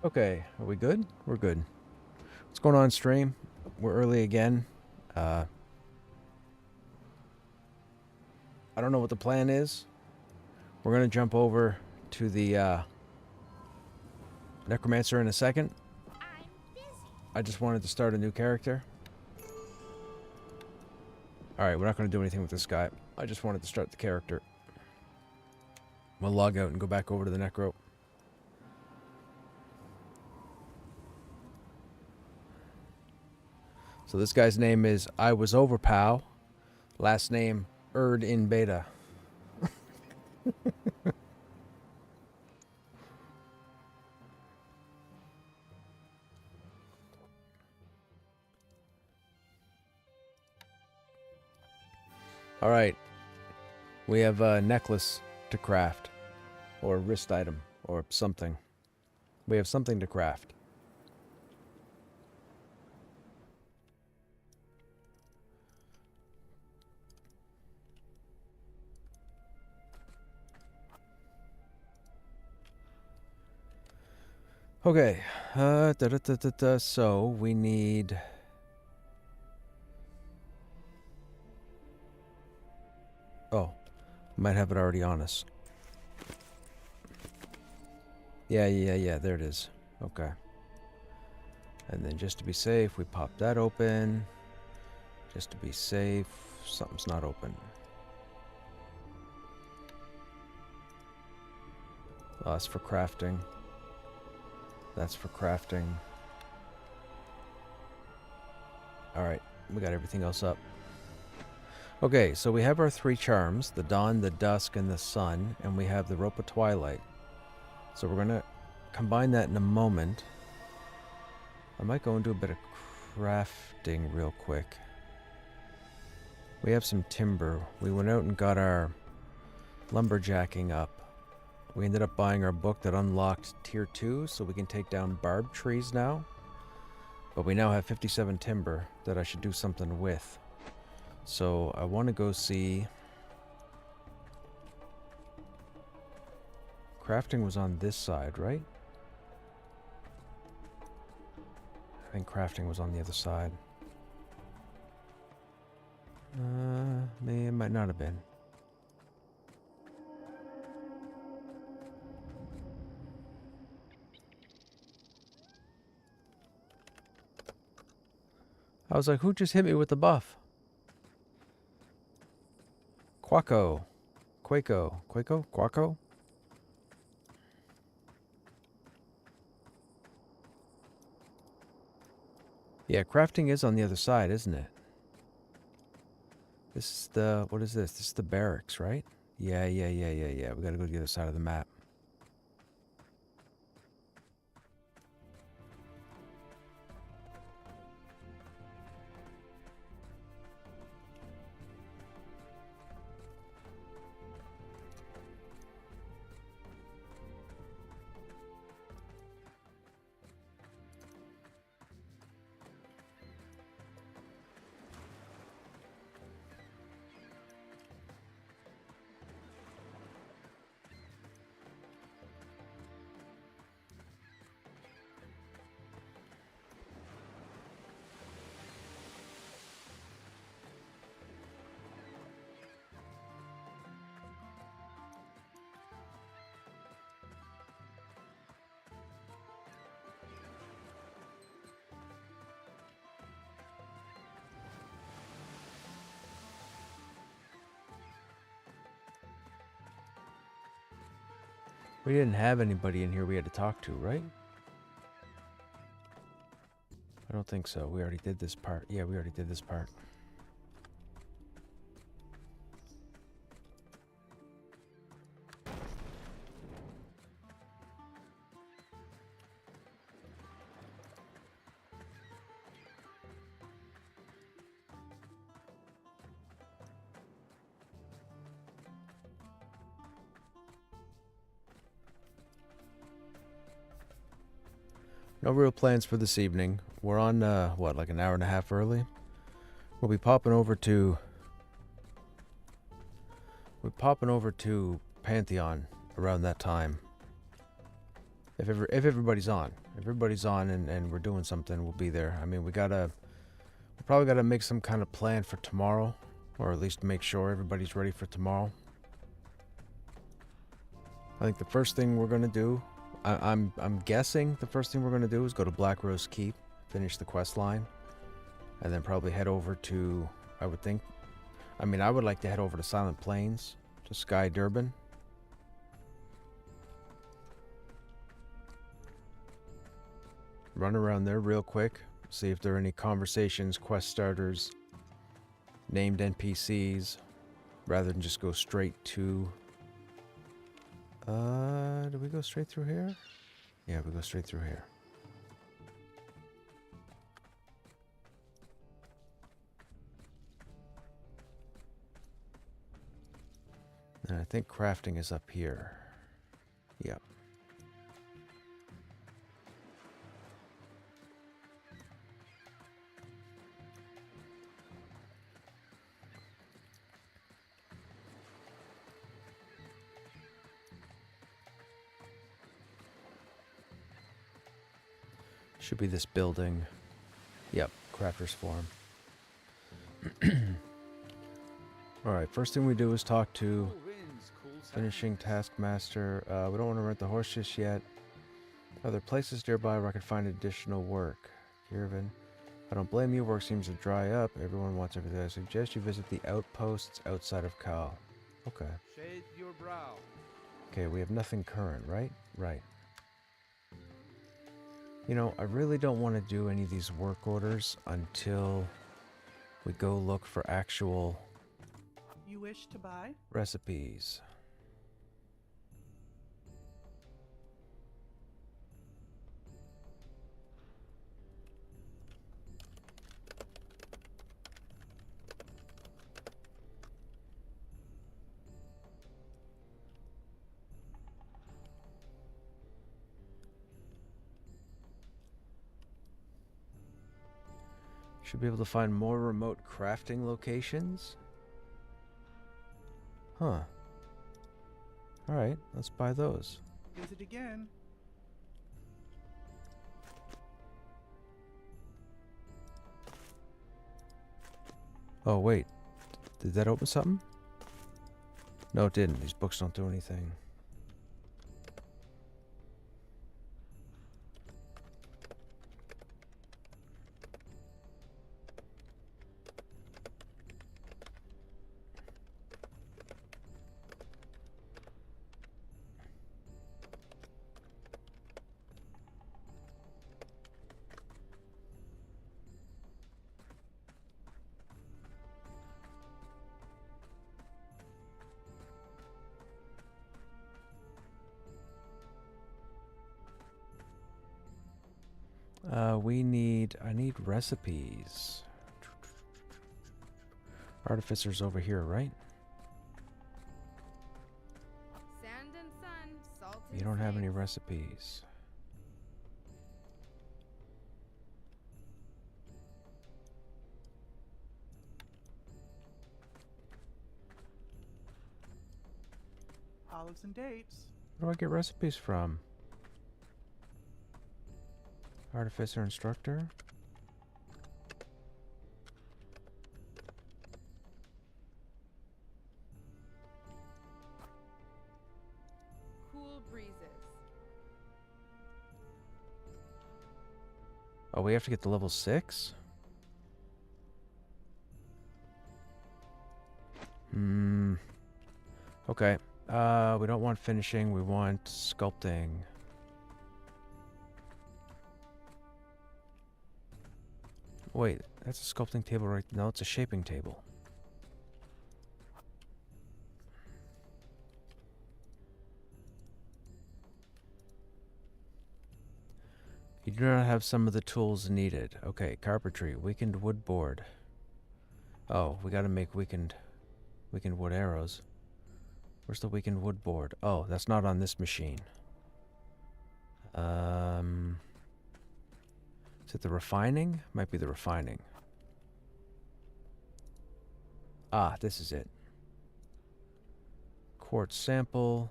Okay, are we good? We're good. What's going on, stream? We're early again. I don't know what the plan is. We're gonna jump over to the Necromancer in a second. I just wanted to start a new character. Alright, we're not gonna do anything with this guy. I just wanted to start the character. We'll log out and go back over to the Necro. So this guy's name is I Was Overpow. Last name Erd in Beta. Alright. We have a necklace to craft. Or a wrist item. Or something. We have something to craft. Okay. So we need... Oh. Might have it already on us. Yeah, there it is. Okay. And then just to be safe, we pop that open. Just to be safe, something's not open. Oh, that's for crafting. That's for crafting. Alright, we got everything else up. Okay, so we have our 3 charms, the dawn, the dusk, and the sun, and we have the rope of twilight. So we're gonna combine that in a moment. I might go and do a bit of crafting real quick. We have some timber. We went out and got our lumberjacking up. We ended up buying our book that unlocked tier 2, so we can take down barb trees now. But we now have 57 timber that I should do something with. So I want to go see... Crafting was on this side, right? I think crafting was on the other side. It might not have been. I was like, who just hit me with the buff? Quaco. Quaco. Quaco? Quaco? Yeah, crafting is on the other side, isn't it? This is the... What is this? This is the barracks, right? Yeah. We gotta go to the other side of the map. We didn't have anybody in here we had to talk to, right? I don't think so. We already did this part. Yeah, we already did this part. No real plans for this evening. We're on, what, like an hour and a half early? We'll be popping over to... We're popping over to Pantheon around that time. If everybody's on. everybody's on and we're doing something, we'll be there. I mean, we probably gotta make some kind of plan for tomorrow, or at least make sure everybody's ready for tomorrow. I think the first thing we're gonna do, I'm guessing the first thing we're gonna do is go to Black Rose Keep, finish the quest line, and then probably head over to, I would think, I mean, I would like to head over to Silent Plains, to Sky Durban. Run around there real quick, see if there are any conversations, quest starters, named NPCs, rather than just go straight to... do we go straight through here? Yeah, we go straight through here. And I think crafting is up here. Yep. Should be this building. Yep, Crafter's Forum. Alright, first thing we do is talk to Finishing Taskmaster. We don't want to rent the horse just yet. Are there places nearby where I can find additional work? Kirvin. I don't blame you, work seems to dry up. Everyone wants everything. I suggest you visit the outposts outside of Cal. Okay. Shade your brow. Okay, we have nothing current, right? Right. You know, I really don't want to do any of these work orders until we go look for actual... You wish to buy? Recipes. Should be able to find more remote crafting locations. Huh. Alright, let's buy those. Visit again. Oh, wait. Did that open something? No, it didn't. These books don't do anything. I need recipes. Artificer's over here, right? Sand and sun, salt and You don't have any saints. recipes. Olives and dates. Where do I get recipes from? Artificer instructor? Cool breezes. Oh, we have to get to level 6? Okay. We don't want finishing, we want sculpting. Wait, that's a sculpting table right... No, it's a shaping table. You do not have some of the tools needed. Okay, carpentry, weakened wood board. Oh, we gotta make weakened wood arrows. Where's the weakened wood board? Oh, that's not on this machine. Is it the refining? Might be the refining. Ah, this is it. Quartz sample,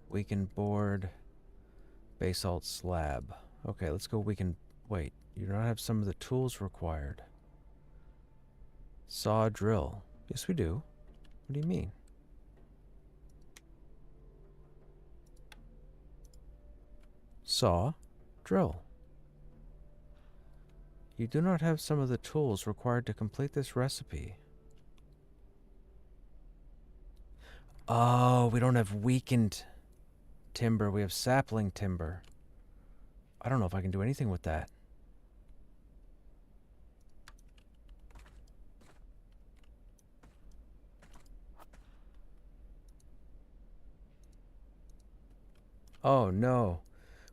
weakened board, basalt slab. Okay, let's go. We can... Wait, you do not have some of the tools required. Saw, drill. Yes, we do. What do you mean? Saw, drill. You do not have some of the tools required to complete this recipe. Oh, we don't have weakened timber. We have sapling timber. I don't know if I can do anything with that. Oh, no.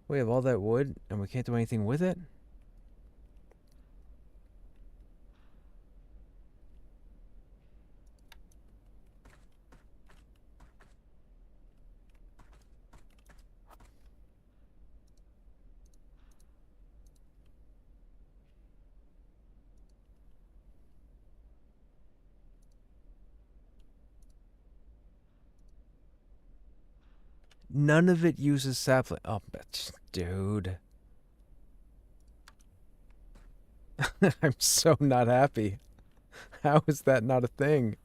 We have all that wood, and we can't do anything with it? None of it uses sapling. Oh, dude. I'm so not happy. How is that not a thing?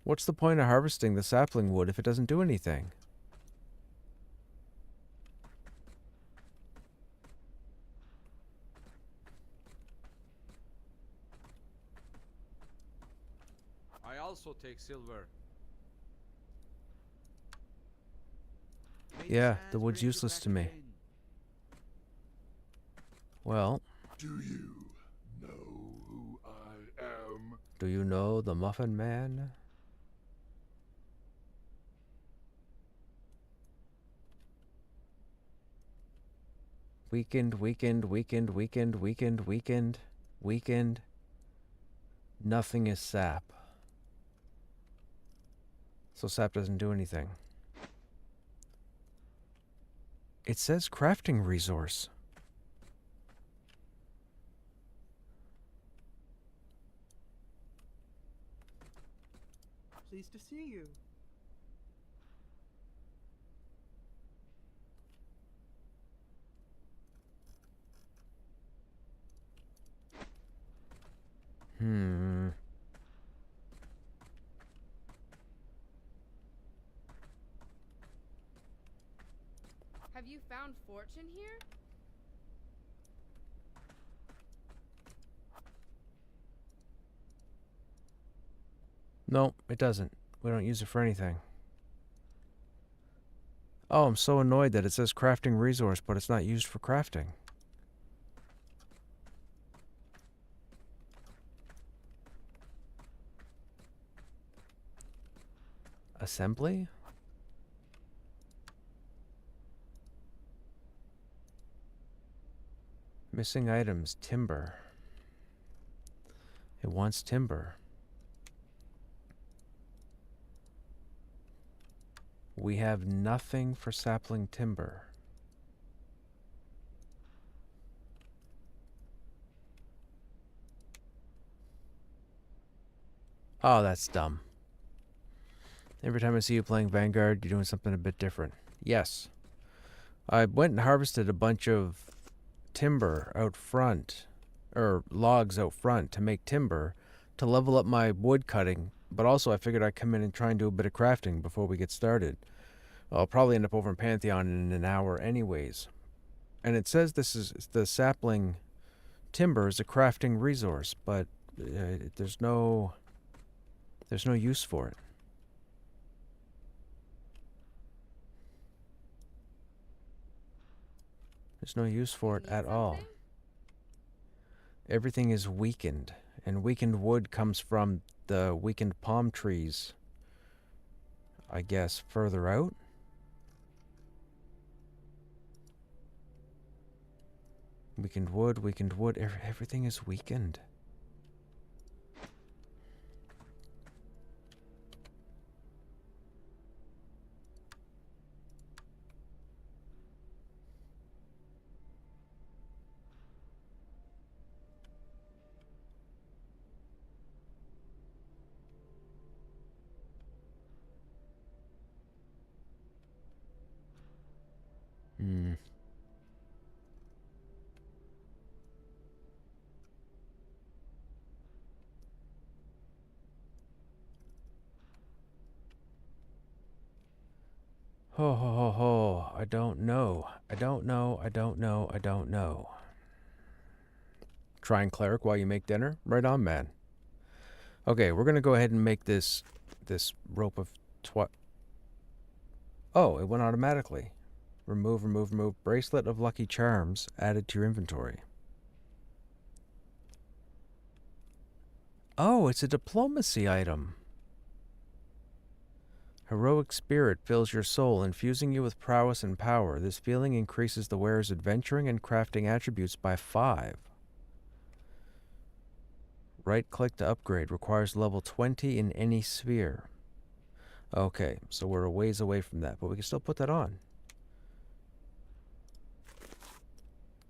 What's the point of harvesting the sapling wood if it doesn't do anything? I also take silver. Yeah, the wood's useless to me. Well, Do you know who I am? do you know the Muffin Man? Weakened, weakened, weakened, weakened, weakened, weakened, weakened. Nothing is sap. So sap doesn't do anything. It says crafting resource. Pleased to see you. Have you found fortune here? No, it doesn't. We don't use it for anything. Oh, I'm so annoyed that it says crafting resource, but it's not used for crafting. Assembly? Missing items. Timber. It wants timber. We have nothing for sapling timber. Oh, that's dumb. Every time I see you playing Vanguard, you're doing something a bit different. Yes. I went and harvested a bunch of timber out front, or logs out front to make timber to level up my wood cutting, but also I figured I'd come in and try and do a bit of crafting before we get started. I'll probably end up over in Pantheon in an hour anyways. And it says this is the sapling timber is a crafting resource, but there's no use for it. There's no use for it Need at all. something? Everything is weakened, and weakened wood comes from the weakened palm trees, I guess, further out. Weakened wood, everything is weakened. Hmm. Ho ho ho ho. I don't know. I don't know. I don't know. I don't know. Try and cleric while you make dinner? Right on, man. Okay, we're gonna go ahead and make this rope of Oh, it went automatically. Remove, remove, remove. Bracelet of Lucky Charms added to your inventory. Oh, it's a diplomacy item. Heroic spirit fills your soul, infusing you with prowess and power. This feeling increases the wearer's adventuring and crafting attributes by 5. Right-click to upgrade. Requires level 20 in any sphere. Okay, so we're a ways away from that, but we can still put that on.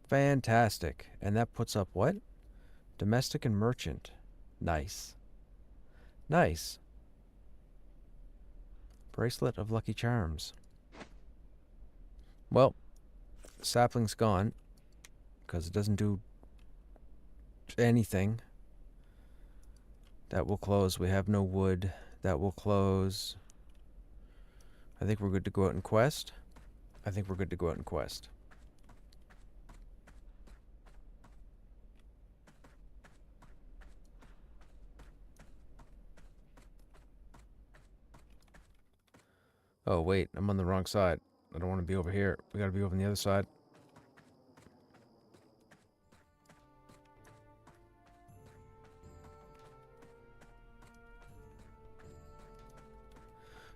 Fantastic. And that puts up what? Domestic and merchant. Nice. Nice. Bracelet of Lucky Charms. Well, sapling's gone, because it doesn't do anything. That will close. We have no wood. That will close. I think we're good to go out and quest. I think we're good to go out and quest. Oh, wait. I'm on the wrong side. I don't want to be over here. We gotta be over on the other side.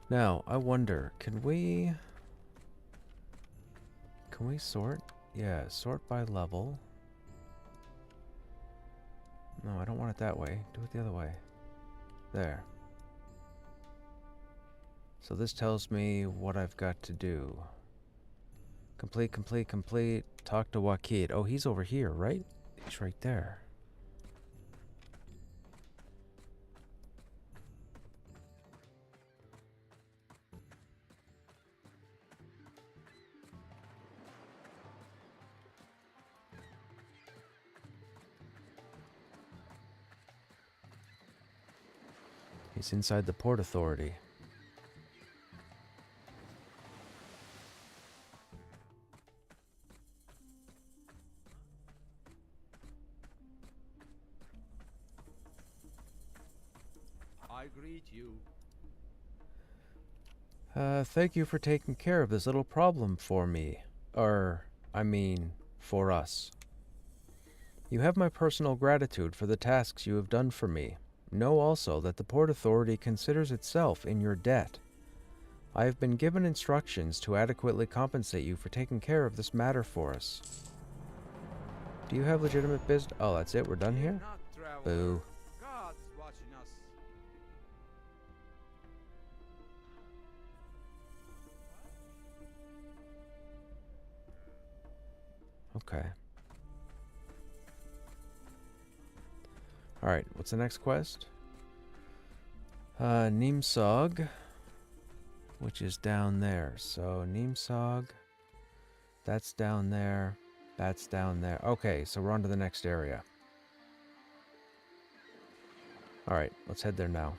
Now, I wonder, can we sort? Yeah, sort by level. No, I don't want it that way. Do it the other way. There. So this tells me what I've got to do. Complete, complete, complete. Talk to Wakid. Oh, he's over here, right? He's right there. He's inside the Port Authority. I greet you. Thank you for taking care of this little problem for me. I mean, for us. You have my personal gratitude for the tasks you have done for me. Know also that the Port Authority considers itself in your debt. I have been given instructions to adequately compensate you for taking care of this matter for us. Do you have legitimate business? Oh, that's it? We're done here? Not traveler. Boo. God is watching us. Okay. Alright, what's the next quest? Neemsog, which is down there. So, Neemsog, that's down there, that's down there. Okay, so we're on to the next area. Alright, let's head there now.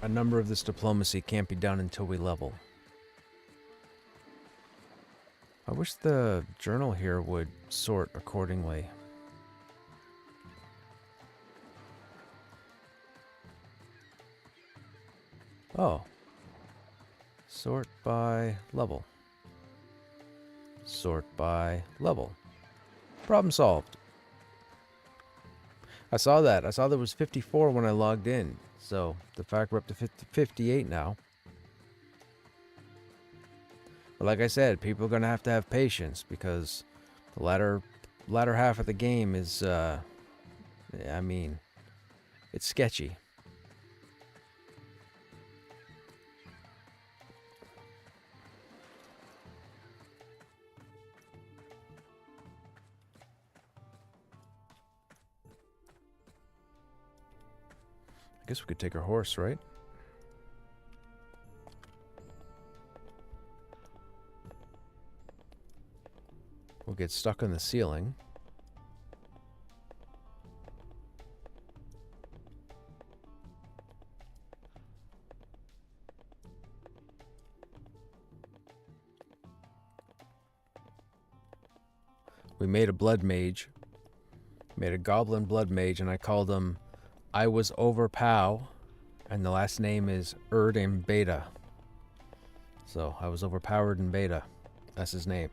A number of this diplomacy can't be done until we level. I wish the journal here would sort accordingly. Oh. Sort by level. Sort by level. Problem solved. I saw that. I saw there was 54 when I logged in. So, the fact we're up to 58 now. But like I said, people are going to have patience because the latter half of the game is, I mean, it's sketchy. I guess we could take our horse, right? We'll get stuck on the ceiling. We made a blood mage. Made a goblin blood mage, and I called him I Was Over Pow, and the last name is Erd in Beta. So I was overpowered in Beta. That's his name.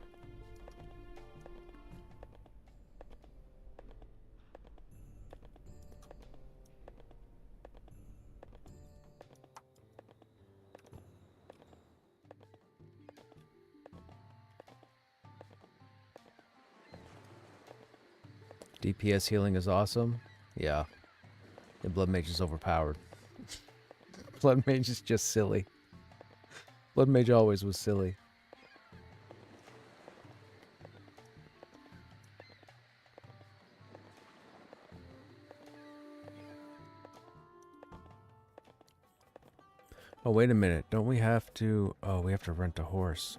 DPS healing is awesome. Yeah. The Blood Mage is overpowered. Blood Mage is just silly. Blood Mage always was silly. Oh, wait a minute. Don't we have to... Oh, we have to rent a horse.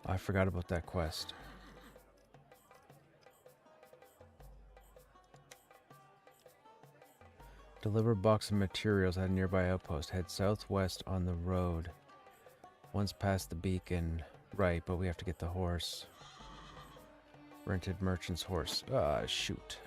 I forgot about that quest. Deliver box of materials at a nearby outpost. Head southwest on the road. Once past the beacon. Right, but we have to get the horse. Rented merchant's horse. Ah, shoot.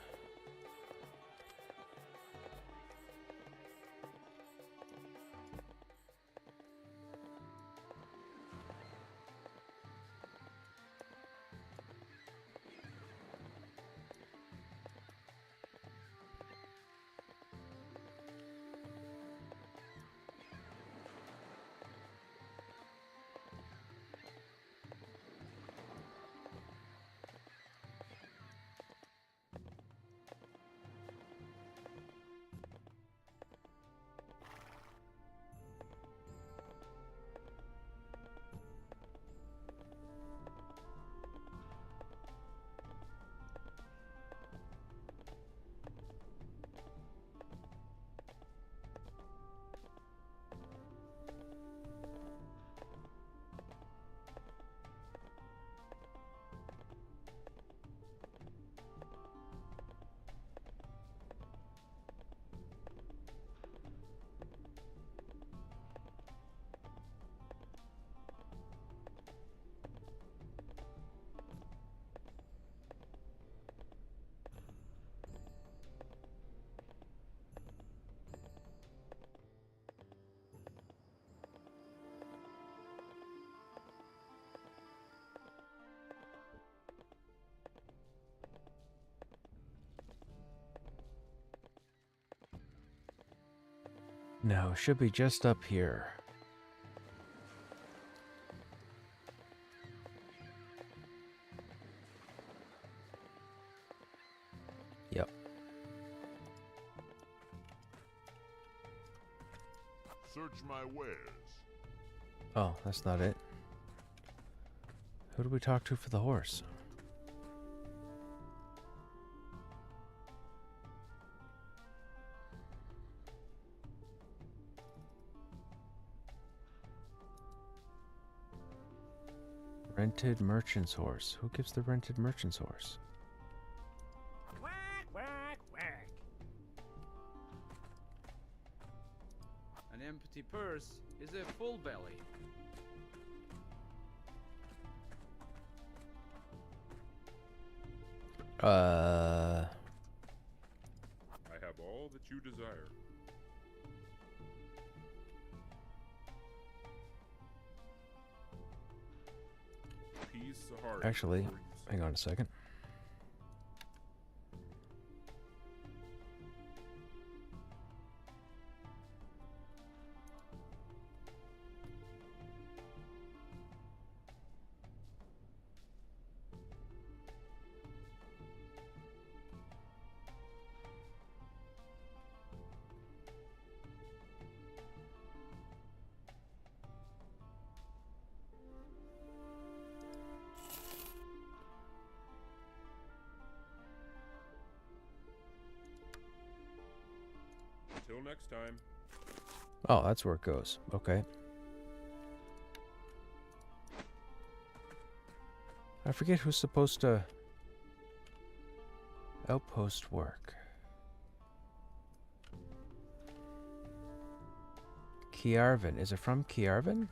No, it should be just up here. Yep. Search my wares. Oh, that's not it. Who do we talk to for the horse? Rented merchant's horse. Who gives the rented merchant's horse? Quack, quack, quack. An empty purse is a full belly. I have all that you desire. Peace, Sahara. Actually, hang on a second. Till next time. Oh, that's where it goes. Okay. I forget who's supposed to... Outpost work. Kiarvin. Is it from Kiarvin?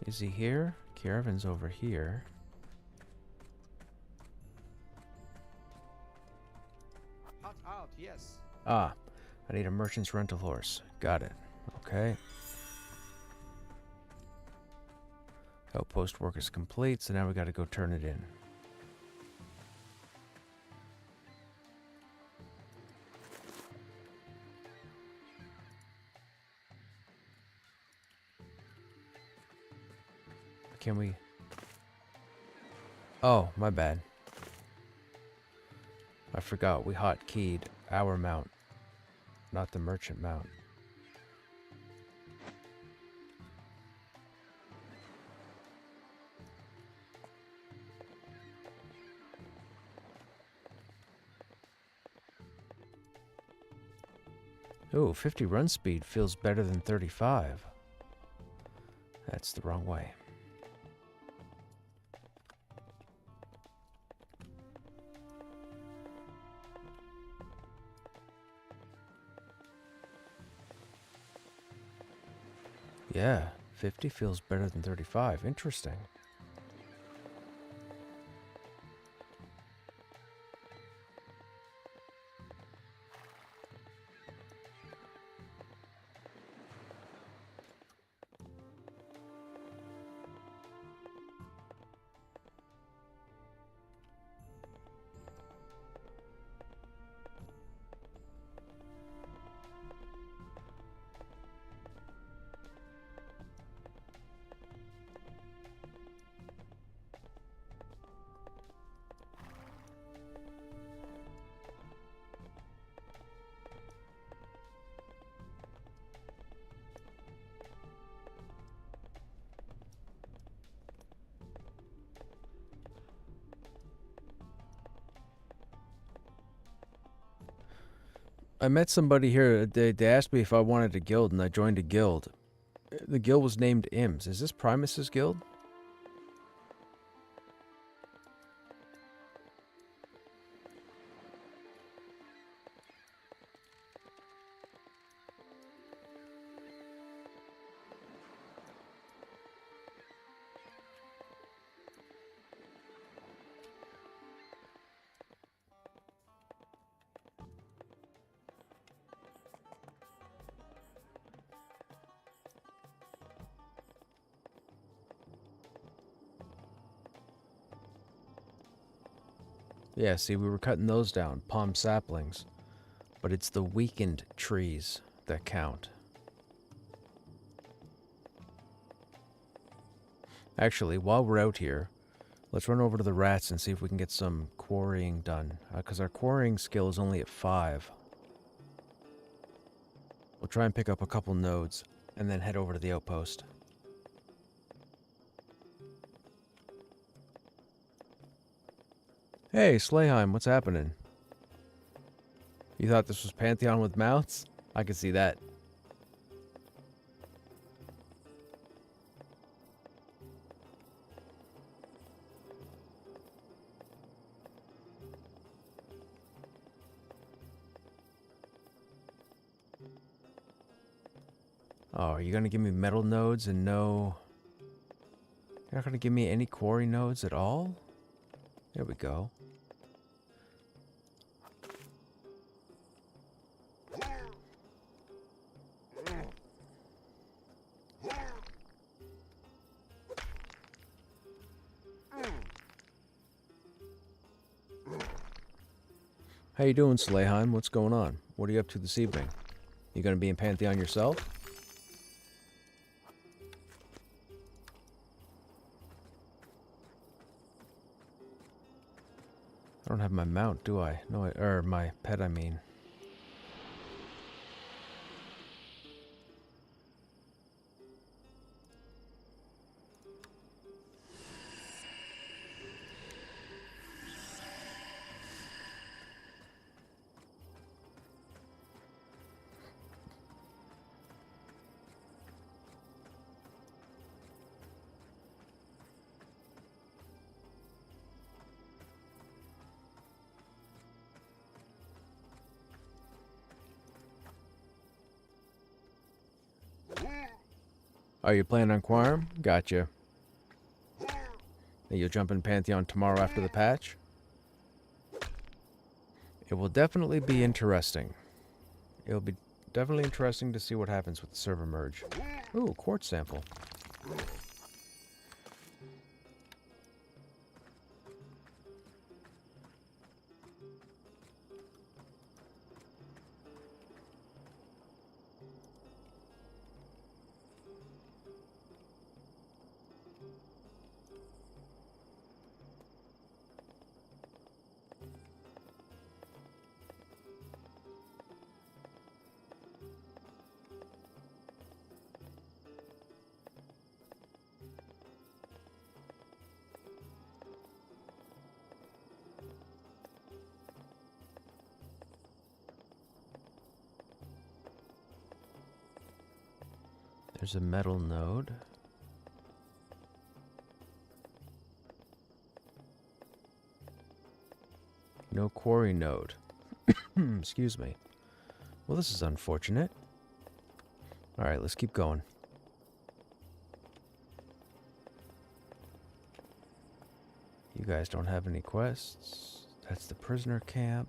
Is he here? Caravan's over here. Hot out, yes. Ah, I need a merchant's rental horse. Got it. Okay. Outpost work is complete, so now we gotta go turn it in. Can we... Oh, my bad. I forgot we hotkeyed our mount, not the merchant mount. Ooh, 50 run speed feels better than 35. That's the wrong way. Yeah, 50 feels better than 35. Interesting. I met somebody here. They asked me if I wanted a guild, and I joined a guild. The guild was named Imms. Is this Primus's guild? Yeah, see, we were cutting those down, palm saplings. But it's the weakened trees that count. Actually, while we're out here, let's run over to the rats and see if we can get some quarrying done. Because our quarrying skill is only at 5. We'll try and pick up a couple nodes, and then head over to the outpost. Hey, Slayheim, what's happening? You thought this was Pantheon with mouths? I can see that. Oh, are you gonna give me metal nodes and no... You're not gonna give me any quarry nodes at all? There we go. How you doing, Slayheim? What's going on? What are you up to this evening? You gonna be in Pantheon yourself? I don't have my mount, do I? No, or my pet, I mean. Are you planning on Quorum? Gotcha. You'll jump in Pantheon tomorrow after the patch? It will definitely be interesting. It'll be definitely interesting to see what happens with the server merge. Ooh, quartz sample. There's a metal node. No quarry node. Excuse me. Well, this is unfortunate. Alright, let's keep going. You guys don't have any quests. That's the prisoner camp.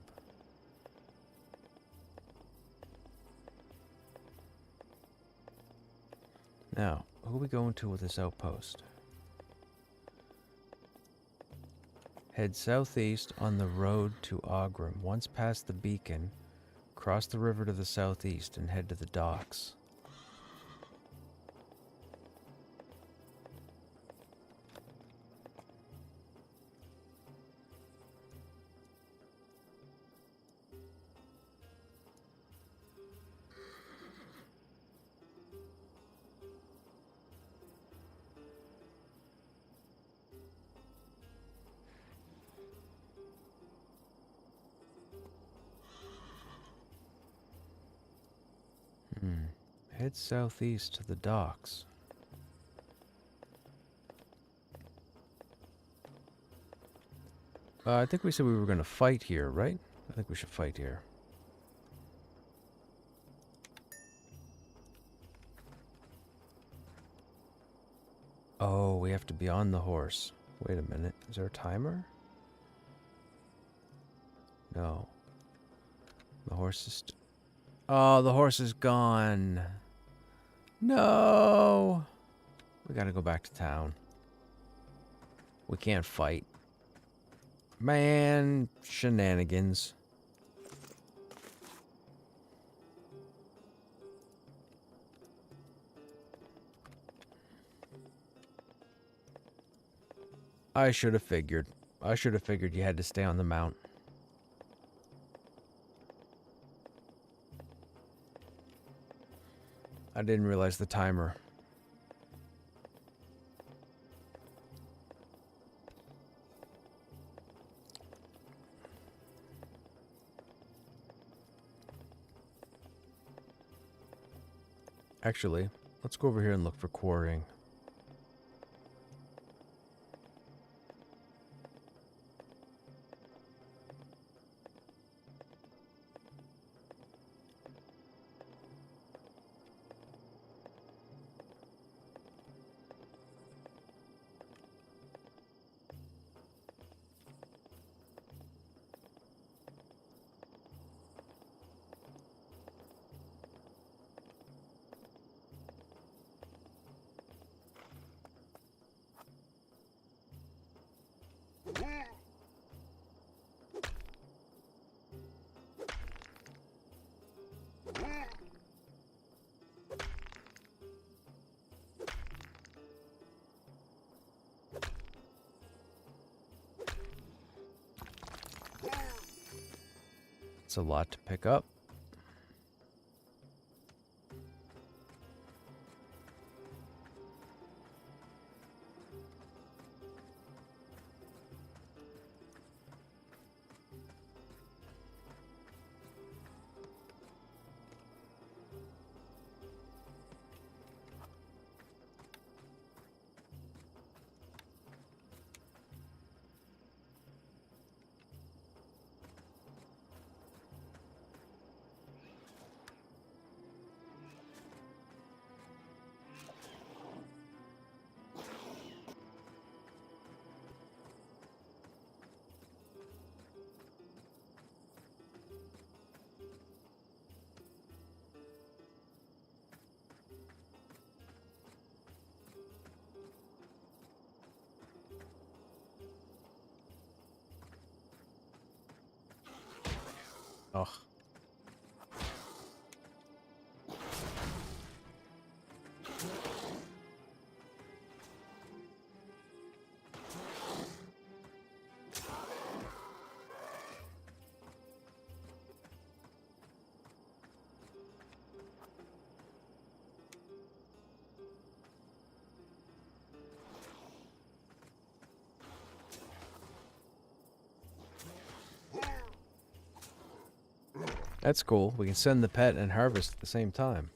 Now, who are we going to with this outpost? Head southeast on the road to Ogram. Once past the beacon, cross the river to the southeast and head to the docks. Head southeast to the docks. I think we said we were going to fight here, right? I think we should fight here. Oh, we have to be on the horse. Wait a minute. Is there a timer? No. The horse is... Oh, the horse is gone. No. We gotta go back to town. We can't fight. Man, shenanigans. I should have figured. I should have figured you had to stay on the mount. I didn't realize the timer. Actually, let's go over here and look for quarrying. It's a lot to pick up. Ugh. That's cool. We can send the pet and harvest at the same time.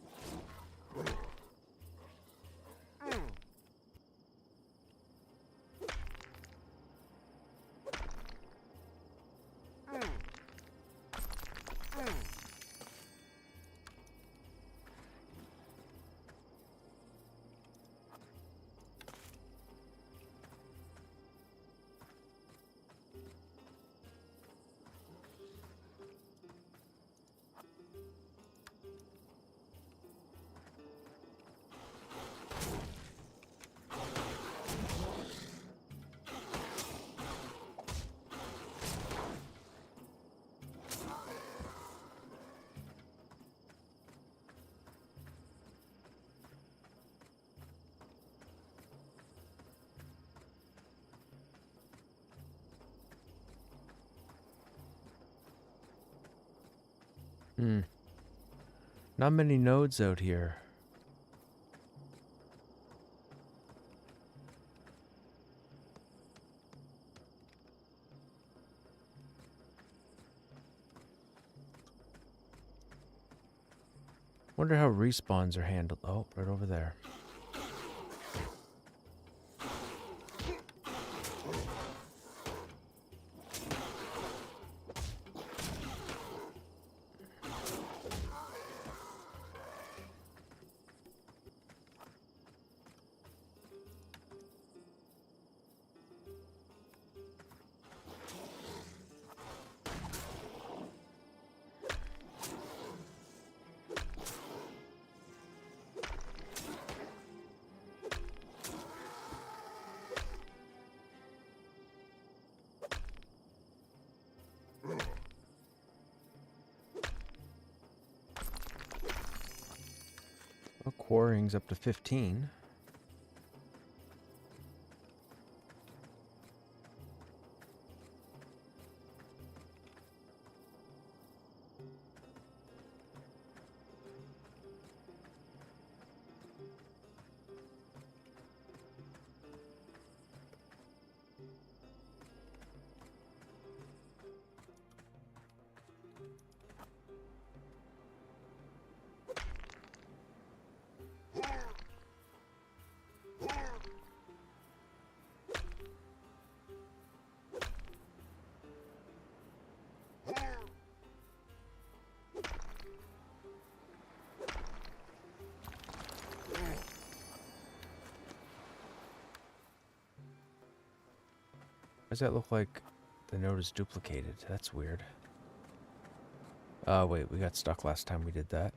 Hmm. Not many nodes out here. Wonder how respawns are handled. Oh, right over there. Well, quarrying's up to 15. Why does that look like the node is duplicated? That's weird. Oh, wait, we got stuck last time we did that.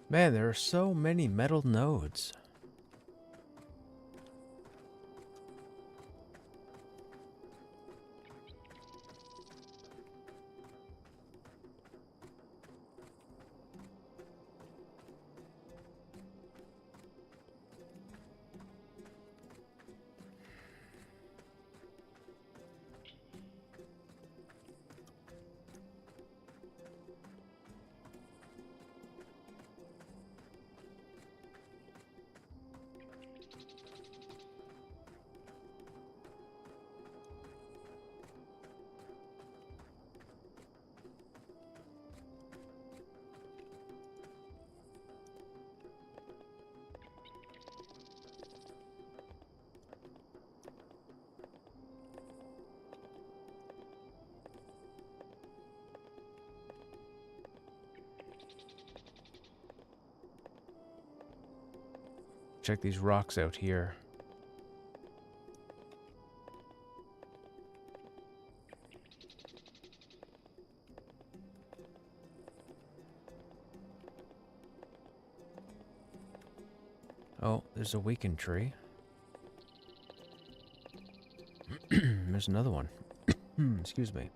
Man, there are so many metal nodes. check these rocks out here. Oh, there's a weakened tree. There's another one. Excuse me.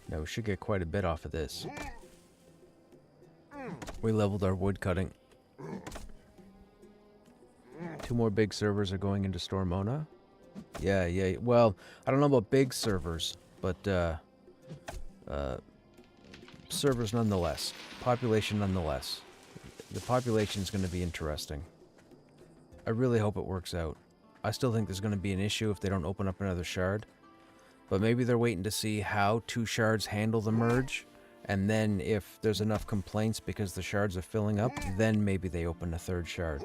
Now we should get quite a bit off of this. We leveled our wood cutting. 2 more big servers are going into Stormona. Yeah. Well, I don't know about big servers, but servers nonetheless. Population nonetheless. The population is going to be interesting. I really hope it works out. I still think there's going to be an issue if they don't open up another shard. But maybe they're waiting to see how 2 shards handle the merge. And then if there's enough complaints because the shards are filling up, then maybe they open a 3rd shard.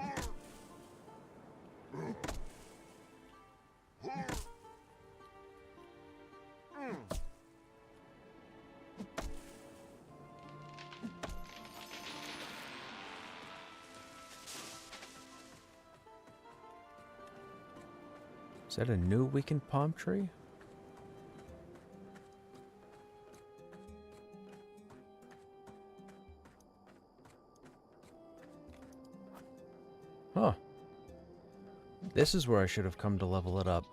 Is that a new weakened palm tree? Huh. This is where I should have come to level it up.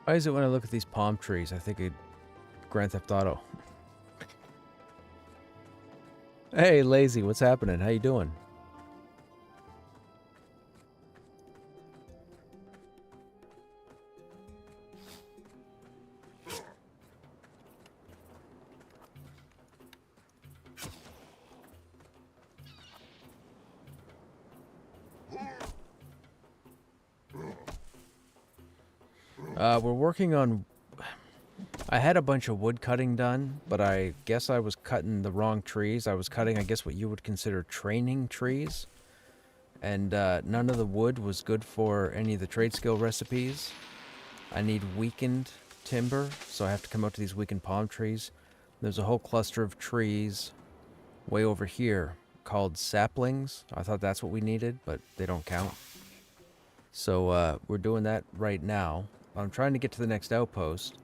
Why is it when I look at these palm trees, I think of Grand Theft Auto? Hey, Lazy, what's happening? How you doing? We're working on... I had a bunch of wood cutting done, but I guess I was cutting the wrong trees. I was cutting, I guess, what you would consider training trees. And none of the wood was good for any of the trade skill recipes. I need weakened timber, so I have to come out to these weakened palm trees. There's a whole cluster of trees way over here called saplings. I thought that's what we needed, but they don't count. So we're doing that right now. I'm trying to get to the next outpost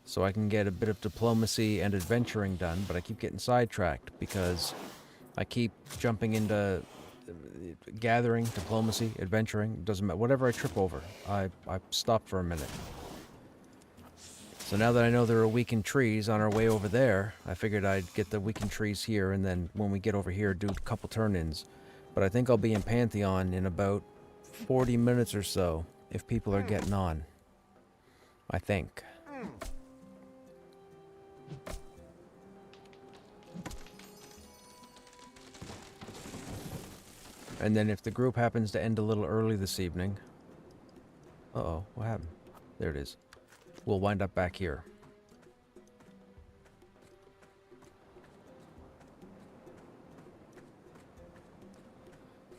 so I can get a bit of diplomacy and adventuring done, but I keep getting sidetracked because I keep jumping into gathering, diplomacy, adventuring. Doesn't matter. Whatever I trip over, I stop for a minute. So now that I know there are weakened trees on our way over there, I figured I'd get the weakened trees here, and then when we get over here, do a couple turn-ins. But I think I'll be in Pantheon in about 40 minutes or so, if people are getting on. I think. And then if the group happens to end a little early this evening... Uh-oh, what happened? There it is. We'll wind up back here.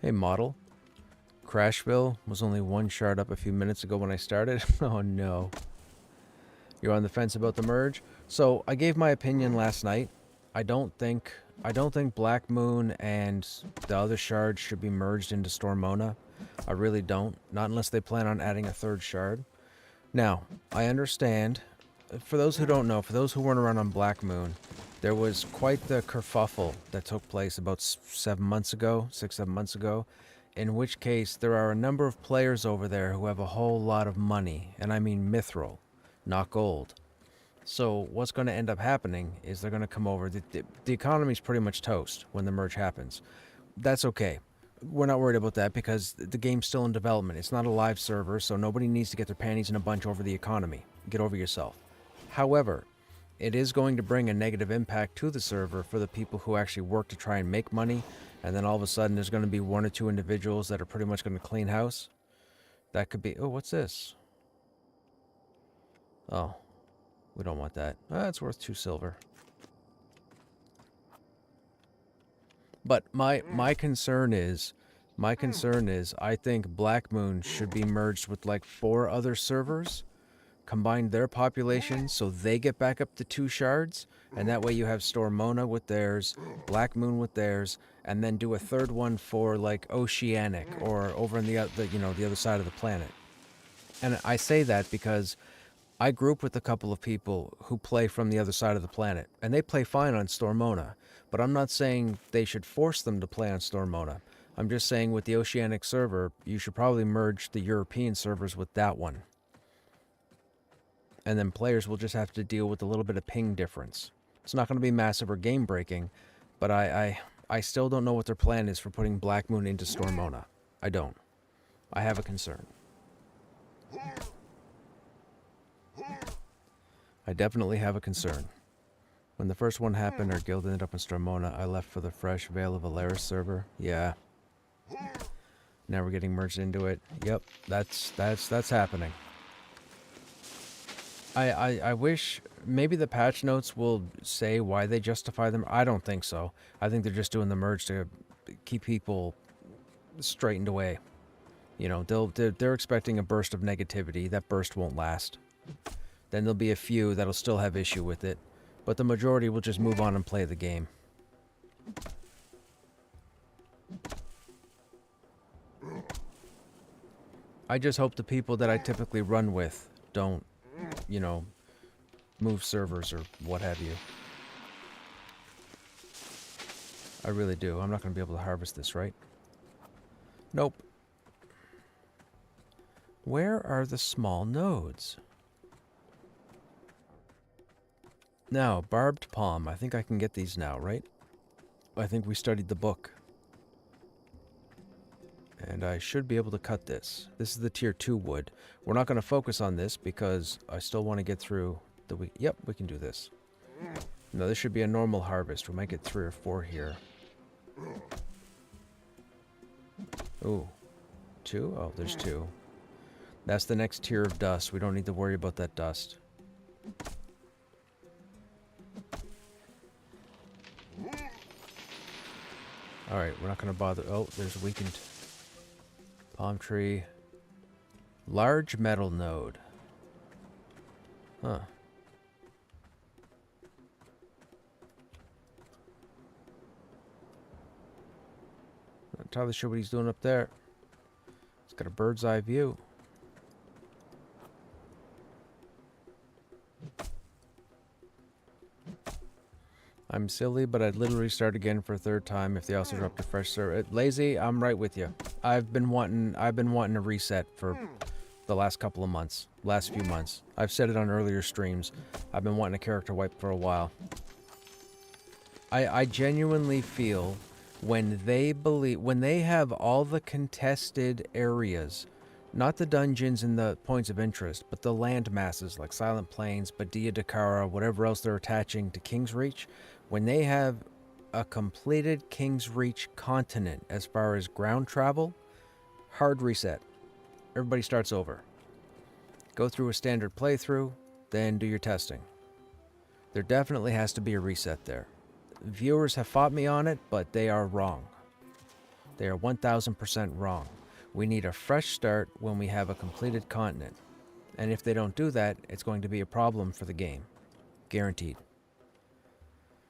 Hey, model. Crashville was only 1 shard up a few minutes ago when I started. Oh no. You're on the fence about the merge? So I gave my opinion last night. I don't think Black Moon and the other shards should be merged into Stormona. I really don't. Not unless they plan on adding a 3rd shard. Now, I understand for those who don't know, for those who weren't around on Black Moon, there was quite the kerfuffle that took place about 7 months ago, 7 months ago, in which case there are a number of players over there who have a whole lot of money, and I mean mithril, not gold. So what's going to end up happening is they're going to come over. The economy's pretty much toast when the merge happens. That's okay. We're not worried about that because the game's still in development. It's not a live server, so nobody needs to get their panties in a bunch over the economy. Get over yourself. However, it is going to bring a negative impact to the server for the people who actually work to try and make money, and then all of a sudden there's going to be 1 or 2 individuals that are pretty much going to clean house. That could be... Oh, what's this? Oh, we don't want that. It's worth 2 silver. But my concern is... I think Black Moon should be merged with like 4 other servers, combine their population so they get back up to 2 shards, and that way you have Stormona with theirs, Black Moon with theirs, and then do a 3rd one for like Oceanic or over on the other side of the planet. And I say that because I group with a couple of people who play from the other side of the planet, and they play fine on Stormona, but I'm not saying they should force them to play on Stormona. I'm just saying with the Oceanic server, you should probably merge the European servers with that one. And then players will just have to deal with a little bit of ping difference. It's not going to be massive or game breaking, but I still don't know what their plan is for putting Black Moon into Stormona. I don't. I have a concern. I definitely have a concern. When the first one happened, our guild ended up in Stormona. I left for the fresh Veil of Alaris server. Yeah. Now we're getting merged into it. Yep, that's happening. I wish maybe the patch notes will say why they justify them. I don't think so. I think they're just doing the merge to keep people straightened away. You know, they're expecting a burst of negativity. That burst won't last. Then there'll be a few that'll still have issue with it, but the majority will just move on and play the game. I just hope the people that I typically run with don't, you know, move servers or what have you. I really do. I'm not going to be able to harvest this, right? Nope. Where are the small nodes? Now, barbed palm. I think I can get these now, right? I think we studied the book. And I should be able to cut this. This is the tier 2 wood. We're not going to focus on this because I still want to get through the week. Yep, we can do this. No, this should be a normal harvest. We might get 3 or 4 here. Ooh. 2? Oh, there's 2. That's the next tier of dust. We don't need to worry about that dust. Alright, we're not going to bother. Oh, there's a weakened palm tree. Large metal node. Huh. Not entirely sure what he's doing up there. He's got a bird's eye view. I'm silly, but I'd literally start again for a 3rd time if they also dropped a fresh server. Lazy, I'm right with you. I've been wanting a reset for the last couple of months, last few months. I've said it on earlier streams. I've been wanting a character wipe for a while. I genuinely feel when they have all the contested areas, not the dungeons and the points of interest, but the land masses like Silent Plains, Badia Dakara, whatever else they're attaching to King's Reach, when they have a completed King's Reach continent as far as ground travel, hard reset. Everybody starts over. Go through a standard playthrough, then do your testing. There definitely has to be a reset there. Viewers have fought me on it, but they are wrong. They are 1000% wrong. We need a fresh start when we have a completed continent. And if they don't do that, it's going to be a problem for the game. Guaranteed.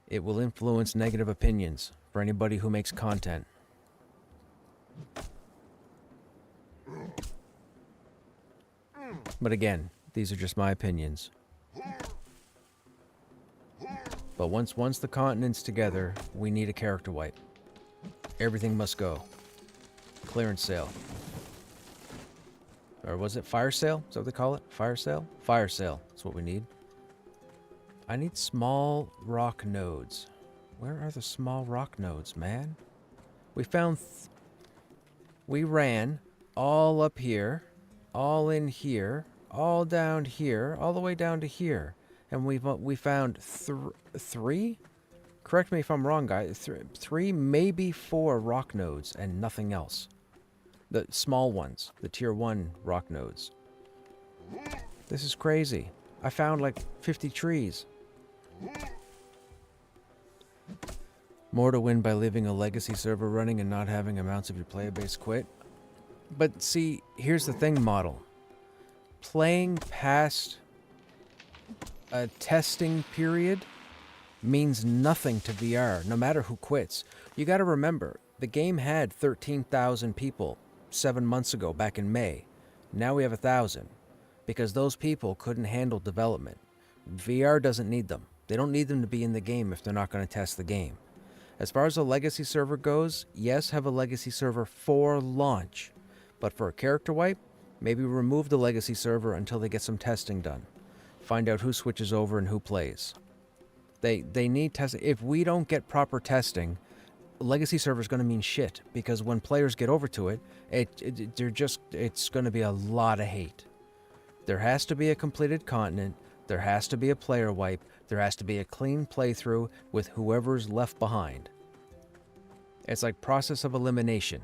It will influence negative opinions for anybody who makes content. But again, these are just my opinions. But once the continent's together, we need a character wipe. Everything must go. Clearance sale. Or was it fire sale? Is that what they call it? Fire sale? Fire sale. That's what we need. I need small rock nodes. Where are the small rock nodes, man? We found... we ran all up here, all in here, all down here, all the way down to here. And we found three? Correct me if I'm wrong, guys. Three, maybe 4 rock nodes and nothing else. The small ones, the tier 1 rock nodes. This is crazy. I found like 50 trees. More to win by leaving a legacy server running and not having amounts of your player base quit. But see, here's the thing, model. Playing past a testing period means nothing to VR, no matter who quits. You gotta remember, the game had 13,000 people 7 months ago, back in May. Now we have 1,000, because those people couldn't handle development. VR doesn't need them. They don't need them to be in the game if they're not going to test the game. As far as a legacy server goes, yes, have a legacy server for launch. But for a character wipe, maybe remove the legacy server until they get some testing done. Find out who switches over and who plays. They need testing. If we don't get proper testing, legacy server is going to mean shit, because when players get over to it, it's going to be a lot of hate. There has to be a completed continent. There has to be a player wipe. There has to be a clean playthrough with whoever's left behind. It's like process of elimination.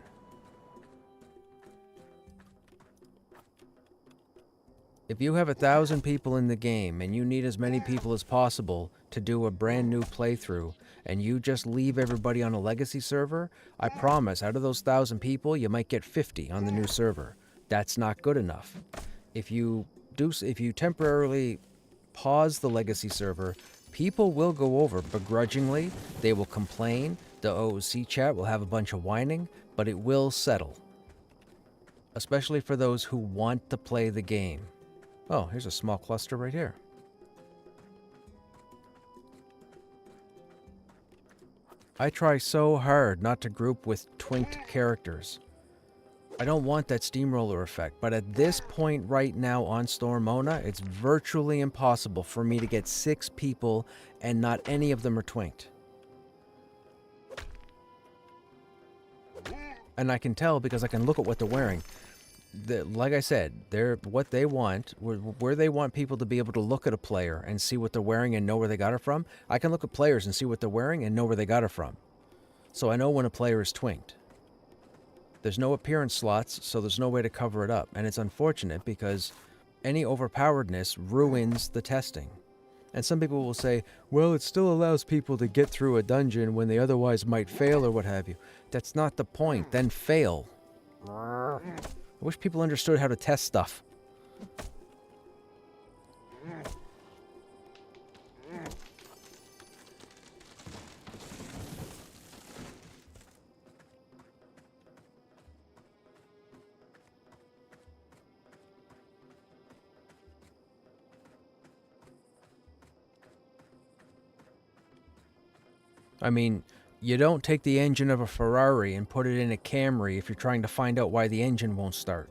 If you have 1,000 people in the game and you need as many people as possible to do a brand new playthrough, and you just leave everybody on a legacy server, I promise out of those 1,000 people, you might get 50 on the new server. That's not good enough. If you temporarily pause the legacy server, people will go over begrudgingly. They will complain. The OOC chat will have a bunch of whining, but it will settle. Especially for those who want to play the game. Oh, here's a small cluster right here. I try so hard not to group with twinked characters. I don't want that steamroller effect, but at this point right now on Stormona, it's virtually impossible for me to get 6 people and not any of them are twinked. And I can tell because I can look at what they're wearing. Like I said, they're what they want, where they want people to be able to look at a player and see what they're wearing and know where they got it from. I can look at players and see what they're wearing and know where they got it from. So I know when a player is twinked. There's no appearance slots, so there's no way to cover it up. And it's unfortunate because any overpoweredness ruins the testing. And some people will say, well, it still allows people to get through a dungeon when they otherwise might fail or what have you. That's not the point. Then fail. I wish people understood how to test stuff. I mean, you don't take the engine of a Ferrari and put it in a Camry if you're trying to find out why the engine won't start.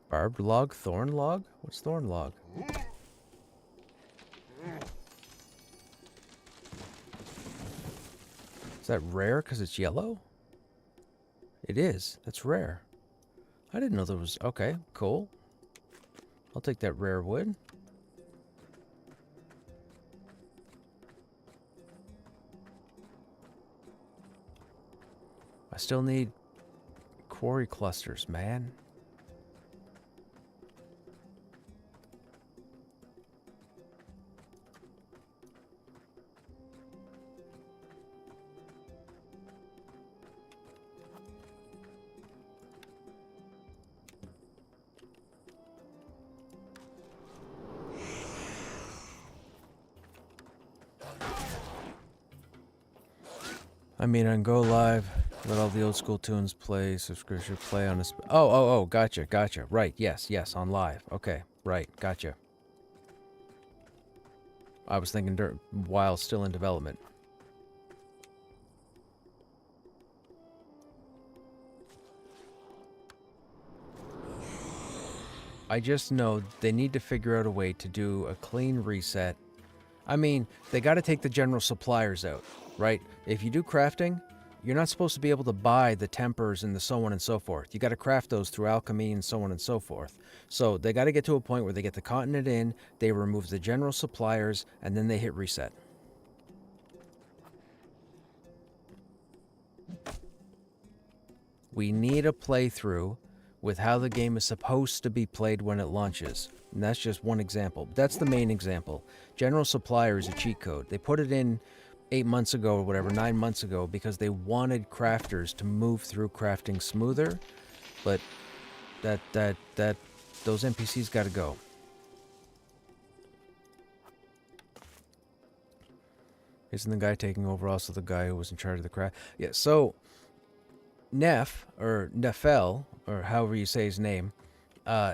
Barbed log? Thorn log? What's thorn log? Is that rare because it's yellow? It is. That's rare. I didn't know there was... Okay, cool. I'll take that rare wood. I still need quarry clusters, man. I mean, on Go Live, let all the old school tunes play. Subscription play on a. Oh, gotcha. Right, yes, on live. Okay, right, gotcha. I was thinking while still in development. I just know they need to figure out a way to do a clean reset. I mean, they got to take the general suppliers out, right? If you do crafting, you're not supposed to be able to buy the tempers and the so on and so forth. You got to craft those through alchemy and so on and so forth. So they got to get to a point where they get the continent in, they remove the general suppliers, and then they hit reset. We need a playthrough with how the game is supposed to be played when it launches. And that's just one example. That's the main example. General Supplier is a cheat code. They put it in 8 months ago or whatever, 9 months ago, because they wanted crafters to move through crafting smoother. But those NPCs got to go. Isn't the guy taking over also the guy who was in charge of the craft? Yeah, so Neff, or Nefel, or however you say his name,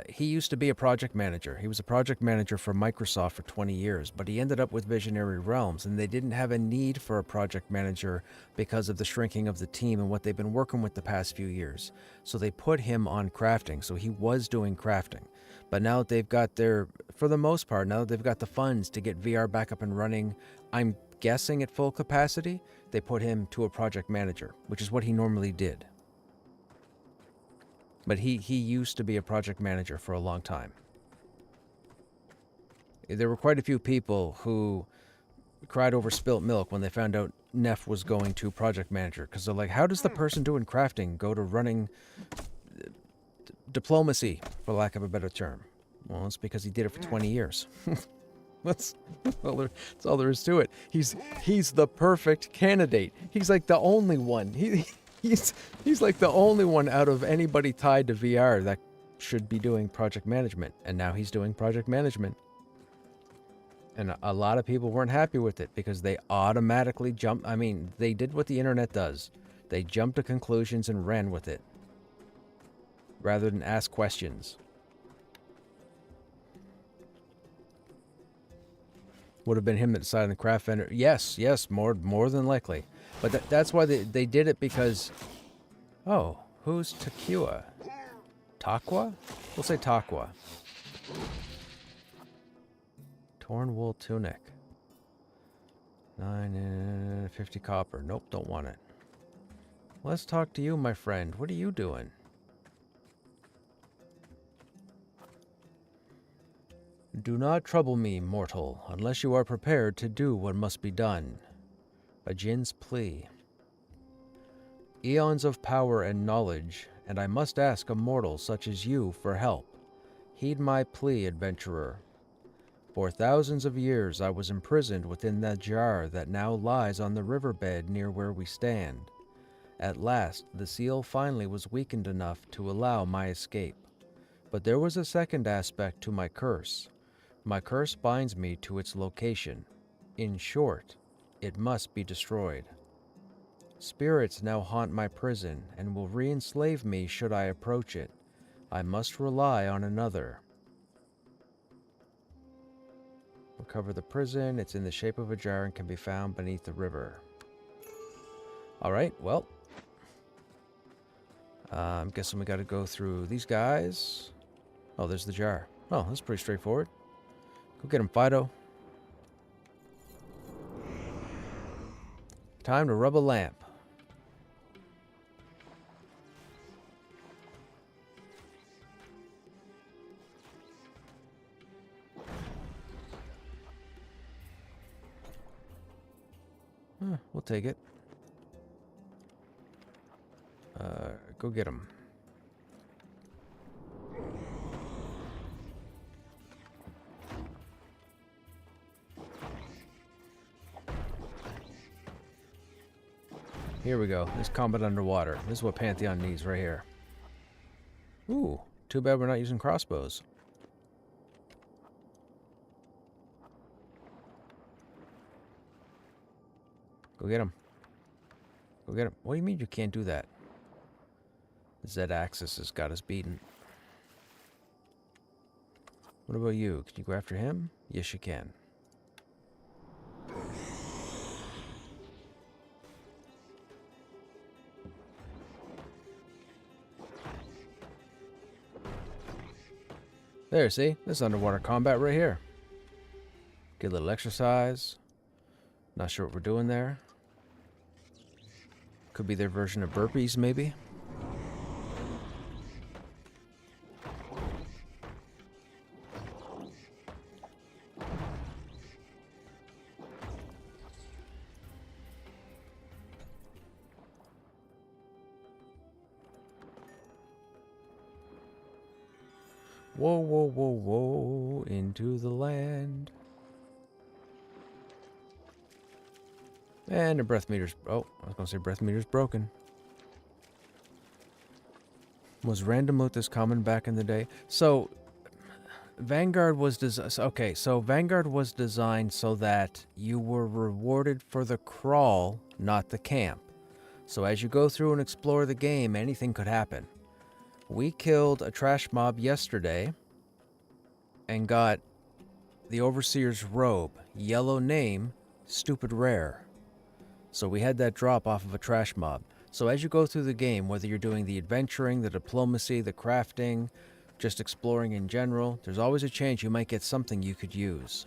he used to be a project manager. He was a project manager for Microsoft for 20 years, but he ended up with Visionary Realms, and they didn't have a need for a project manager because of the shrinking of the team and what they've been working with the past few years. So they put him on crafting, so he was doing crafting. But now that they've got for the most part, now that they've got the funds to get VR back up and running, I'm guessing at full capacity, they put him to a project manager, which is what he normally did. But he used to be a project manager for a long time. There were quite a few people who cried over spilt milk when they found out Neff was going to project manager, because they're like, how does the person doing crafting go to running diplomacy, for lack of a better term? Well, it's because he did it for 20 years. That's all there is to it. He's the perfect candidate. He's like the only one. He's like the only one out of anybody tied to VR that should be doing project management. And now he's doing project management. And a lot of people weren't happy with it because they automatically jumped. I mean, they did what the internet does. They jumped to conclusions and ran with it rather than ask questions. Would have been him that decided on the craft vendor. Yes, more than likely. But that's why they did it, because... Oh, who's Takua? Takwa? We'll say Takwa. Torn wool tunic. 950 copper. Nope, don't want it. Let's talk to you, my friend. What are you doing? Do not trouble me, mortal, unless you are prepared to do what must be done. A Jin's plea. Eons of power and knowledge, and I must ask a mortal such as you for help. Heed my plea, adventurer. For thousands of years I was imprisoned within that jar that now lies on the riverbed near where we stand. At last, the seal finally was weakened enough to allow my escape. But there was a second aspect to my curse. My curse binds me to its location. In short, it must be destroyed. Spirits now haunt my prison and will re-enslave me should I approach it. I must rely on another. Recover the prison. It's in the shape of a jar and can be found beneath the river. Alright, well. I'm guessing we gotta go through these guys. Oh, there's the jar. Oh, that's pretty straightforward. Go get him, Fido. Time to rub a lamp. We'll take it. Go get him. Here we go. This combat underwater. This is what Pantheon needs right here. Ooh, too bad we're not using crossbows. Go get him. Go get him. What do you mean you can't do that? The Z-axis has got us beaten. What about you? Can you go after him? Yes, you can. There, see? This is underwater combat right here. Get a little exercise. Not sure what we're doing there. Could be their version of burpees, maybe. Whoa, whoa, whoa, whoa, into the land. And the breath meter's... Oh, I was going to say breath meter's broken. Was random loot this common back in the day? So, Vanguard was Vanguard was designed so that you were rewarded for the crawl, not the camp. So as you go through and explore the game, anything could happen. We killed a trash mob yesterday and got the Overseer's robe, yellow name, stupid rare. So we had that drop off of a trash mob. So as you go through the game, whether you're doing the adventuring, the diplomacy, the crafting, just exploring in general, there's always a chance you might get something you could use.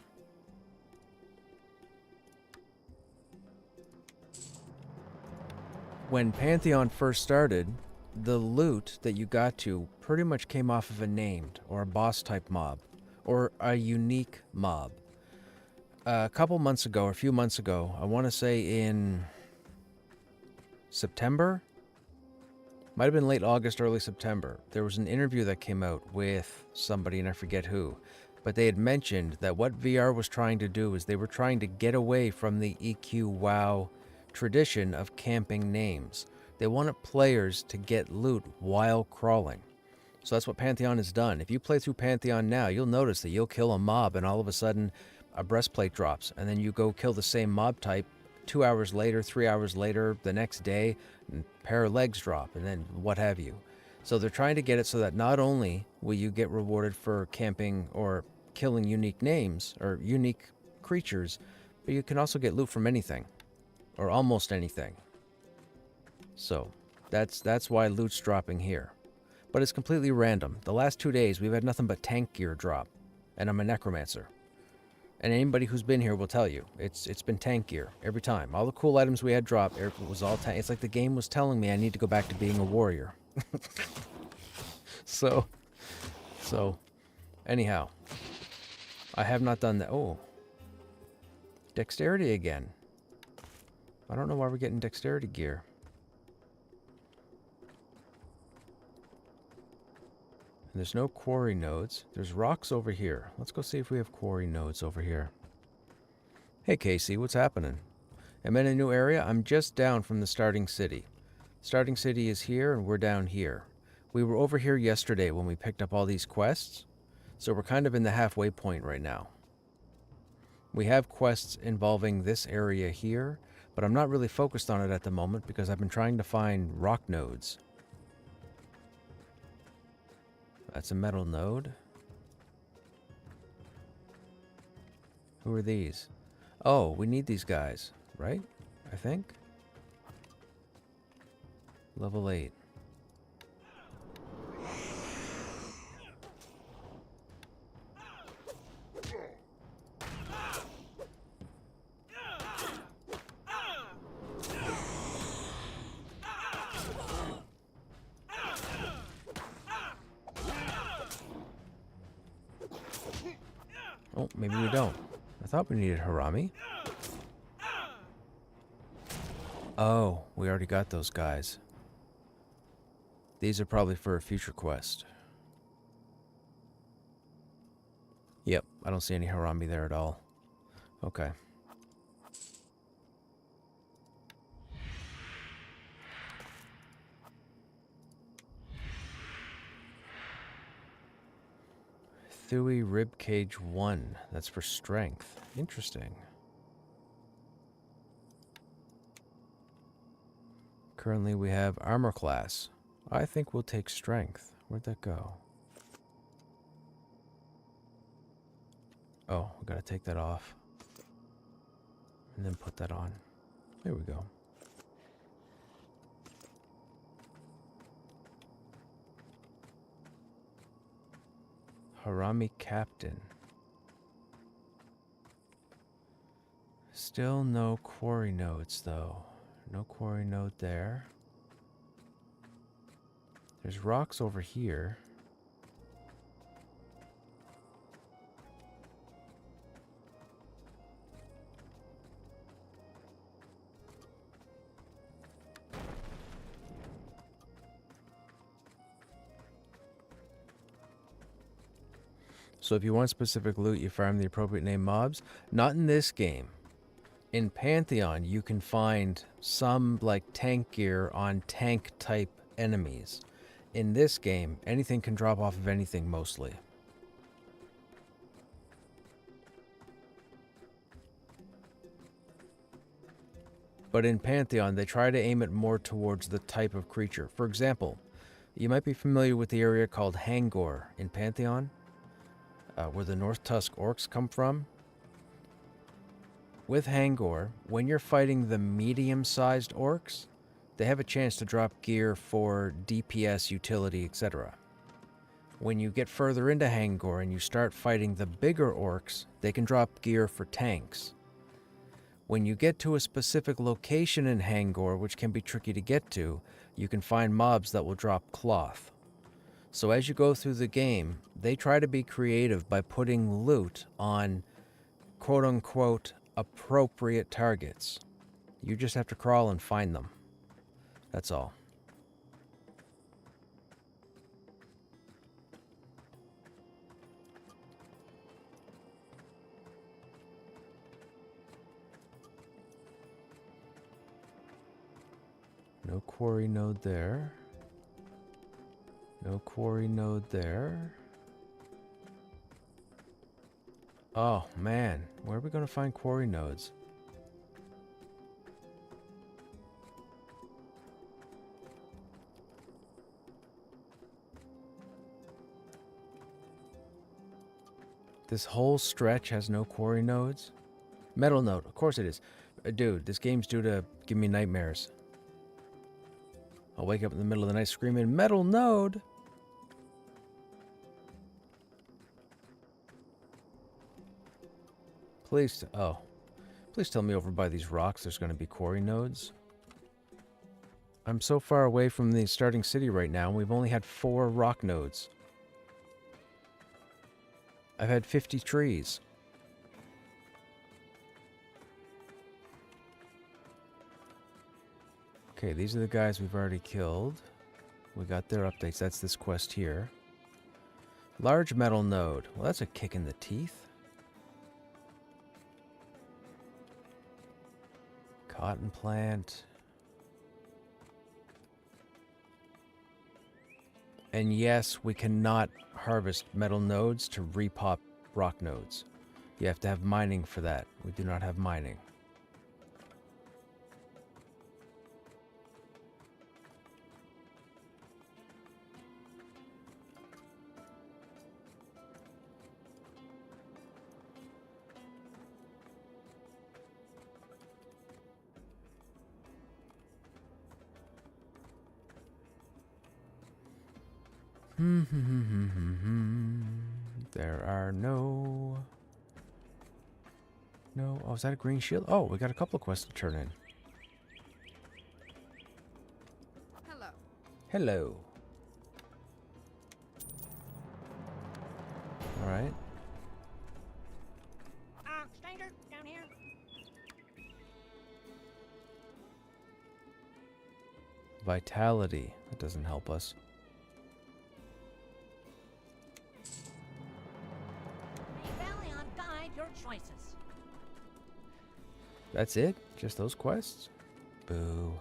When Pantheon first started, the loot that you got to pretty much came off of a named or a boss type mob or a unique mob. A couple months ago, or a few months ago, I want to say in September, might have been late August, early September, there was an interview that came out with somebody, and I forget who, but they had mentioned that what VR was trying to do is they were trying to get away from the EQ WoW tradition of camping names. They wanted players to get loot while crawling. So that's what Pantheon has done. If you play through Pantheon now, you'll notice that you'll kill a mob and all of a sudden a breastplate drops, and then you go kill the same mob type 2 hours later, 3 hours later, the next day, and a pair of legs drop, and then what have you. So they're trying to get it so that not only will you get rewarded for camping or killing unique names or unique creatures, but you can also get loot from anything, or almost anything. So that's why loot's dropping here. But it's completely random. The last 2 days, we've had nothing but tank gear drop, and I'm a necromancer. And anybody who's been here will tell you, it's been tank gear every time. All the cool items we had dropped, it was all tank. It's like the game was telling me I need to go back to being a warrior. So, anyhow, I have not done that. Oh, dexterity again. I don't know why we're getting dexterity gear. And there's no quarry nodes. There's rocks over here. Let's go see if we have quarry nodes over here. Hey Casey, what's happening? I'm in a new area. I'm just down from the starting city. Starting city is here and we're down here. We were over here yesterday when we picked up all these quests. So we're kind of in the halfway point right now. We have quests involving this area here, but I'm not really focused on it at the moment because I've been trying to find rock nodes. That's a metal node. Who are these? Oh, we need these guys, right? I think. Level 8. Oh, maybe we don't. I thought we needed Harami. Oh, we already got those guys. These are probably for a future quest. Yep, I don't see any Harami there at all. Okay. Thui Ribcage 1. That's for strength. Interesting. Currently we have armor class. I think we'll take strength. Where'd that go? Oh, we gotta take that off. And then put that on. There we go. Harami Captain. Still no quarry nodes, though. No quarry node there. There's rocks over here. So if you want specific loot, you farm the appropriate name mobs. Not in this game. In Pantheon, you can find some like tank gear on tank type enemies. In this game, anything can drop off of anything mostly. But in Pantheon, they try to aim it more towards the type of creature. For example, you might be familiar with the area called Hangor in Pantheon, where the North Tusk orcs come from. With Hangor, when you're fighting the medium-sized orcs, they have a chance to drop gear for DPS, utility, etc. When you get further into Hangor and you start fighting the bigger orcs, they can drop gear for tanks. When you get to a specific location in Hangor, which can be tricky to get to, you can find mobs that will drop cloth. So as you go through the game, they try to be creative by putting loot on quote-unquote appropriate targets. You just have to crawl and find them. That's all. No quarry node there. No quarry node there. Oh, man. Where are we going to find quarry nodes? This whole stretch has no quarry nodes? Metal node. Of course it is. Dude, this game's due to give me nightmares. I'll wake up in the middle of the night screaming, metal node! Please, please tell me over by these rocks there's going to be quarry nodes. I'm so far away from the starting city right now, and we've only had 4 rock nodes. I've had 50 trees. Okay, these are the guys we've already killed. We got their updates. That's this quest here. Large metal node. Well, that's a kick in the teeth. Cotton plant. And yes, we cannot harvest metal nodes to repop rock nodes. You have to have mining for that. We do not have mining. There are no... Oh, is that a green shield? Oh, we got a couple of quests to turn in. Hello. Hello. Alright. Stranger, down here. Vitality. That doesn't help us. Rebellion guide your choices. That's it? Just those quests? Boo.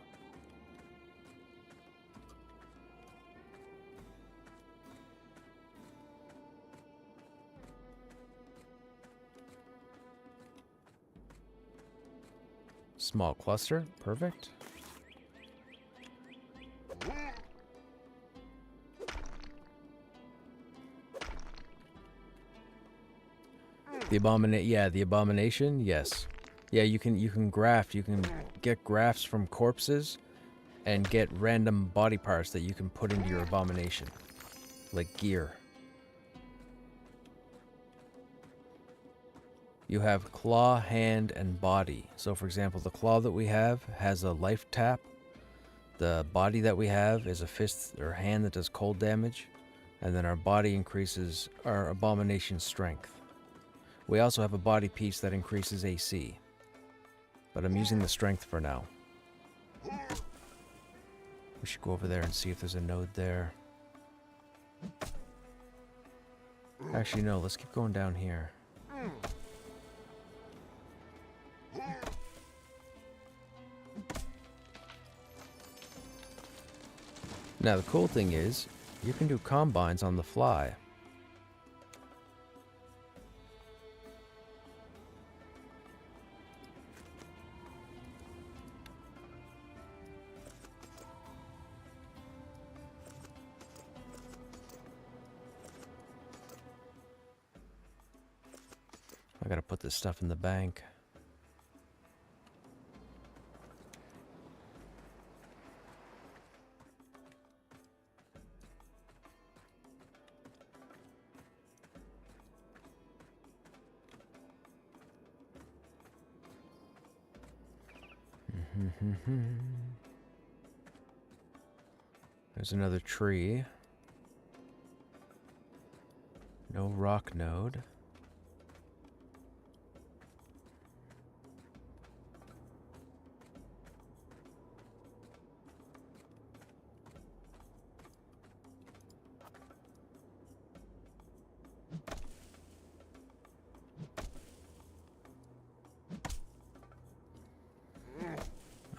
Small cluster. Perfect. The abomination, yes. Yeah, you can graft, you can get grafts from corpses and get random body parts that you can put into your abomination. Like gear. You have claw, hand, and body. So for example, the claw that we have has a life tap. The body that we have is a fist or hand that does cold damage. And then our body increases our abomination strength. We also have a body piece that increases AC. But I'm using the strength for now. We should go over there and see if there's a node there. Actually, no, let's keep going down here. Now, the cool thing is, you can do combines on the fly. I gotta put this stuff in the bank. There's another tree. No rock node.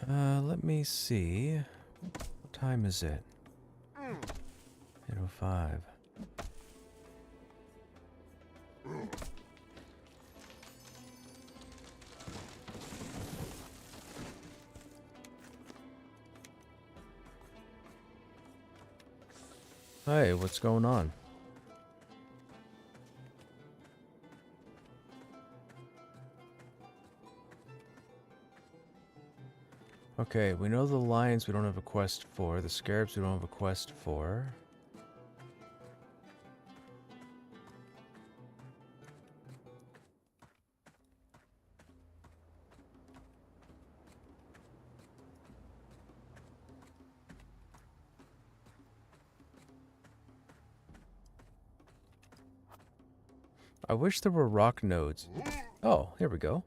Let me see. What time is it? 8:05. Hey, what's going on? Okay, we know the lions we don't have a quest for, the scarabs we don't have a quest for. I wish there were rock nodes. Oh, here we go.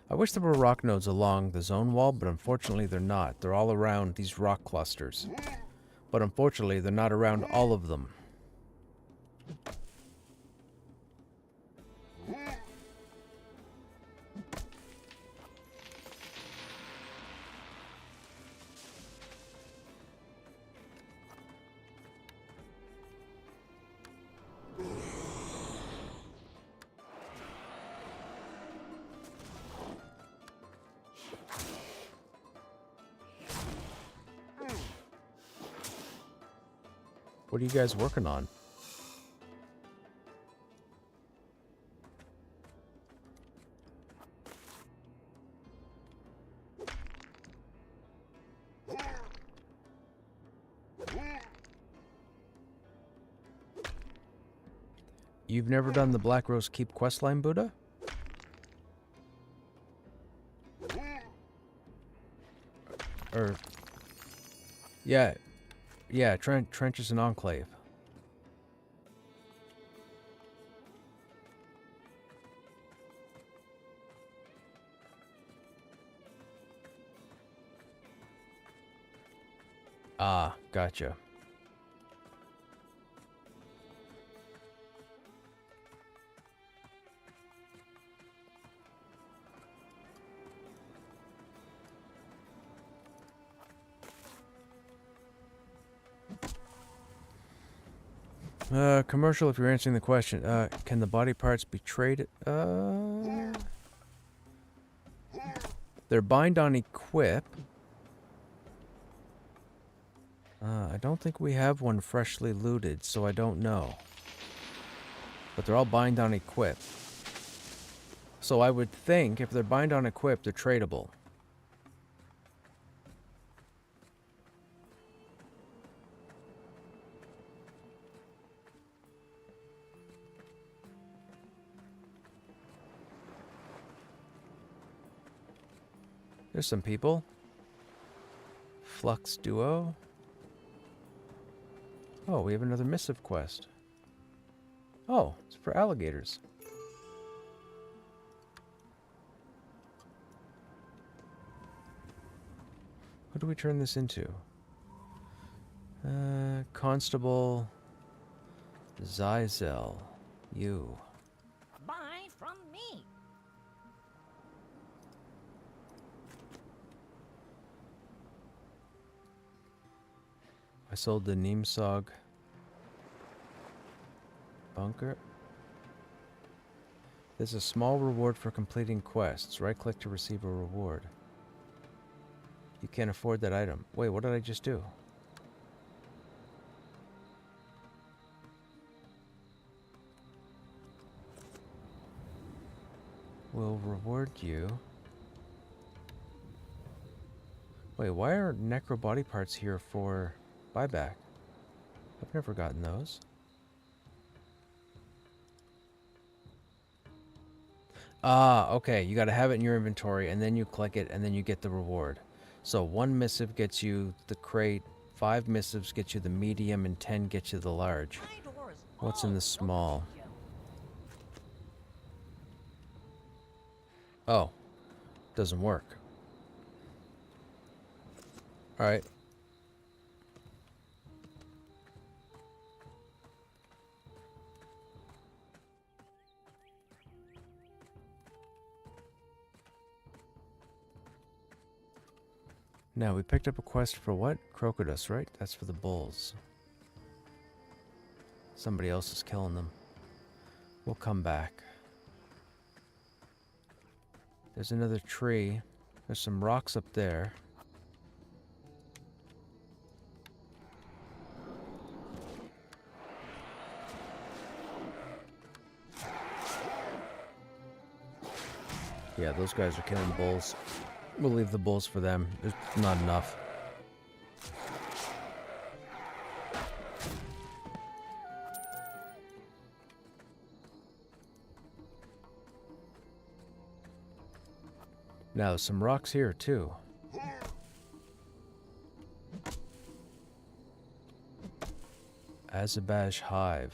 I wish there were rock nodes along the zone wall, but unfortunately they're not. They're all around these rock clusters. But unfortunately, they're not around all of them. What are you guys working on? You've never done the Black Rose Keep questline, Buddha? Or... Yeah, Trenches and Enclave. Ah, gotcha. Commercial, if you're answering the question, can the body parts be traded? They're bind on equip. I don't think we have one freshly looted, so I don't know. But they're all bind on equip. So I would think if they're bind on equip, they're tradable. There's some people. Flux Duo. Oh, we have another missive quest. Oh, it's for alligators. What do we turn this into? Constable Zyzel. You. Buy from me. I sold the Neemsog bunker. There's a small reward for completing quests. Right click to receive a reward. You can't afford that item. Wait, what did I just do? Will reward you. Wait, why are necro body parts here for buyback? I've never gotten those. Ah, okay. You gotta have it in your inventory, and then you click it, and then you get the reward. So 1 missive gets you the crate, 5 missives get you the medium, and 10 get you the large. My door is What's in the always small? open, Joe. Oh, doesn't work. Alright. Now, we picked up a quest for what? Crocodus, right? That's for the bulls. Somebody else is killing them. We'll come back. There's another tree. There's some rocks up there. Yeah, those guys are killing bulls. We'll leave the bulls for them. There's not enough. Now, there's some rocks here, too. Azabash Hive.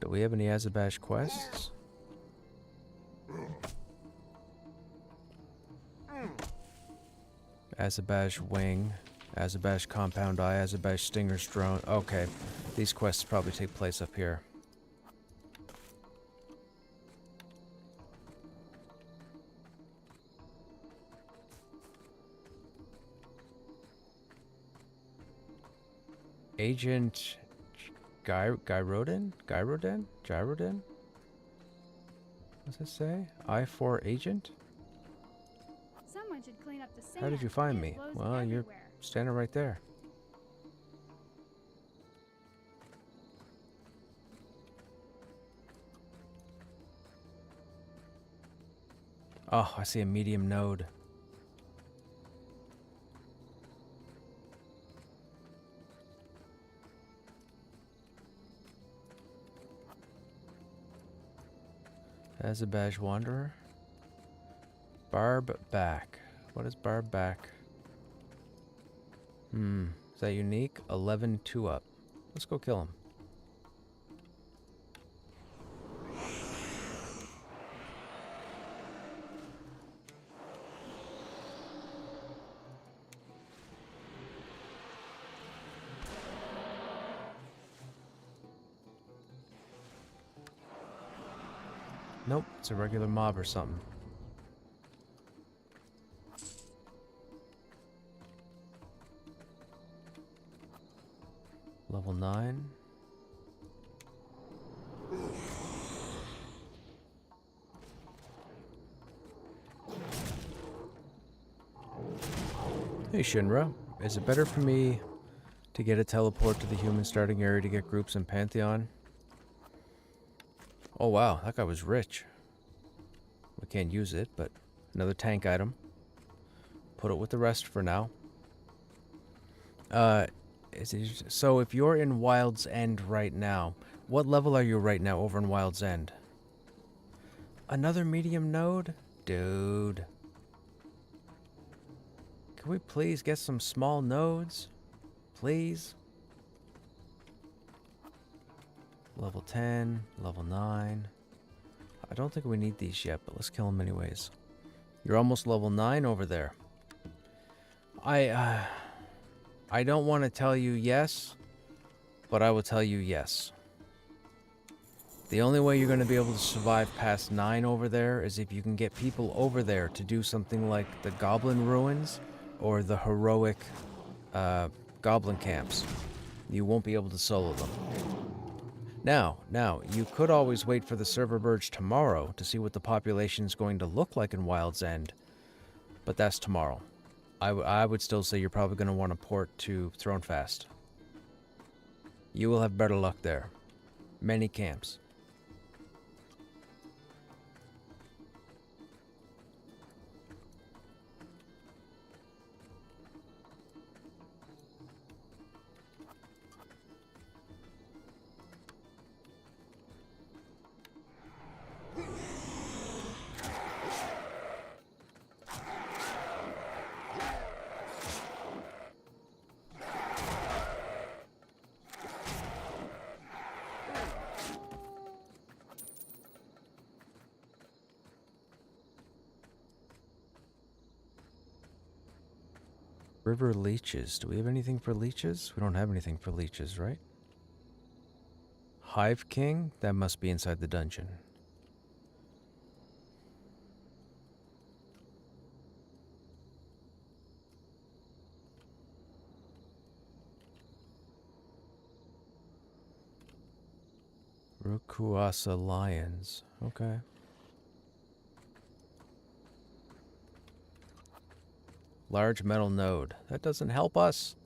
Do we have any Azabash quests? Azabash Wing, Azabash Compound Eye, Azabash Stinger's Drone. Okay, these quests probably take place up here. Agent Gyroden? What's it say? I-4 Agent? Someone should clean up the sand. How did you find It me? blows Well, you're everywhere. standing right there. Oh, I see a medium node. Azabash Wanderer. Barb Back. What is Barb Back? Is that unique? 11 2 up. Let's go kill him. Nope, it's a regular mob or something. Level 9. Hey Shinra, is it better for me to get a teleport to the human starting area to get groups in Pantheon? Oh wow, that guy was rich. We can't use it, but another tank item. Put it with the rest for now. So if you're in Wild's End right now, what level are you right now over in Wild's End? Another medium node? Dude. Can we please get some small nodes? Please? Level 10, level 9. I don't think we need these yet, but let's kill them anyways. You're almost level 9 over there. I don't want to tell you yes, but I will tell you yes. The only way you're going to be able to survive past 9 over there is if you can get people over there to do something like the Goblin Ruins or the heroic Goblin Camps. You won't be able to solo them. Now, you could always wait for the server merge tomorrow to see what the population is going to look like in Wild's End, but that's tomorrow. I would still say you're probably going to want to port to Thronefast. You will have better luck there. Many camps. River leeches. Do we have anything for leeches? We don't have anything for leeches, right? Hive King? That must be inside the dungeon. Rukuasa Lions. Okay. Large metal node. That doesn't help us.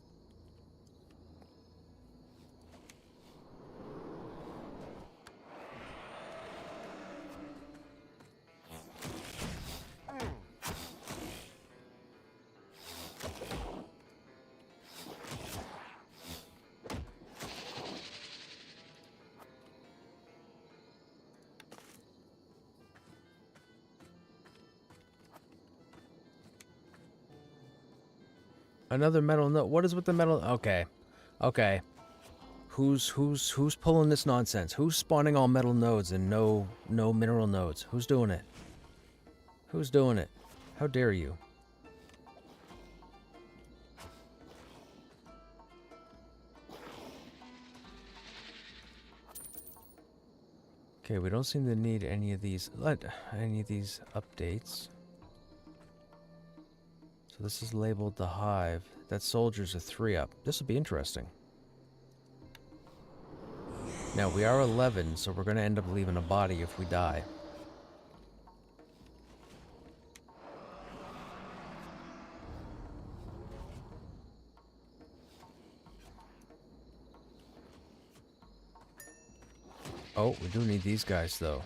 Another metal node. What is with the metal? Okay. Okay. Who's pulling this nonsense? Who's spawning all metal nodes and no mineral nodes? Who's doing it? Who's doing it? How dare you? Okay, we don't seem to need any of these updates. So this is labeled the Hive. That soldier's a 3-up. This will be interesting. Now, we are 11, so we're going to end up leaving a body if we die. Oh, we do need these guys, though.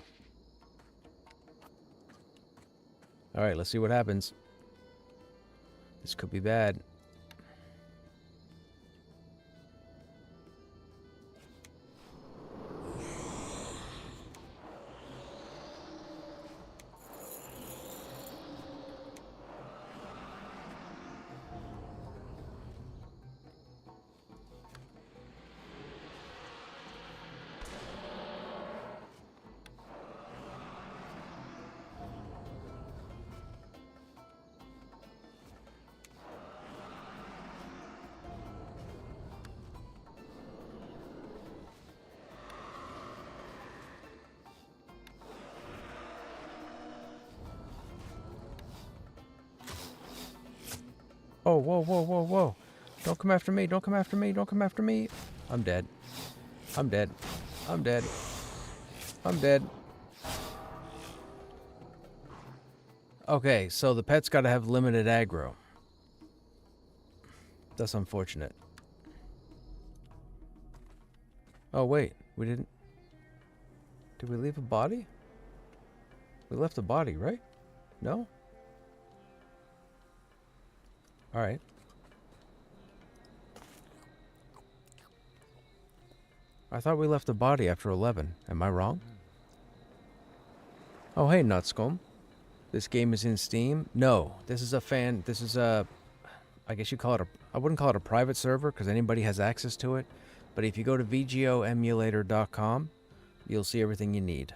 Alright, let's see what happens. This could be bad. Oh, whoa, whoa, whoa, whoa. Don't come after me, don't come after me, don't come after me. I'm dead. I'm dead. I'm dead. I'm dead. Okay, so the pet's gotta have limited aggro. That's unfortunate. Oh, wait. We didn't... Did we leave a body? We left the body, right? No? Alright. I thought we left the body after 11. Am I wrong? Oh, hey, Nutscombe. This game is in Steam? No. This is a I guess you call it I wouldn't call it a private server because anybody has access to it. But if you go to vgoemulator.com, you'll see everything you need.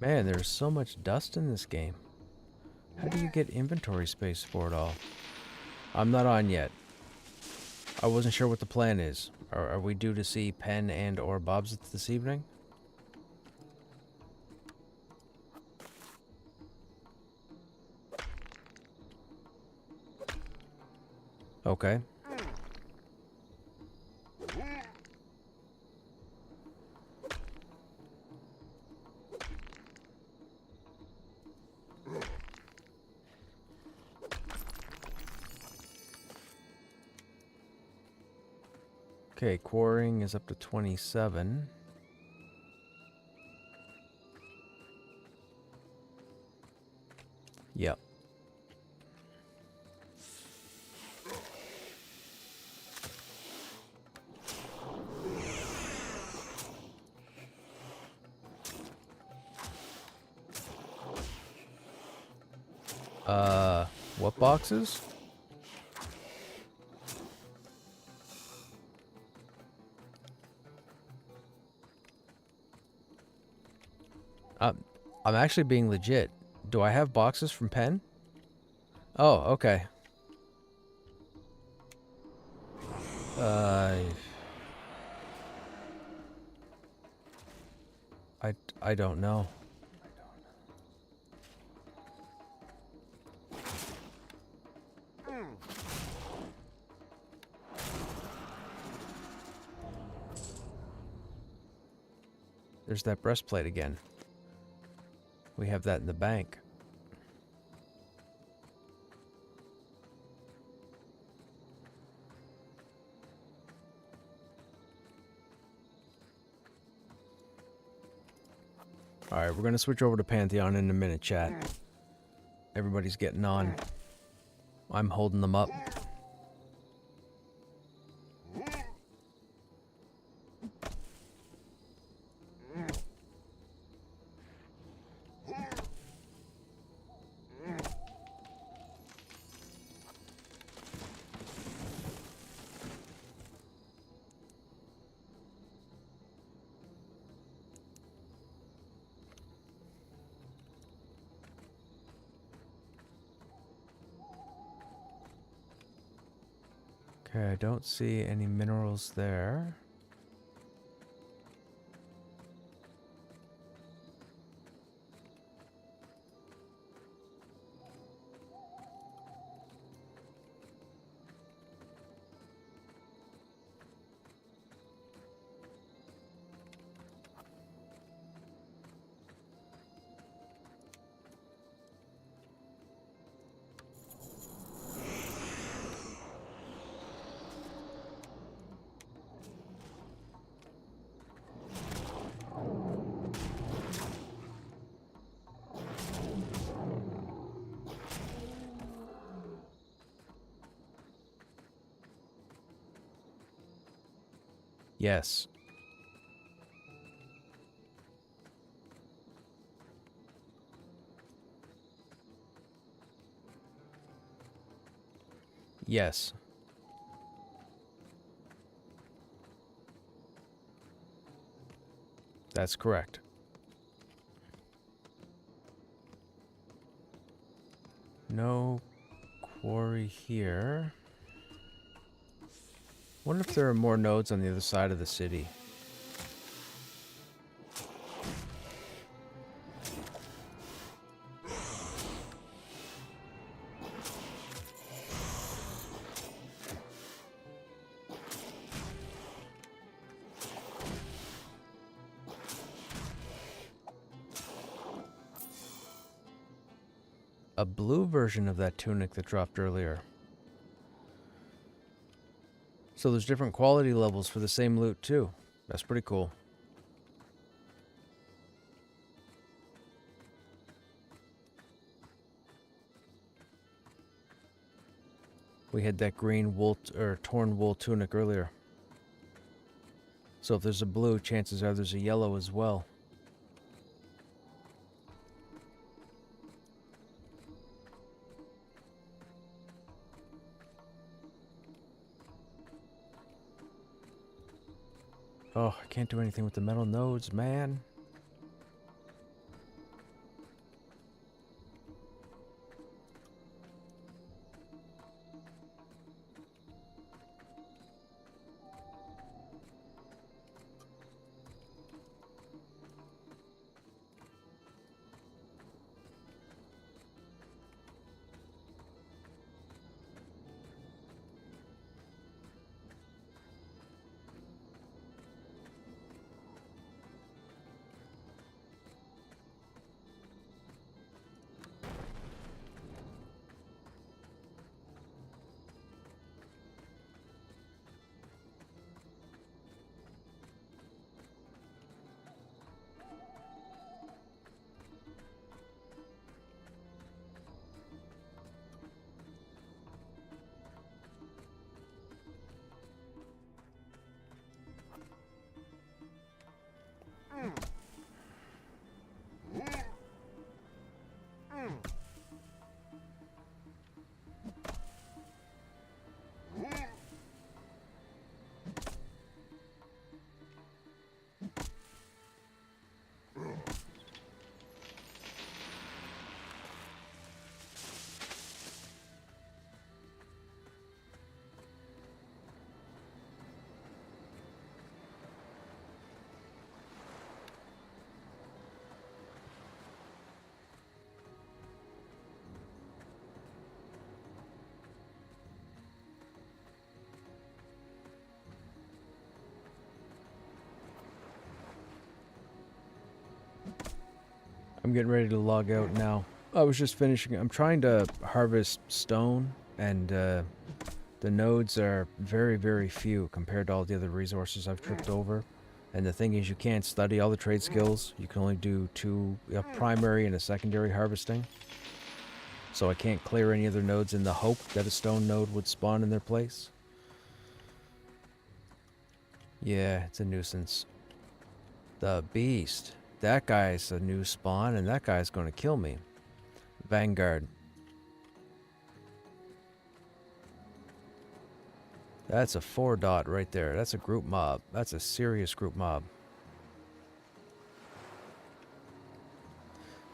Man, there's so much dust in this game. How do you get inventory space for it all? I'm not on yet. I wasn't sure what the plan is. Are we due to see Penn and or Bobs this evening? Okay. Okay, quarrying is up to 27. Yep. What boxes? I'm actually being legit. Do I have boxes from Penn? Oh, okay. I don't know. There's that breastplate again. We have that in the bank. Alright, we're gonna switch over to Pantheon in a minute, chat. Everybody's getting on. I'm holding them up. Okay, I don't see any minerals there. Yes. Yes. That's correct. No quarry here. Wonder if there are more nodes on the other side of the city. A blue version of that tunic that dropped earlier. So there's different quality levels for the same loot too. That's pretty cool. We had that green wool or torn wool tunic earlier. So if there's a blue, chances are there's a yellow as well. Oh, I can't do anything with the metal nodes, man. I'm getting ready to log out now. I was just finishing. I'm trying to harvest stone, and the nodes are very, very few compared to all the other resources I've tripped over. And the thing is, you can't study all the trade skills. You can only do two, a primary and a secondary harvesting. So I can't clear any other nodes in the hope that a stone node would spawn in their place. Yeah, it's a nuisance. The beast. That guy's a new spawn, and that guy's going to kill me. Vanguard. That's a 4-dot right there. That's a group mob. That's a serious group mob.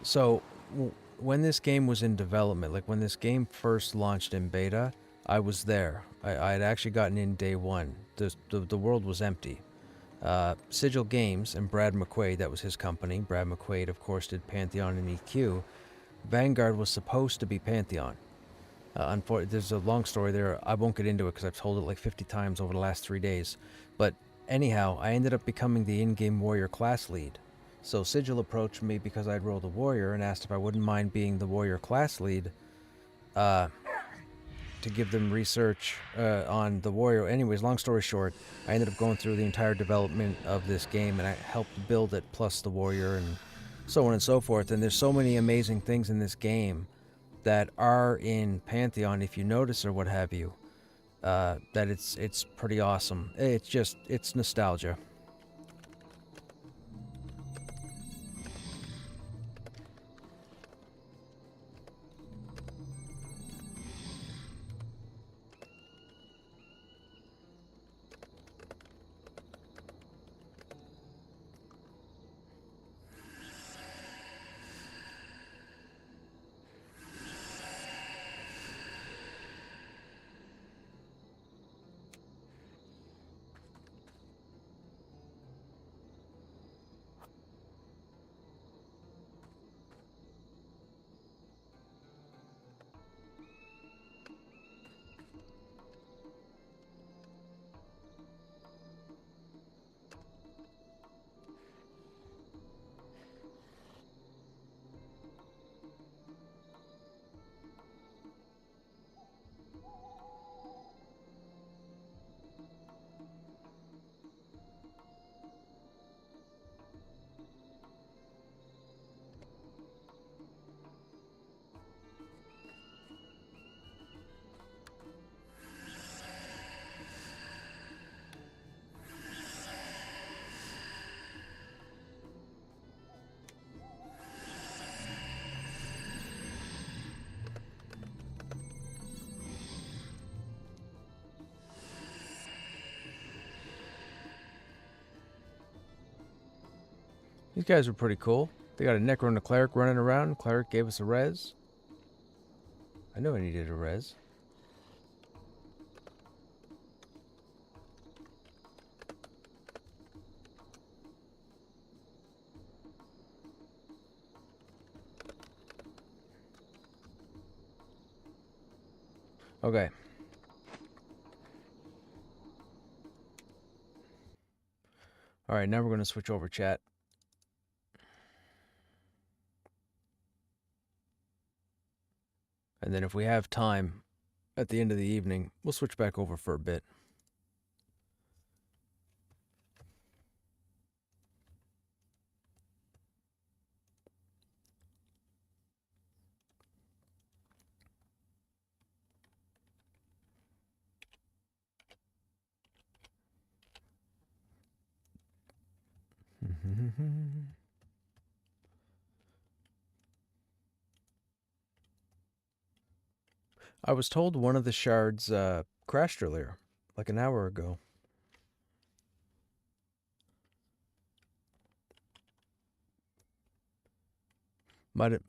So, when this game was in development, like when this game first launched in beta, I was there. I had actually gotten in day one. The world was empty. Sigil Games and Brad McQuaid, that was his company. Brad McQuaid, of course, did Pantheon and EQ. Vanguard was supposed to be Pantheon. There's a long story there. I won't get into it because I've told it like 50 times over the last 3 days. But anyhow, I ended up becoming the in-game warrior class lead. So Sigil approached me because I'd rolled a warrior and asked if I wouldn't mind being the warrior class lead to give them research on the warrior. Anyways, long story short, I ended up going through the entire development of this game, and I helped build it, plus the warrior, and so on and so forth. And there's so many amazing things in this game that are in Pantheon, if you notice or what have you. that it's pretty awesome. It's nostalgia. These guys were pretty cool. They got a Necro and a Cleric running around. Cleric gave us a res. I knew I needed a res. Okay. Alright, now we're going to switch over, chat. And then if we have time at the end of the evening, we'll switch back over for a bit. I was told one of the shards crashed earlier, like an hour ago. Might it?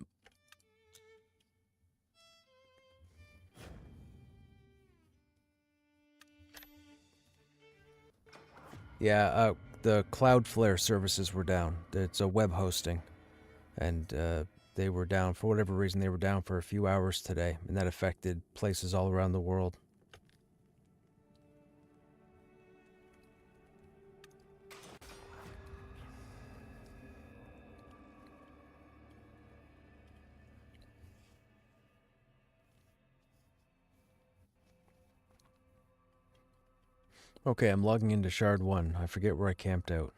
Yeah, the Cloudflare services were down. It's a web hosting, and they were down for whatever reason. They were down for a few hours today, and that affected places all around the world. Okay, I'm logging into Shard 1. I forget where I camped out.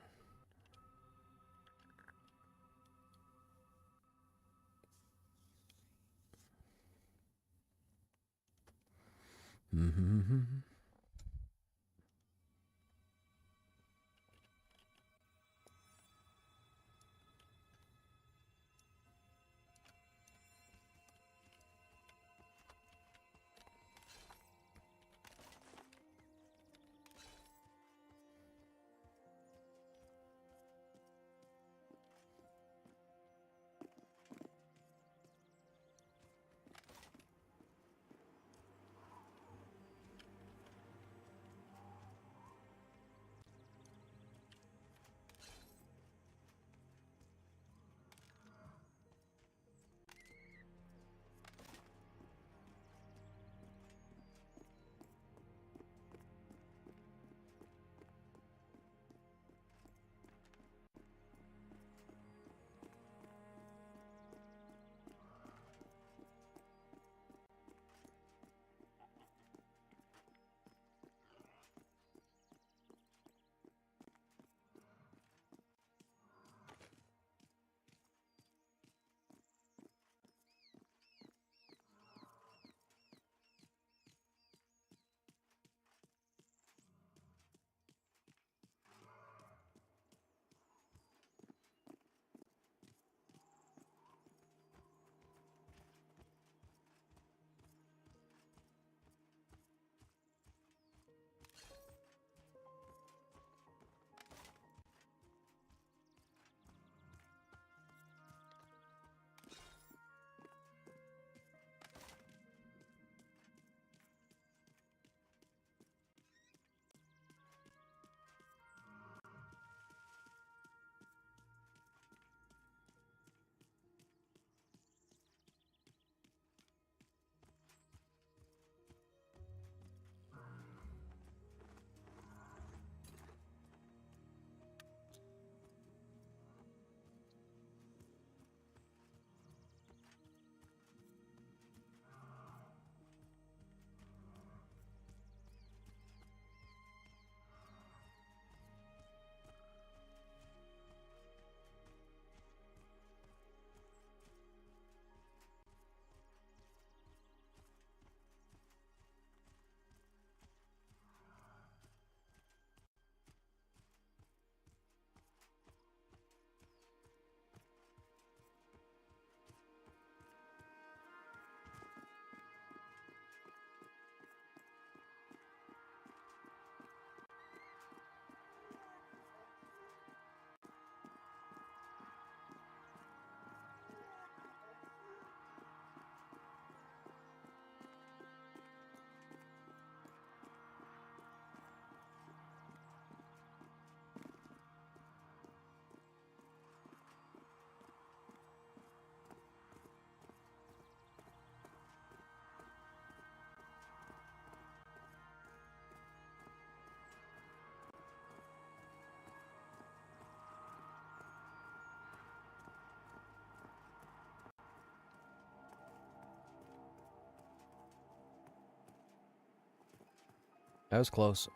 That was close.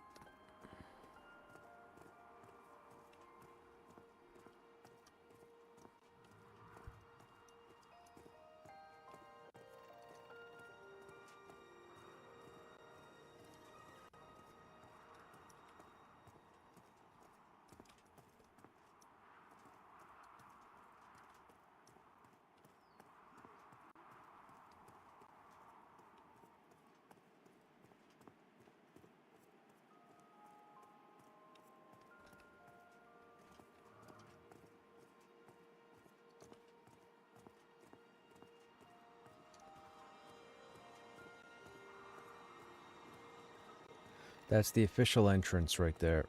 That's the official entrance right there.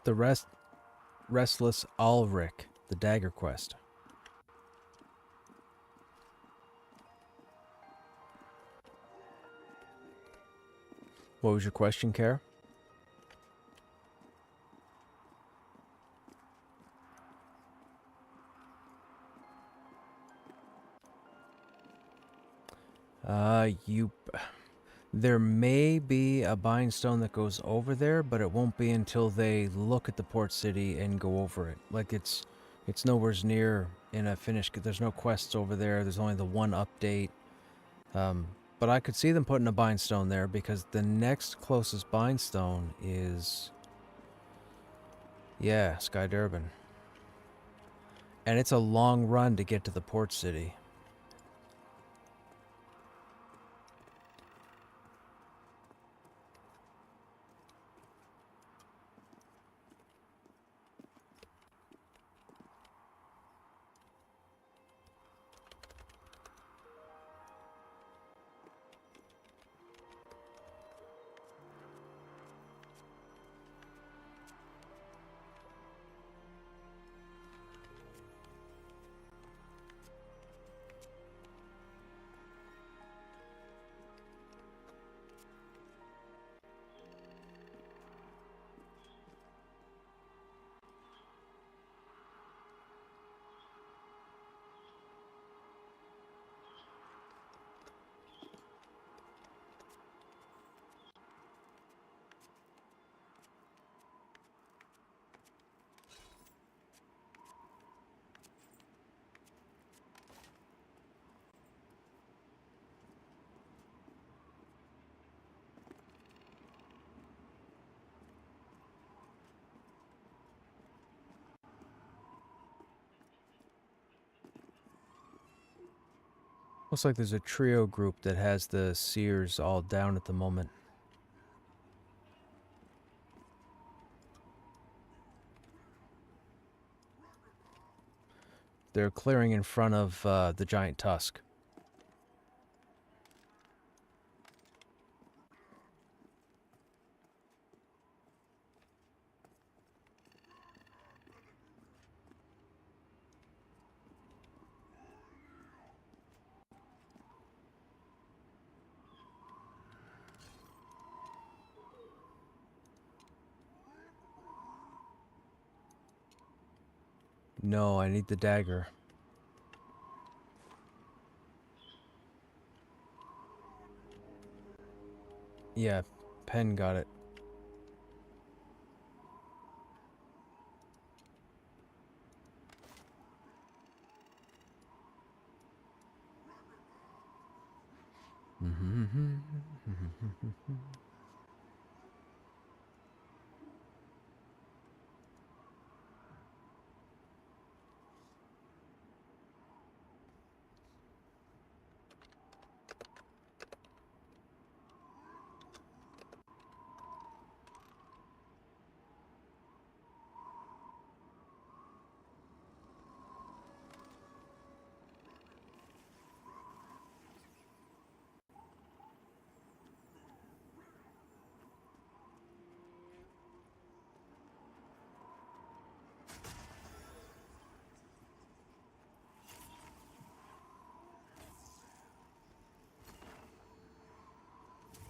The Restless Ulrich, the Dagger Quest. What was your question, Kara? There may be a bind stone that goes over there, but it won't be until they look at the port city and go over it. Like it's nowhere near in a finished. There's no quests over there. There's only the one update. But I could see them putting a bind stone there because the next closest bind stone is, yeah, Sky Durban. And it's a long run to get to the port city. Looks like there's a trio group that has the seers all down at the moment. They're clearing in front of the giant tusk. No, I need the dagger. Yeah, Pen got it.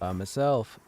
By myself.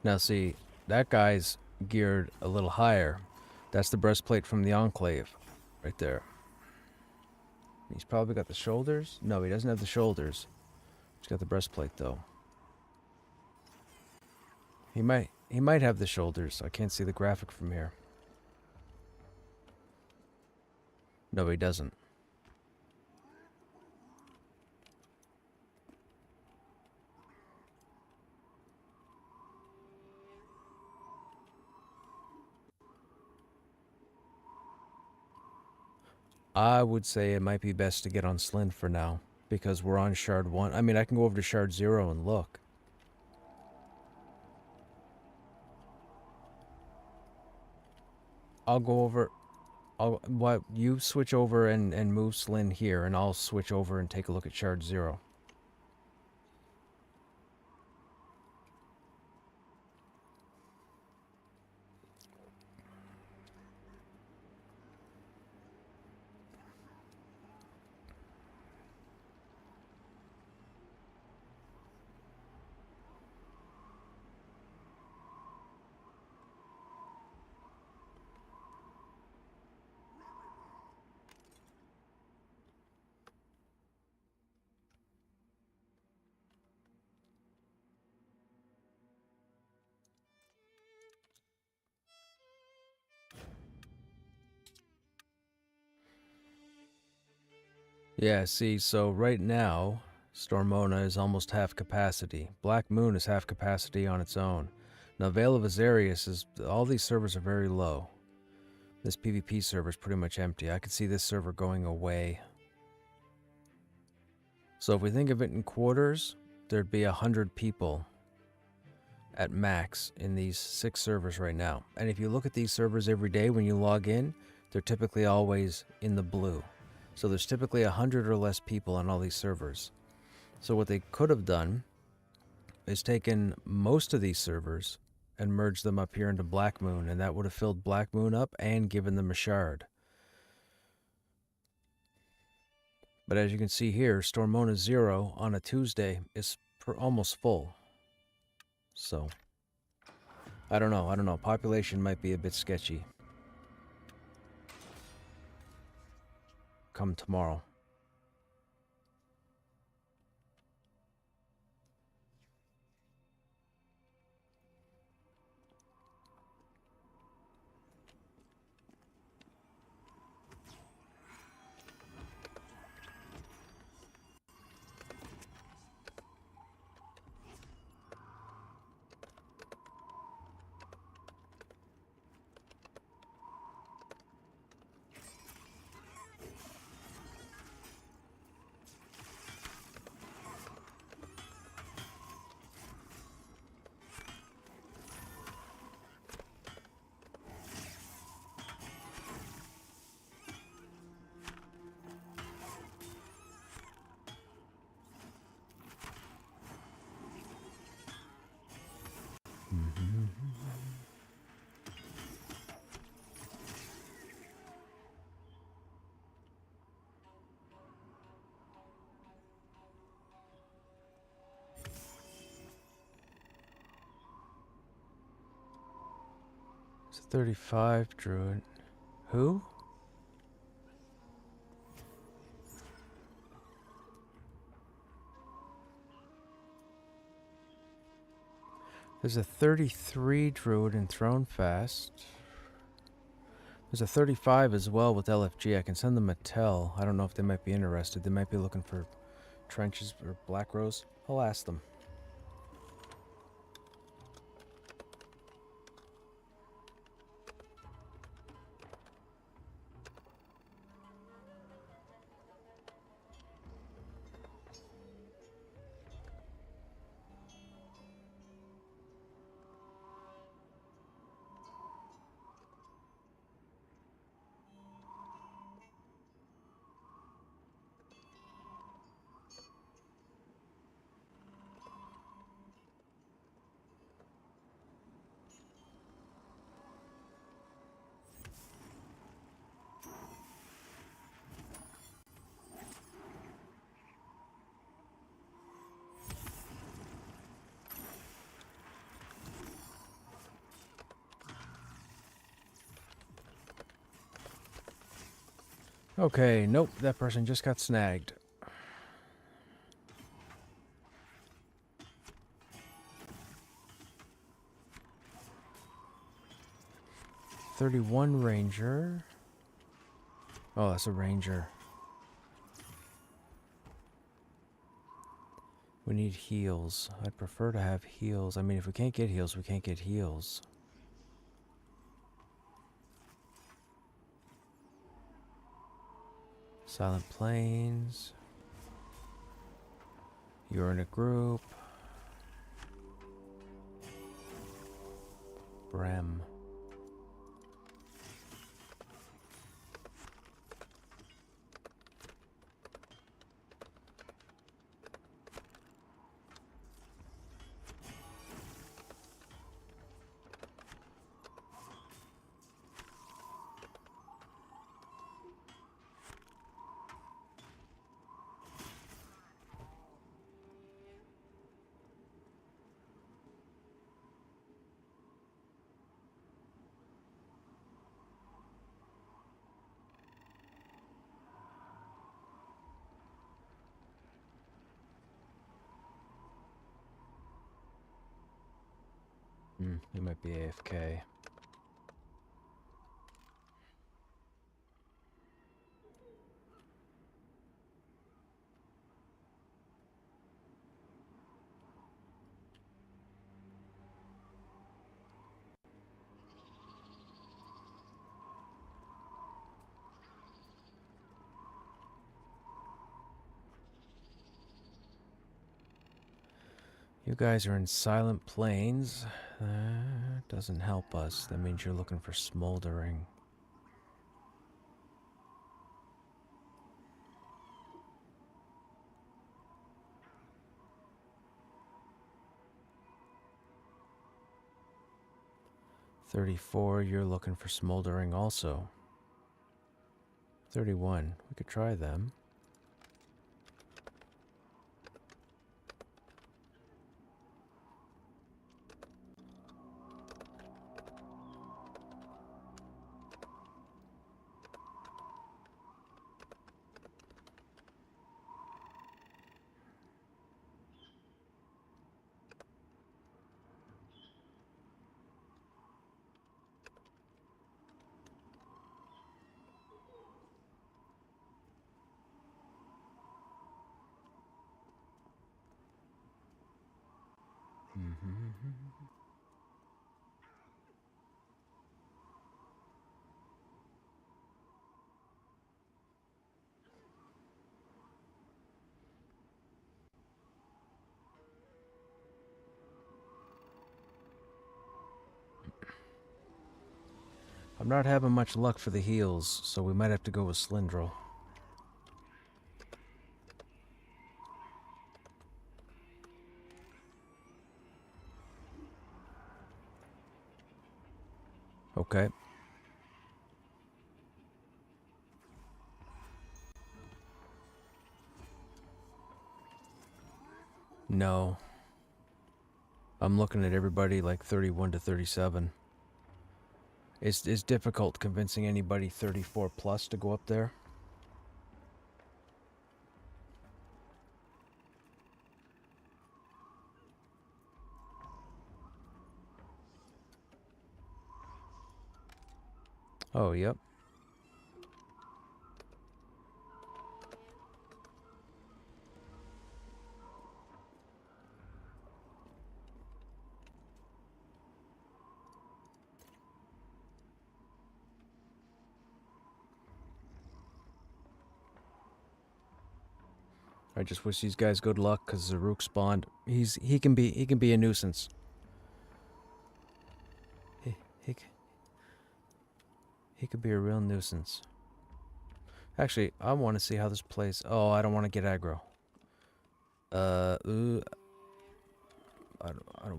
Now see, that guy's geared a little higher. That's the breastplate from the Enclave. Right there. He's probably got the shoulders. No, he doesn't have the shoulders. He's got the breastplate though. He might have the shoulders. I can't see the graphic from here. No, he doesn't. I would say it might be best to get on Slyn for now, because we're on Shard 1. I mean, I can go over to Shard 0 and look. I'll go over... you switch over and move Slyn here, and I'll switch over and take a look at Shard 0. Yeah, see, so right now, Stormona is almost half capacity. Black Moon is half capacity on its own. Now, Veil of Azarius is... all these servers are very low. This PvP server is pretty much empty. I could see this server going away. So if we think of it in quarters, there'd be 100 people at max in these 6 servers right now. And if you look at these servers every day when you log in, they're typically always in the blue. So there's typically 100 or less people on all these servers. So what they could have done is taken most of these servers and merged them up here into Black Moon, and that would have filled Black Moon up and given them a shard. But as you can see here, Stormona 0 on a Tuesday is almost full. So, I don't know. Population might be a bit sketchy come tomorrow. It's a 35 druid. Who? There's a 33 druid in Thronefast. There's a 35 as well with LFG. I can send them a tell. I don't know if they might be interested. They might be looking for trenches or Black Rose. I'll ask them. Okay, nope, that person just got snagged. $31 ranger. Oh, that's a ranger. We need heals. I'd prefer to have heals. I mean, if we can't get heals, we can't get heals. Silent Plains. You're in a group. Brem. He might be AFK. You guys are in Silent Plains. That doesn't help us. That means you're looking for smoldering. $34, you're looking for smoldering also. $31, we could try them. I'm not having much luck for the heals, so we might have to go with Slindrel. Okay. No. I'm looking at everybody like 31 to 37. It's difficult convincing anybody 34 plus to go up there. Oh, yep. I just wish these guys good luck because Zaruk spawned. He can be a nuisance. He could be a real nuisance. Actually, I want to see how this plays. Oh, I don't want to get aggro. I don't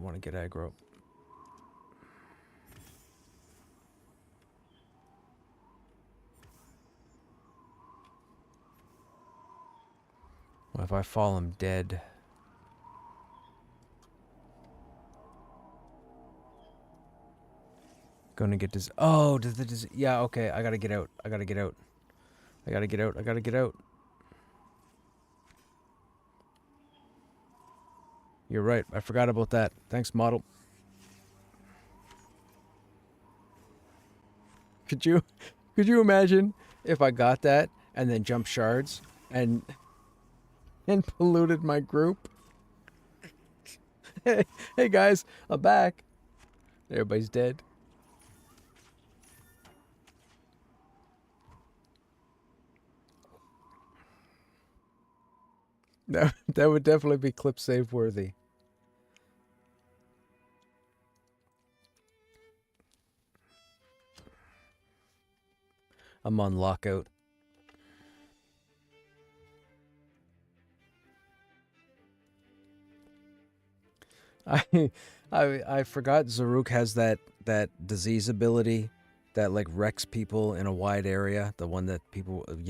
want to get aggro. Well, if I fall, I'm dead. Gonna get this. Oh, yeah, okay. I gotta get out. I gotta get out. I gotta get out. You're right. I forgot about that. Thanks, model. Could you imagine if I got that and then jumped shards and polluted my group? Hey guys, I'm back. Everybody's dead. That would definitely be clip save worthy. I'm on lockout. I forgot Zaruk has that disease ability that like wrecks people in a wide area. The one that people and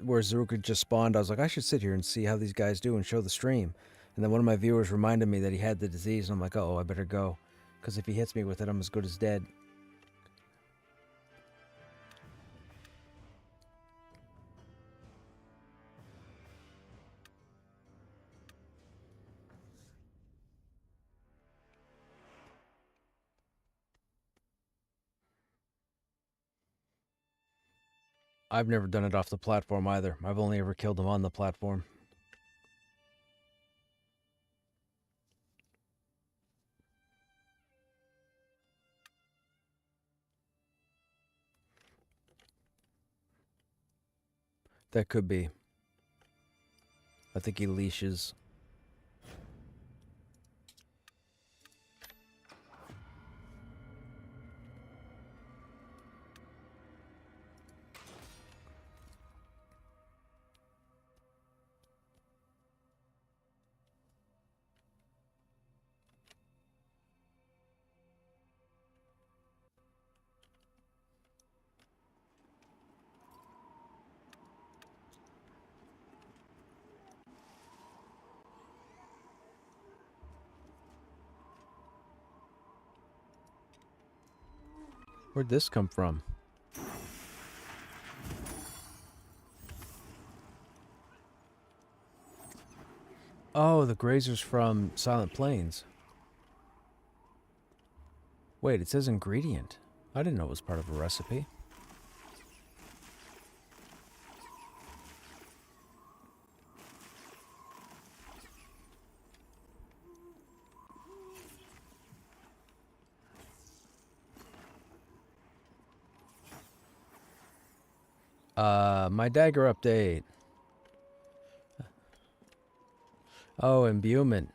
where Zaruk had just spawned. I was like, I should sit here and see how these guys do and show the stream. And then one of my viewers reminded me that he had the disease, and I'm like, oh, I better go, because if he hits me with it, I'm as good as dead. I've never done it off the platform either. I've only ever killed them on the platform. That could be. I think he leashes. Where'd this come from? Oh, the grazers from Silent Plains. Wait, it says ingredient. I didn't know it was part of a recipe. My dagger update. Oh, imbuement.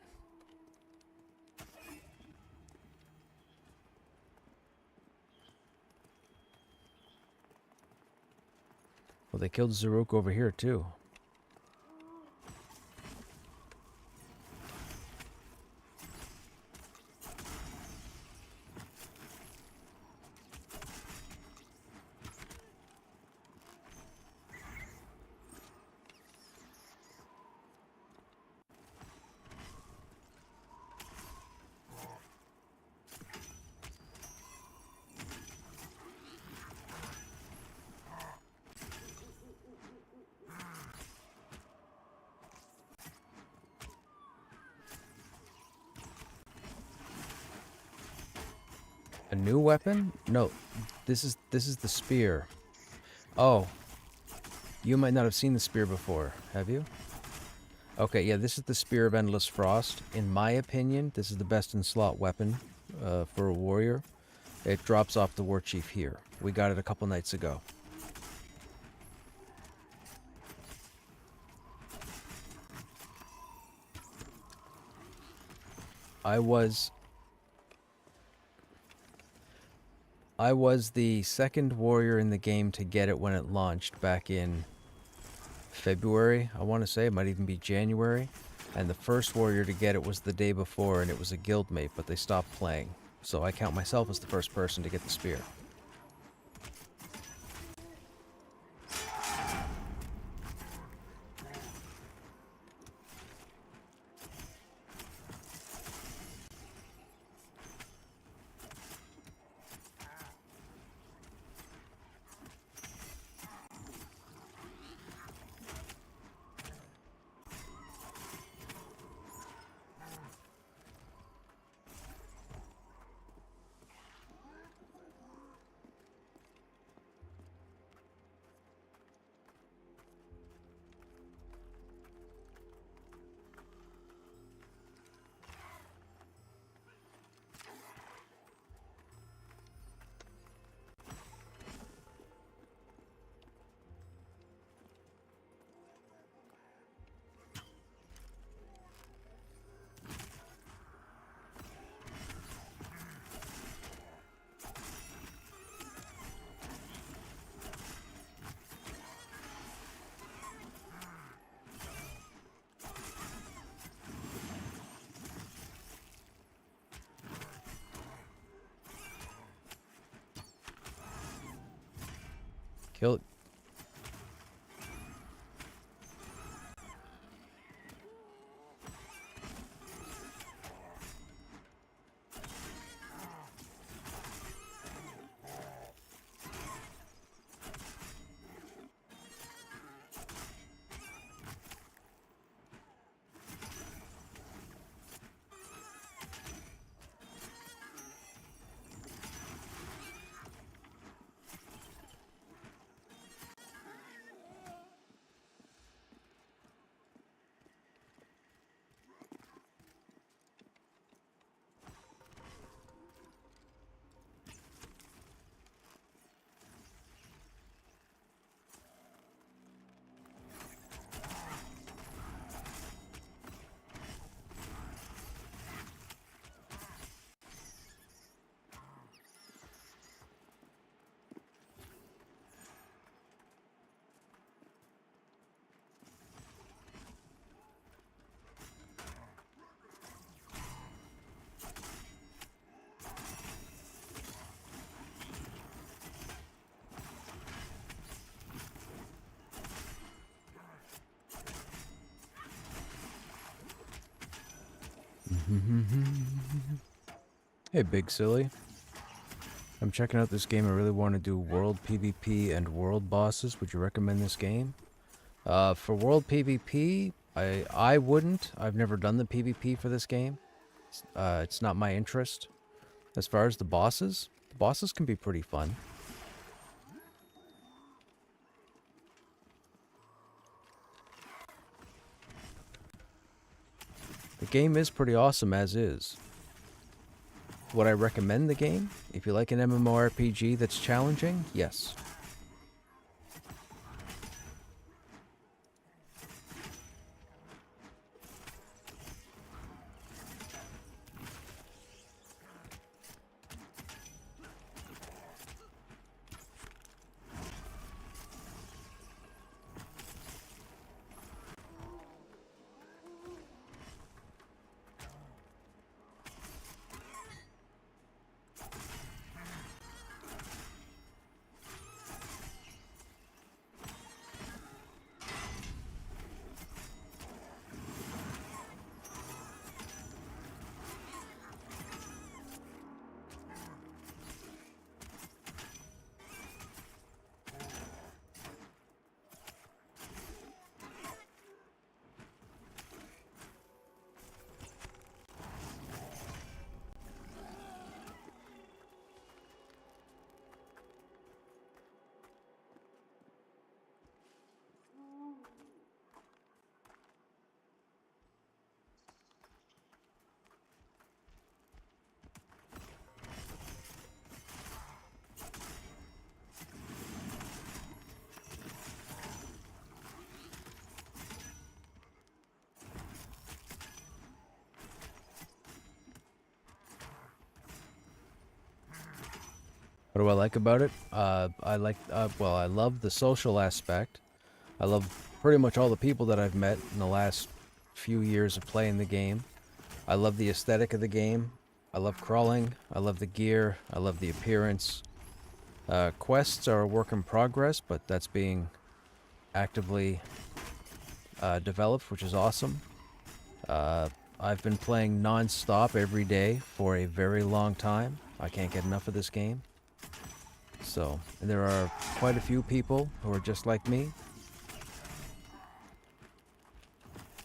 Well, they killed Zaruk over here, too. A new weapon? No, this is the spear. Oh, you might not have seen the spear before, have you? Okay, yeah, this is the Spear of Endless Frost. In my opinion, this is the best in slot weapon for a warrior. It drops off the War Chief here. We got it a couple nights ago. I was the second warrior in the game to get it when it launched back in February, I want to say. It might even be January. And the first warrior to get it was the day before, and it was a guildmate, but they stopped playing. So I count myself as the first person to get the spear. Kill it. Hey, Big Silly. I'm checking out this game. I really want to do world PvP and world bosses. Would you recommend this game? For world PvP, I wouldn't. I've never done the PvP for this game. It's not my interest. As far as the bosses can be pretty fun. The game is pretty awesome as is. Would I recommend the game? If you like an MMORPG that's challenging, yes. What do I like about it? Well, I love the social aspect. I love pretty much all the people that I've met in the last few years of playing the game. I love the aesthetic of the game. I love crawling. I love the gear. I love the appearance. Quests are a work in progress, but that's being actively developed, which is awesome. I've been playing non-stop every day for a very long time. I can't get enough of this game. So, and there are quite a few people who are just like me.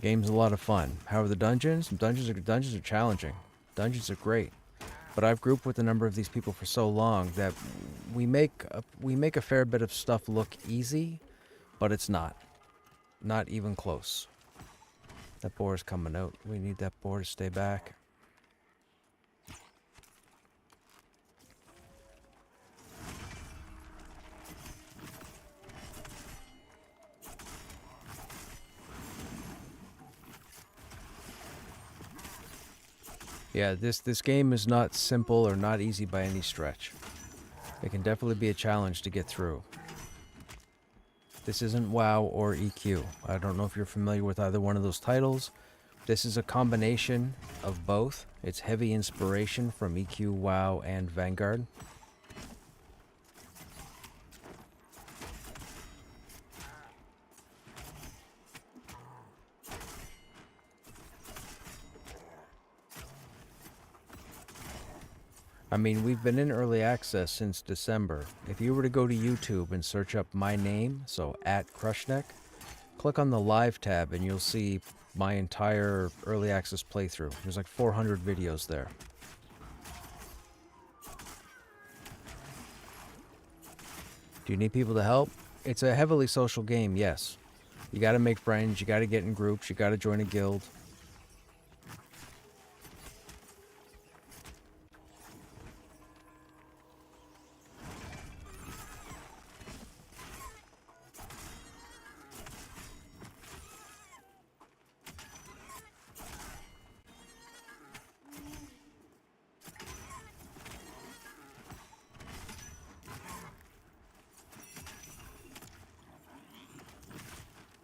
Game's a lot of fun. However, the dungeons are challenging. Dungeons are great. But I've grouped with a number of these people for so long that we make a fair bit of stuff look easy, but it's not. Not even close. That boar is coming out. We need that boar to stay back. Yeah, this game is not simple or not easy by any stretch. It can definitely be a challenge to get through. This isn't WoW or EQ. I don't know if you're familiar with either one of those titles. This is a combination of both. It's heavy inspiration from EQ, WoW, and Vanguard. I mean, we've been in early access since December. If you were to go to YouTube and search up my name, so @Krushnek, click on the live tab and you'll see my entire early access playthrough. There's like 400 videos there. Do you need people to help? It's a heavily social game, yes. You gotta make friends, you gotta get in groups, you gotta join a guild.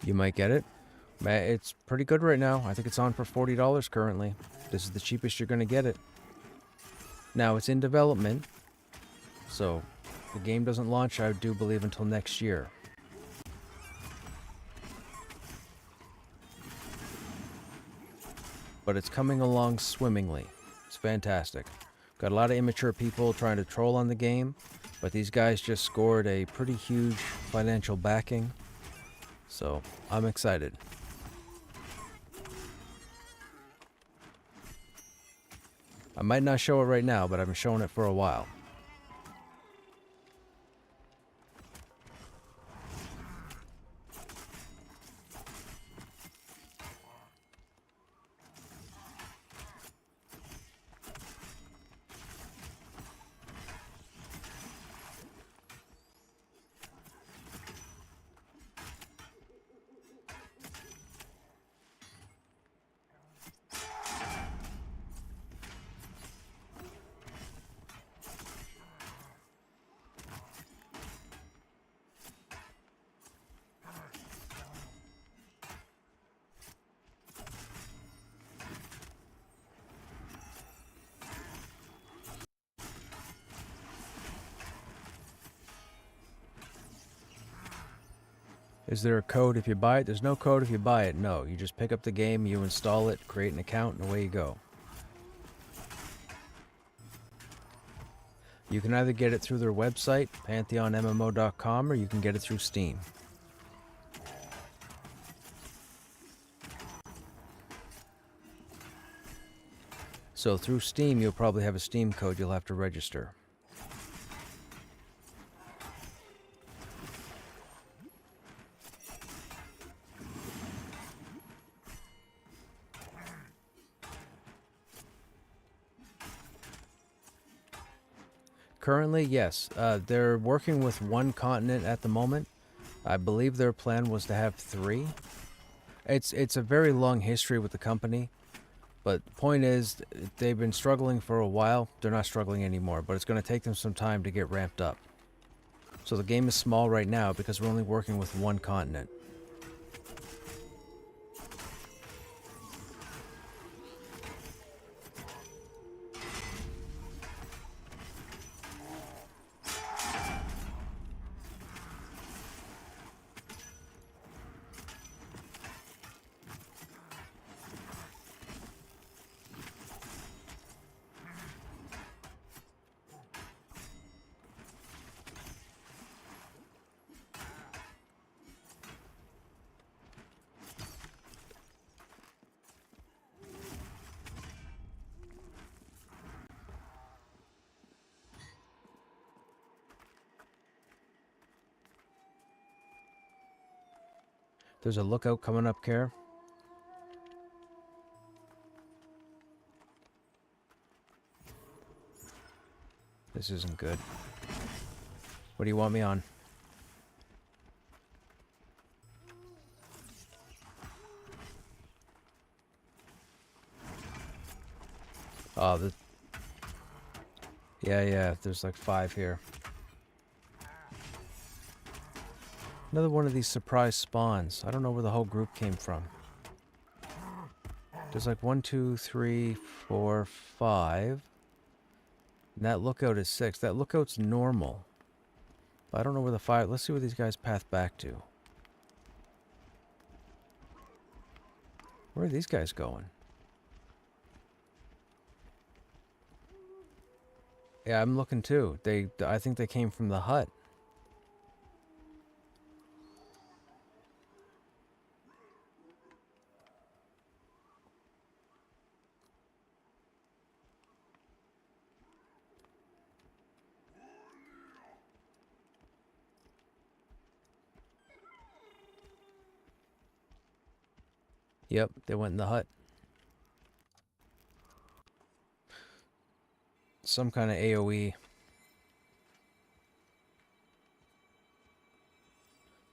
You might get it. It's pretty good right now. I think it's on for $40 currently. This is the cheapest you're going to get it. Now, it's in development, so the game doesn't launch, I do believe, until next year. But it's coming along swimmingly. It's fantastic. Got a lot of immature people trying to troll on the game, but these guys just scored a pretty huge financial backing. So, I'm excited. I might not show it right now, but I've been showing it for a while. Is there a code if you buy it? There's no code if you buy it, no. You just pick up the game, you install it, create an account, and away you go. You can either get it through their website, pantheonmmo.com, or you can get it through Steam. So through Steam, you'll probably have a Steam code you'll have to register. Currently, yes. They're working with one continent at the moment. I believe their plan was to have 3. It's a very long history with the company. But the point is, they've been struggling for a while. They're not struggling anymore, but it's going to take them some time to get ramped up. So the game is small right now because we're only working with one continent. There's a lookout coming up, Care. This isn't good. What do you want me on? Oh, yeah, there's like 5 here. Another one of these surprise spawns. I don't know where the whole group came from. There's like 1, 2, 3, 4, 5. And that lookout is 6. That lookout's normal. But I don't know where the 5... Let's see where these guys path back to. Where are these guys going? Yeah, I'm looking too. I think they came from the hut. Yep, they went in the hut. Some kind of AoE.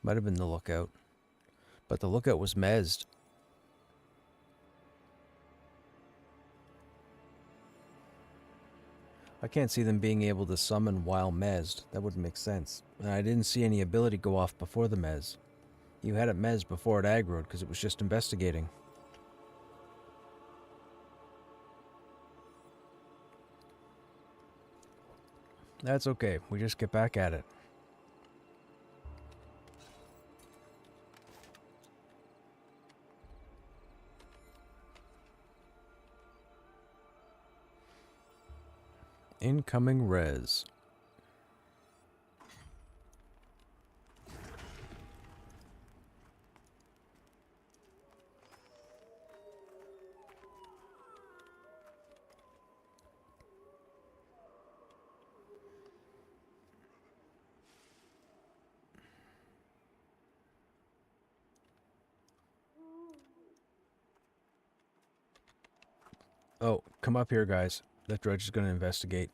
Might have been the lookout. But the lookout was mezzed. I can't see them being able to summon while mezzed. That wouldn't make sense. And I didn't see any ability go off before the mezz. You had it mezzed before it aggroed because it was just investigating. That's okay. We just get back at it. Incoming res. Oh, come up here, guys. That dredge is going to investigate.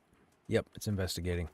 Yep, it's investigating.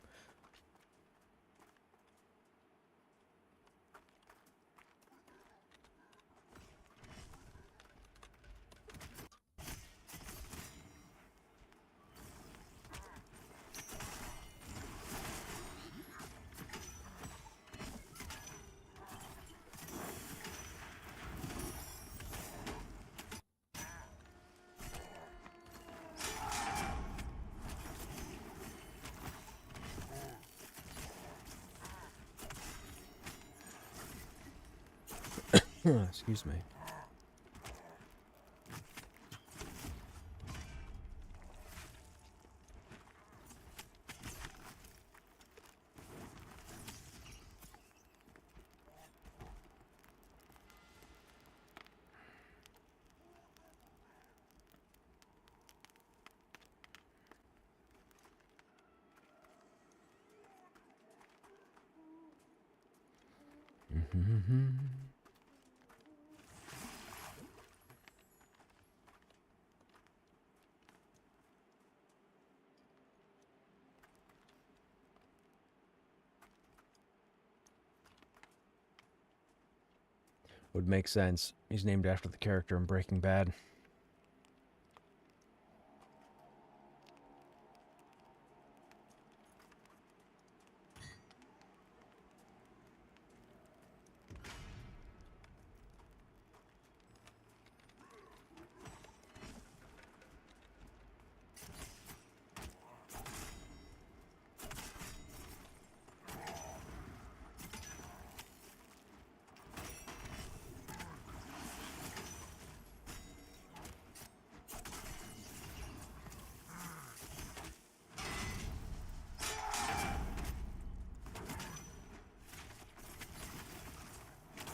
Excuse me. Would make sense. He's named after the character in Breaking Bad.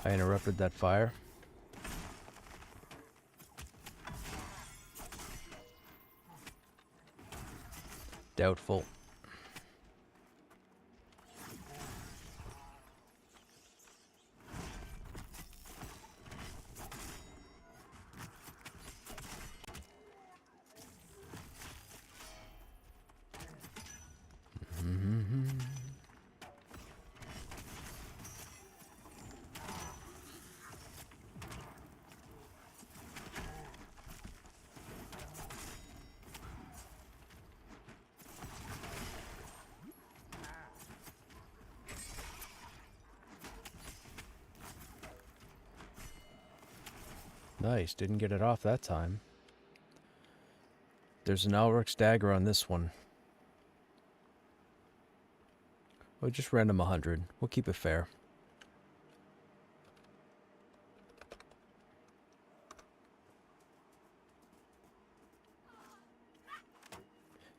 I interrupted that fire. Doubtful. Nice, didn't get it off that time. There's an Alric's dagger on this one. Well, just random 100. We'll keep it fair.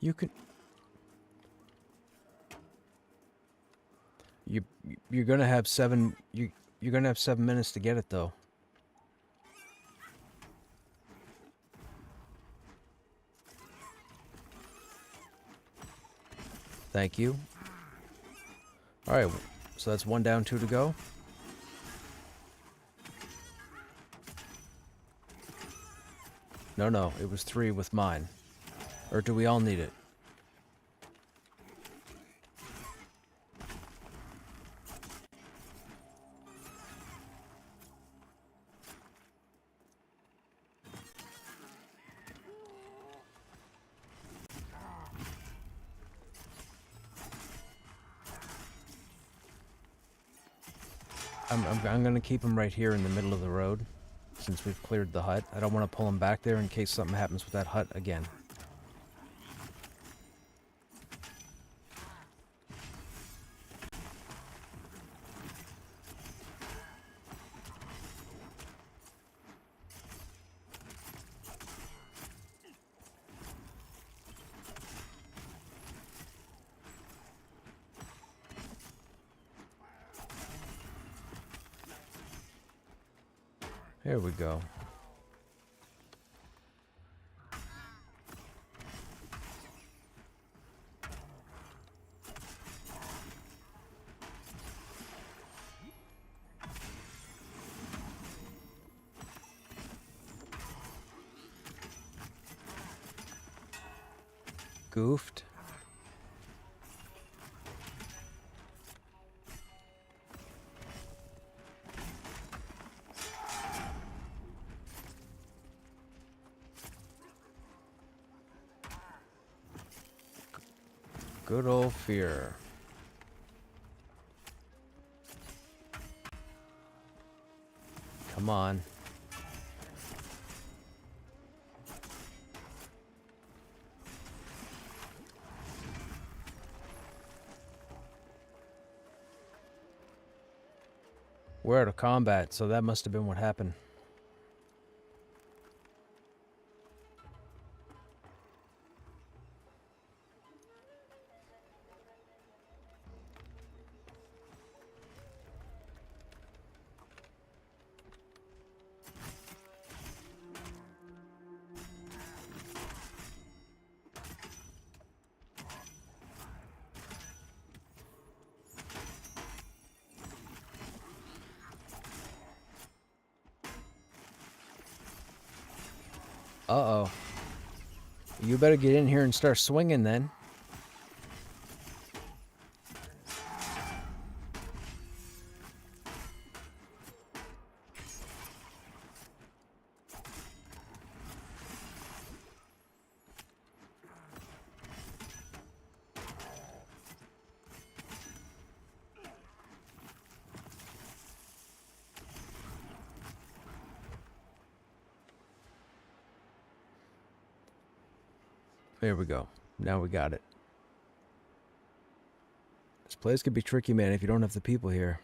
You can... You're gonna have you're gonna have 7 minutes to get it though. Thank you. All right, so that's 1 down, 2 to go. No, it was 3 with mine. Or do we all need it? I'm gonna keep him right here in the middle of the road, since we've cleared the hut. I don't want to pull him back there in case something happens with that hut again. Here we go. Goofed. Good old fear. Come on. We're out of combat, so that must have been what happened. Uh-oh. You better get in here and start swinging then. There we go. Now we got it. This place could be tricky, man, if you don't have the people here.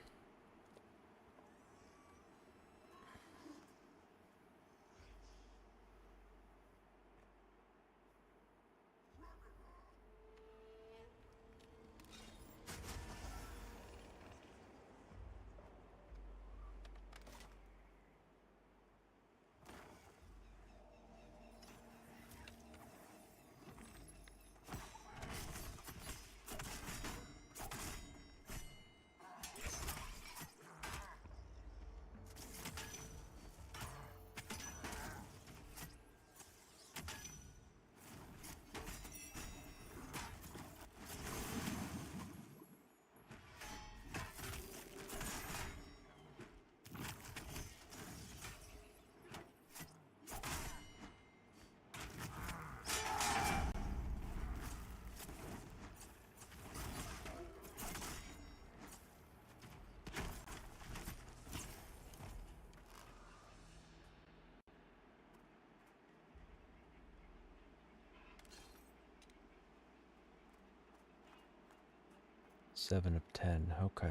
Seven of 10. Okay.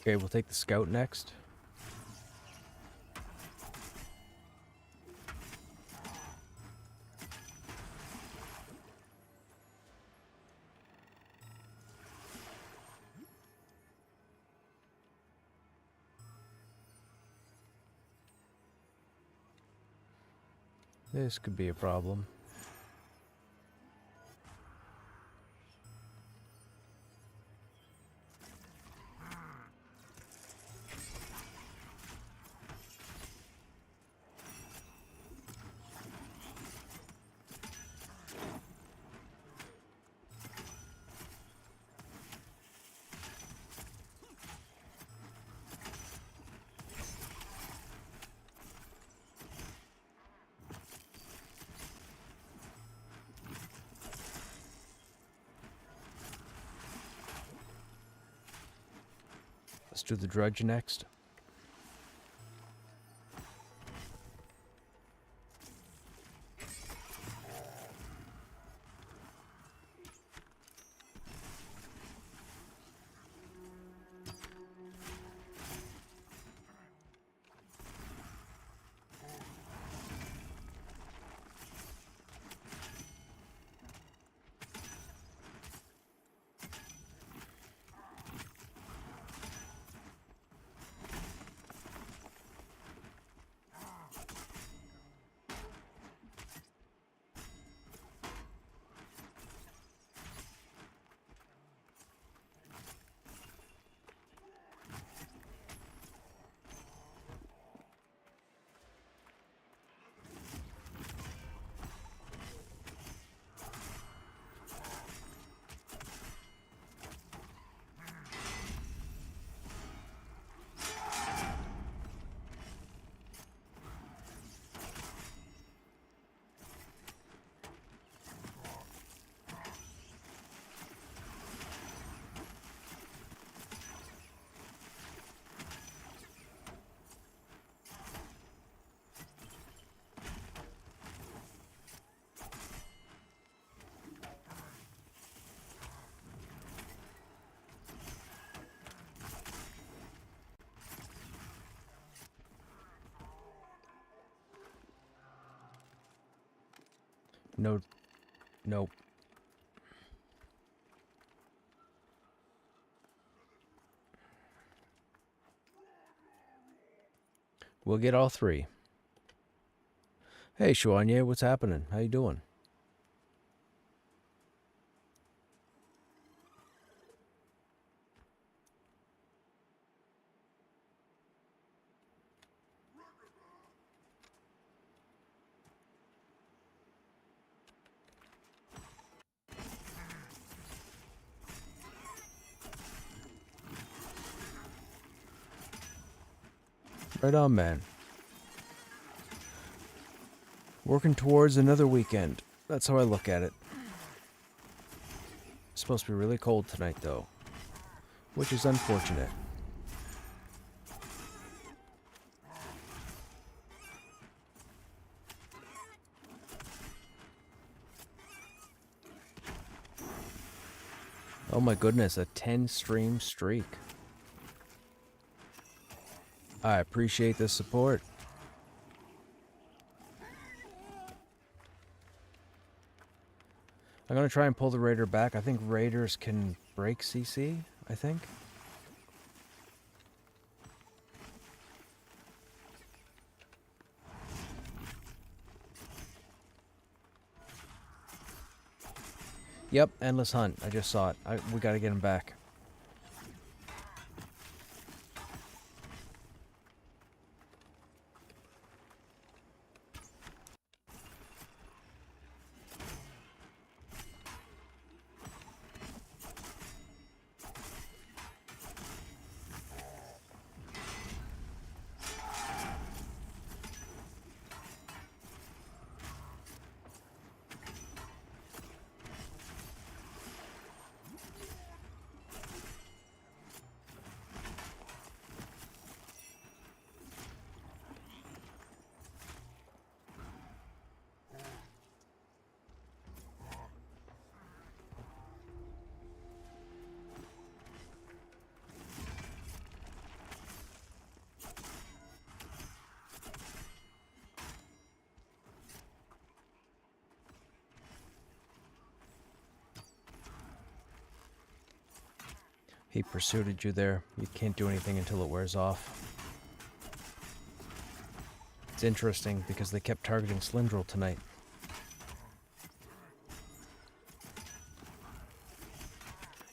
Okay, we'll take the scout next. This could be a problem. Let's do the drudge next. No. Nope. We'll get all three. Hey, Shuanye, what's happening? How you doing? Right on, man. Working towards another weekend. That's how I look at it. It's supposed to be really cold tonight, though, which is unfortunate. Oh my goodness, a 10 stream streak. I appreciate the support. I'm going to try and pull the raider back. I think raiders can break CC, I think. Yep, endless hunt. I just saw it. We got to get him back. He pursued you there. You can't do anything until it wears off. It's interesting because they kept targeting Slindrel tonight.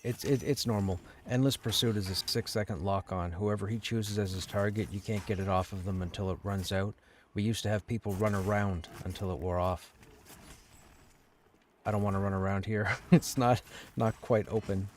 It's normal. Endless Pursuit is a 6-second lock-on. Whoever he chooses as his target, you can't get it off of them until it runs out. We used to have people run around until it wore off. I don't want to run around here. It's not quite open.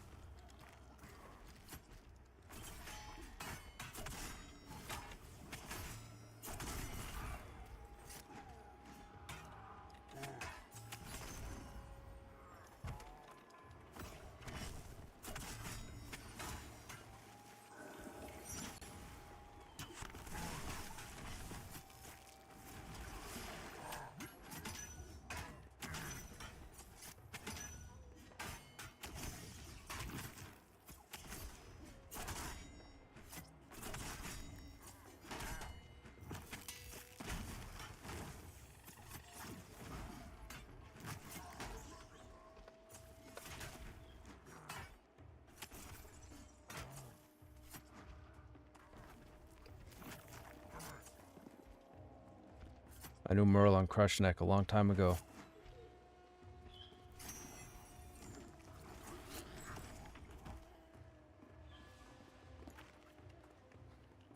I knew Merle on Krushnek a long time ago.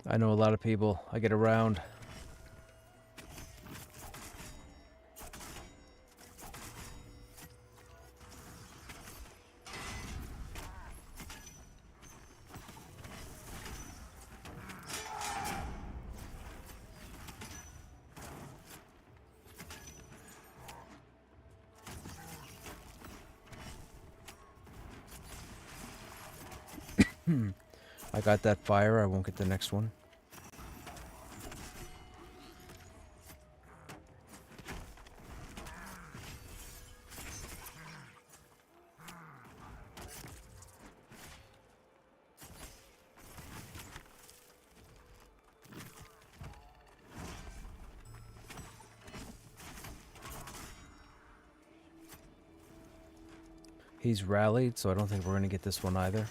I know a lot of people. I get around. I got that fire. I won't get the next one. He's rallied, so I don't think we're going to get this one either.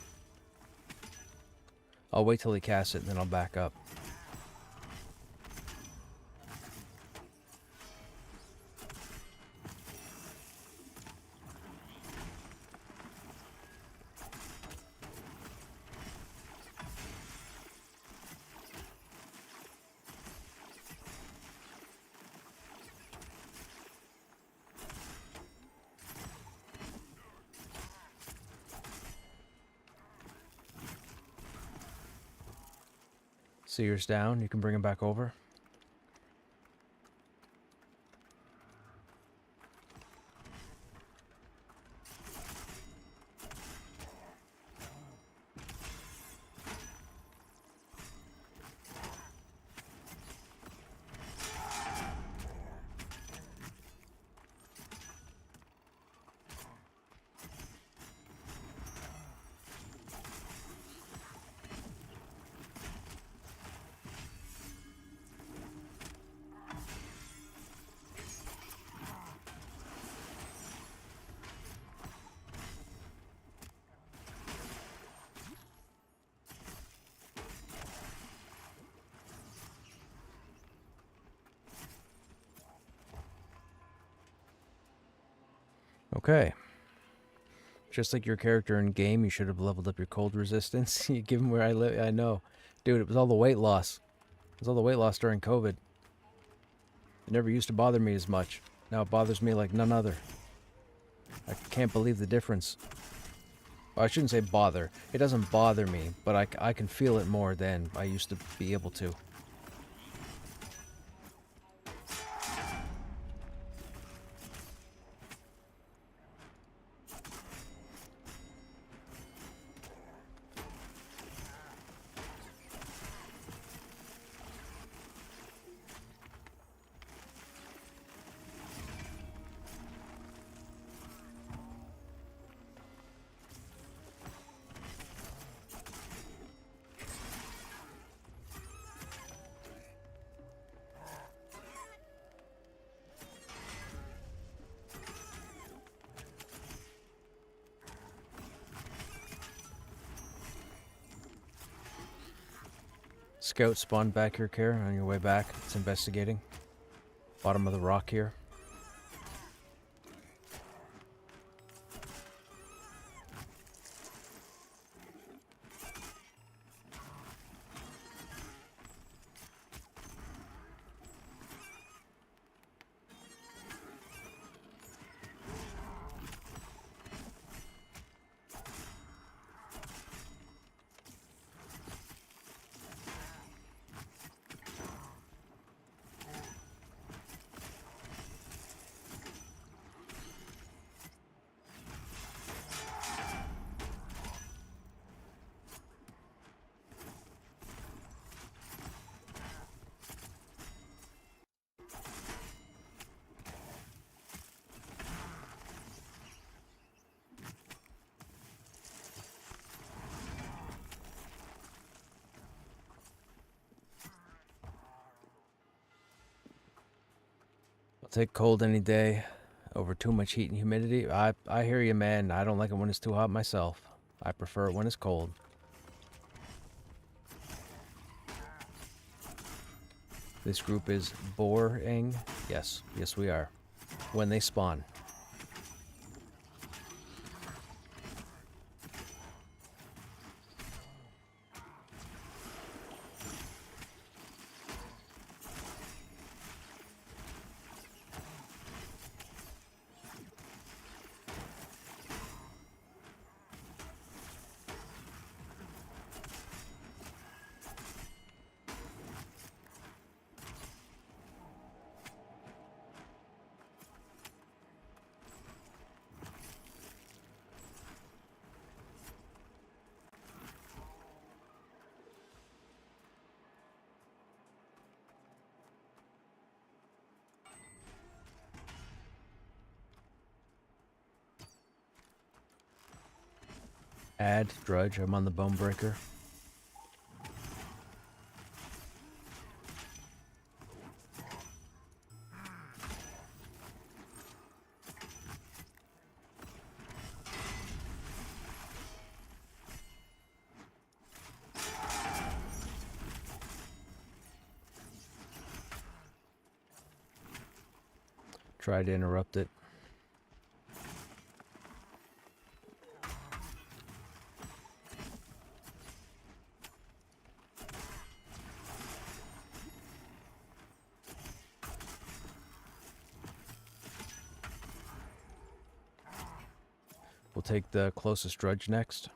I'll wait till he casts it, and then I'll back up. Seer's down. You can bring him back over. Okay. Just like your character in game, you should have leveled up your cold resistance. You give him where I live. I know. Dude, it was all the weight loss. It was all the weight loss during COVID. It never used to bother me as much. Now it bothers me like none other. I can't believe the difference. Well, I shouldn't say bother. It doesn't bother me, but I can feel it more than I used to be able to. Scout spawned back here, Kara, on your way back. It's investigating. Bottom of the rock here. I'll take cold any day over too much heat and humidity. I hear you, man. I don't like it when it's too hot myself. I prefer it when it's cold. This group is boring. Yes, yes we are. When they spawn. Add Drudge. I'm on the Bone Breaker. Tried to interrupt it. We'll take the closest Drudge next.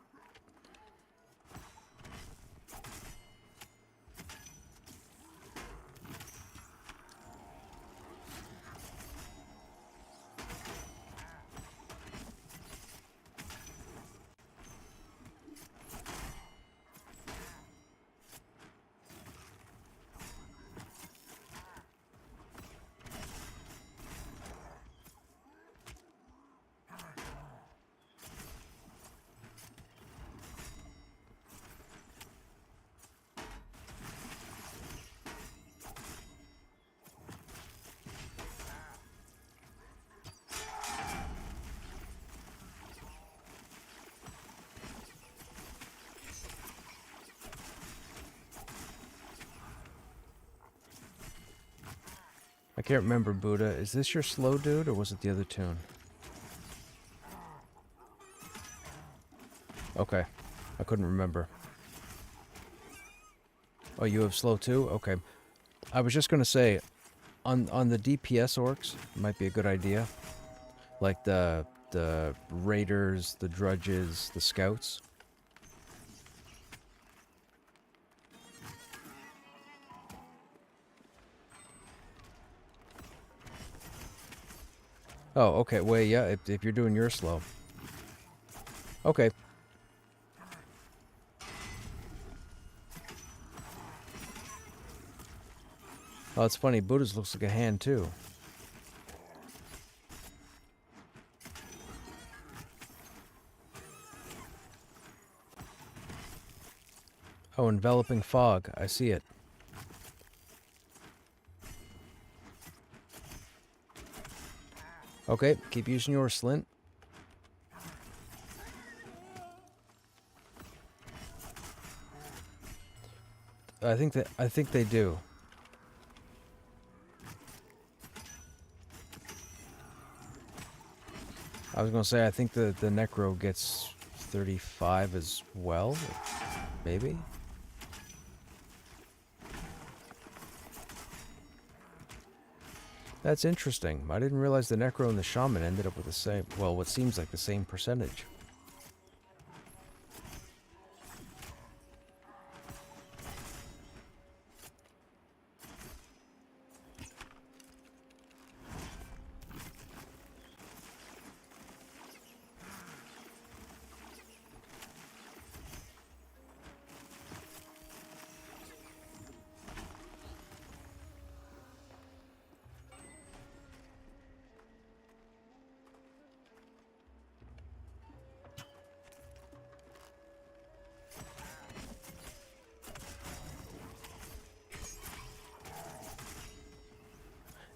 I can't remember, Buddha. Is this your slow dude, or was it the other tune? Okay. I couldn't remember. Oh, you have slow too? Okay. I was just going to say, on the DPS orcs, might be a good idea. Like the raiders, the drudges, the scouts. Oh, okay. Wait, yeah, if you're doing your slow. Okay. Oh, it's funny. Buddha's looks like a hand, too. Oh, enveloping fog. I see it. Okay, keep using your Slint. I think they do. I was gonna say I think the Necro gets 35 as well, maybe. That's interesting. I didn't realize the Necro and the Shaman ended up with the same, well, what seems like the same percentage.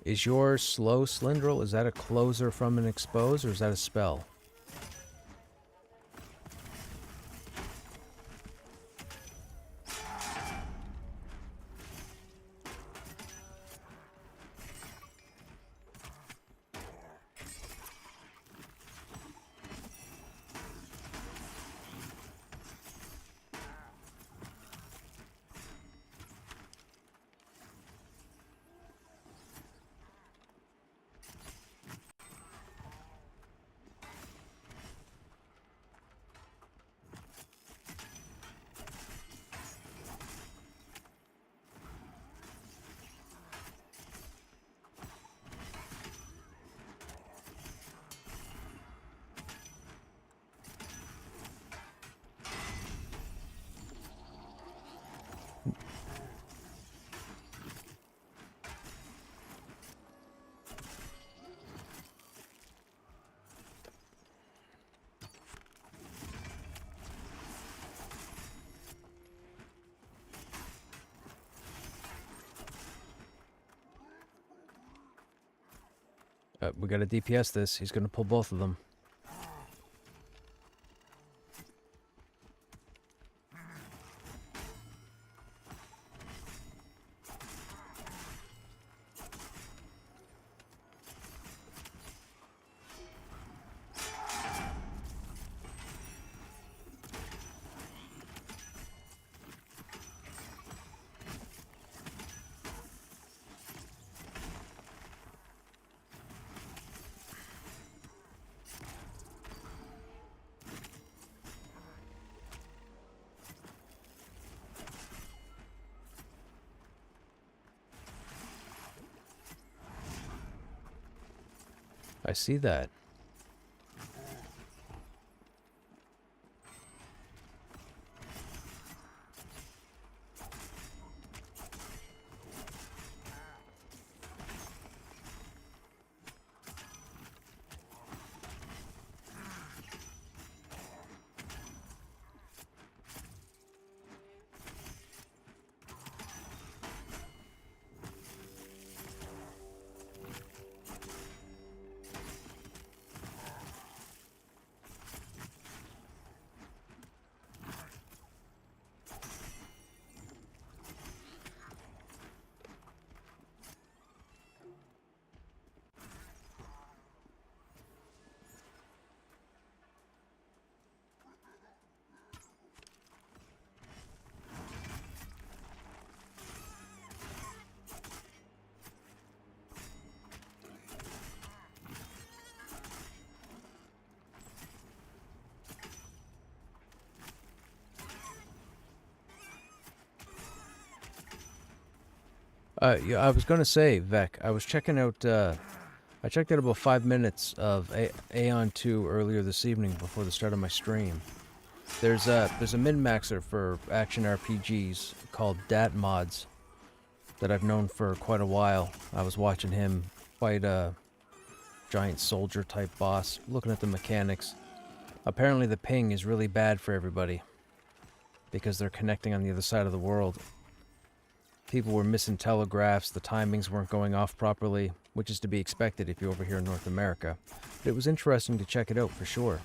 Is your slow Slindrel, is that a closer from an expose, or is that a spell? We gotta DPS this. He's gonna pull both of them. I see that. Yeah, I was gonna say, Vec, I was checking out, I checked out about 5 minutes of Aeon 2 earlier this evening before the start of my stream. There's a min-maxer for action RPGs called Dat Mods that I've known for quite a while. I was watching him fight a giant soldier type boss, looking at the mechanics. Apparently the ping is really bad for everybody because they're connecting on the other side of the world. People were missing telegraphs, the timings weren't going off properly, which is to be expected if you're over here in North America. But it was interesting to check it out for sure.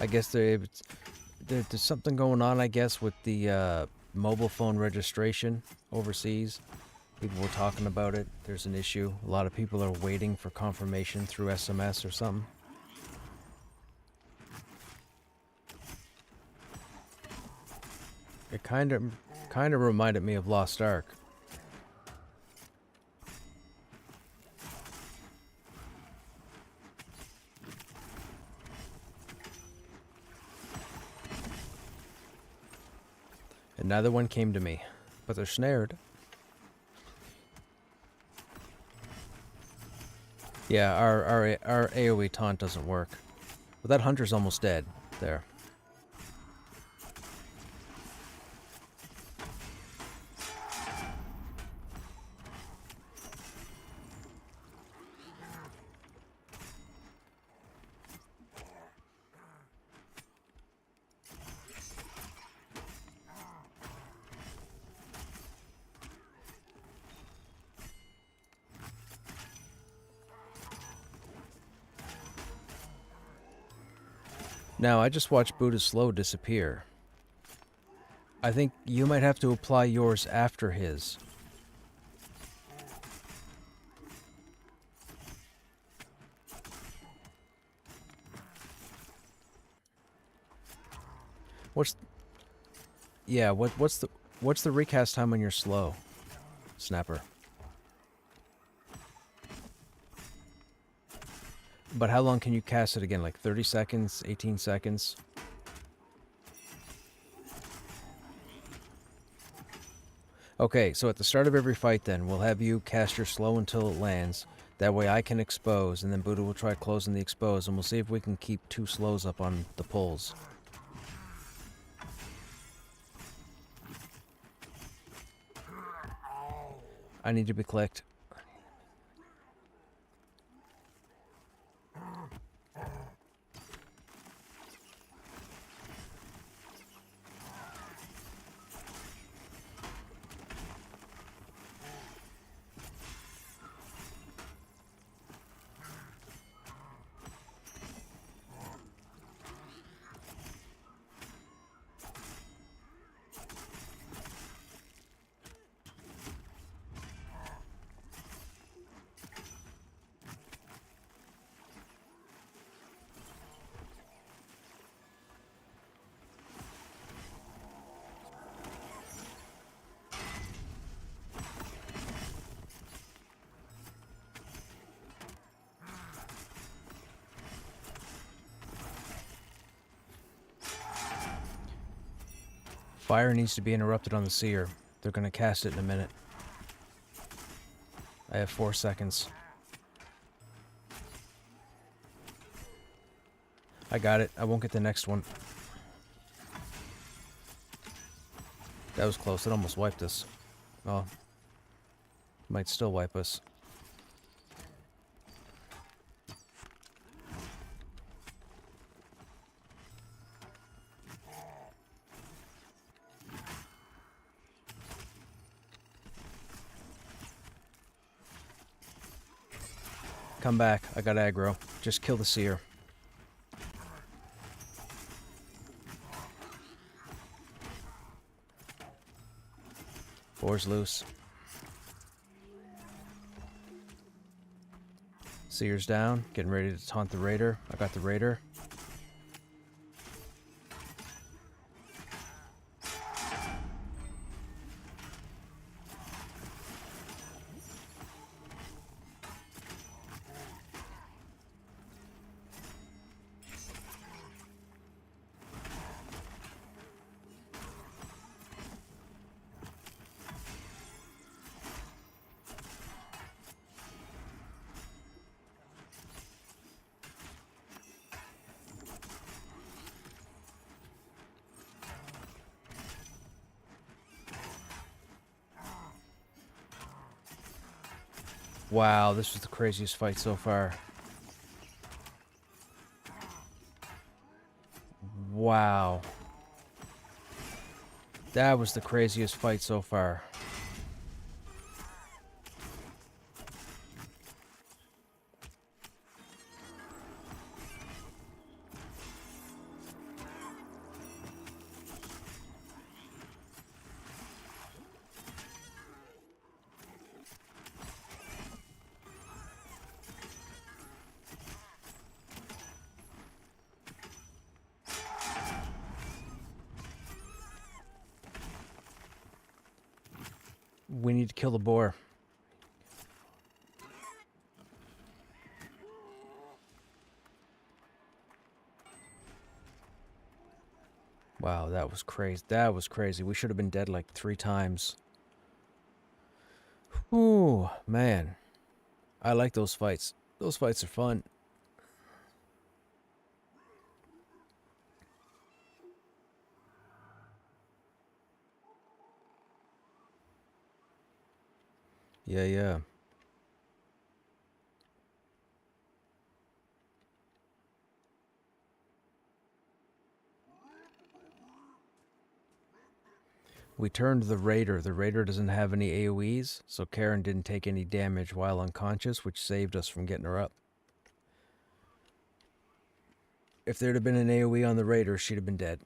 I guess there's something going on, I guess, with the mobile phone registration overseas. People were talking about it. There's an issue. A lot of people are waiting for confirmation through SMS or something. It kind of reminded me of Lost Ark. And neither one came to me, but they're snared. Yeah, our AoE taunt doesn't work. But that hunter's almost dead. There. Now, I just watched Buddha's slow disappear. I think you might have to apply yours after his. What's the recast time on your slow, Snapper? But how long can you cast it again? Like 30 seconds, 18 seconds? Okay, so at the start of every fight then, we'll have you cast your slow until it lands. That way I can expose, and then Buddha will try closing the expose, and we'll see if we can keep 2 slows up on the pulls. I need to be clicked. Fire needs to be interrupted on the seer. They're gonna cast it in a minute. I have 4 seconds. I got it. I won't get the next one. That was close. It almost wiped us. Oh. Might still wipe us. Come back. I got aggro. Just kill the seer. Boar's loose. Seer's down. Getting ready to taunt the raider. I got the raider. Wow, this was the craziest fight so far. Wow. That was the craziest fight so far. we need to kill the boar. Wow, that was crazy. That was crazy. We should have been dead like 3 times. Ooh, man. I like those fights. Those fights are fun. Yeah, yeah. We turned the Raider. The Raider doesn't have any AoEs, so Karen didn't take any damage while unconscious, which saved us from getting her up. If there'd have been an AoE on the Raider, she'd have been dead.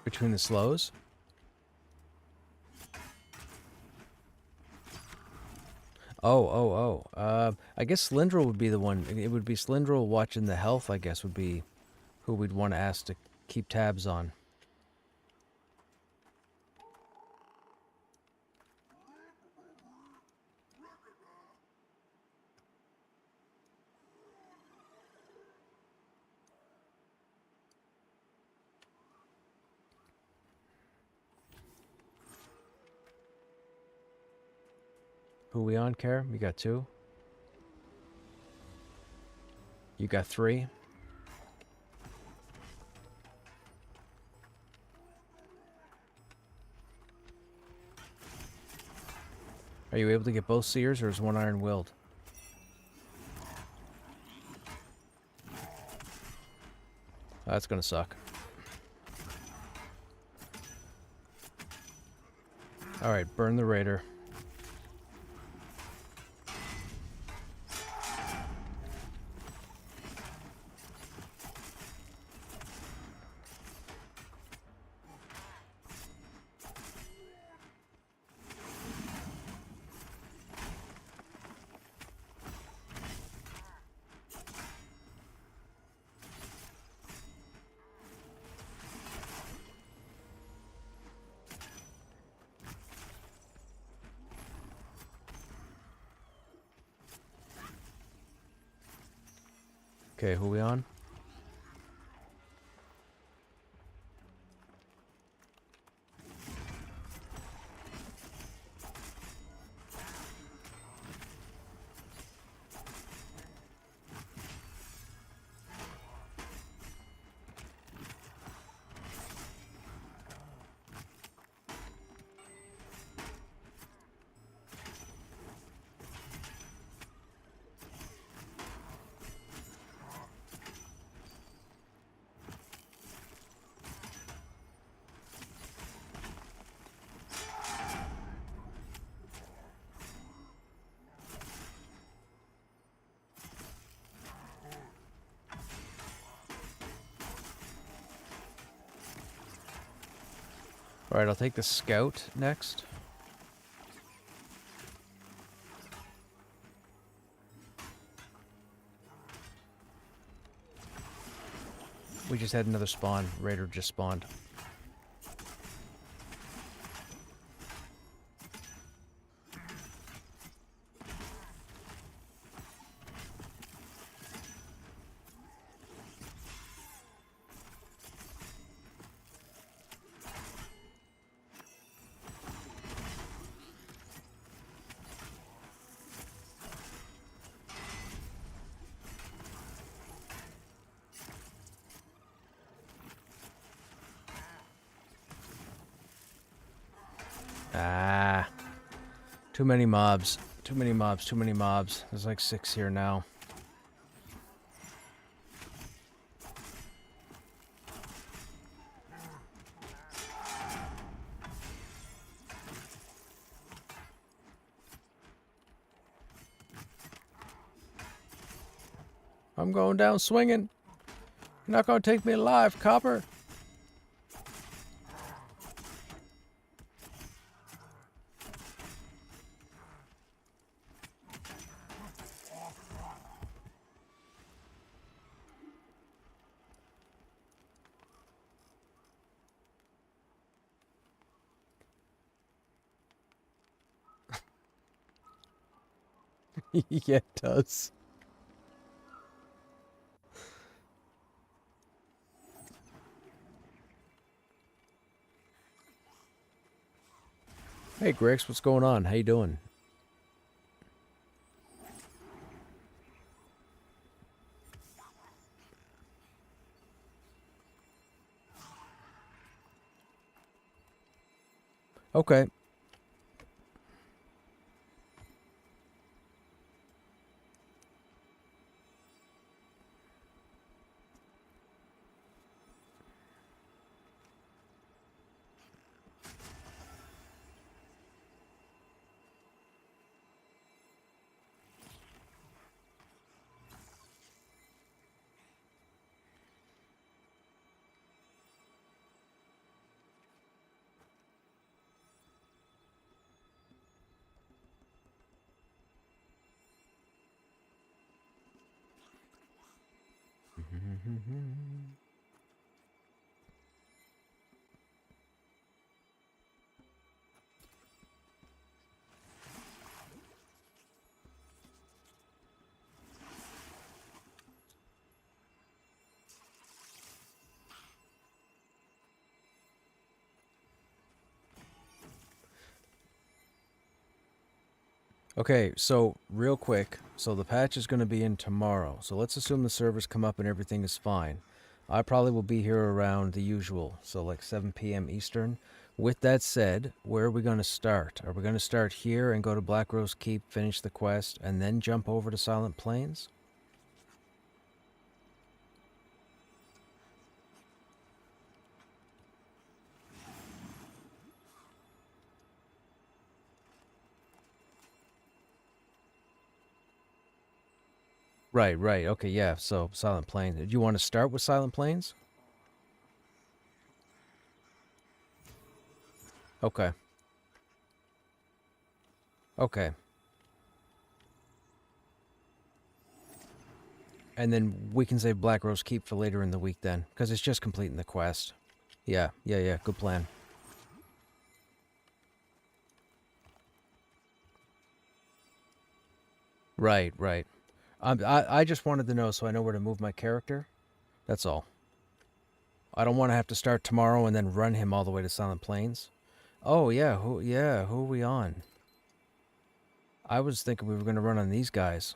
Between the slows? I guess Slindrel would be the one. It would be Slindrel watching the health, I guess, would be who we'd want to ask to keep tabs on. Who we on, Kara? You got 2? You got 3? Are you able to get both Seers, or is one Iron Willed? That's gonna suck. Alright, burn the Raider. Okay, who we on? Alright, I'll take the Scout next. We just had another spawn. Raider just spawned. Too many mobs. Too many mobs. Too many mobs. There's like 6 here now. I'm going down swinging. You're not going to take me alive, copper. Yeah, it does. Hey, Grix, what's going on? How you doing? Okay. Okay, so real quick, so the patch is going to be in tomorrow. So let's assume the servers come up and everything is fine. I probably will be here around the usual, so like 7 p.m. Eastern. With that said, where are we going to start? Are we going to start here and go to Black Rose Keep, finish the quest, and then jump over to Silent Plains? Right, right. Okay, yeah. So Silent Plains. Do you want to start with Silent Plains? Okay. Okay. And then we can save Black Rose Keep for later in the week then, because it's just completing the quest. Yeah, yeah, yeah. Good plan. Right, right. I just wanted to know so I know where to move my character. That's all. I don't want to have to start tomorrow and then run him all the way to Silent Plains. Oh yeah, who are we on? I was thinking we were going to run on these guys.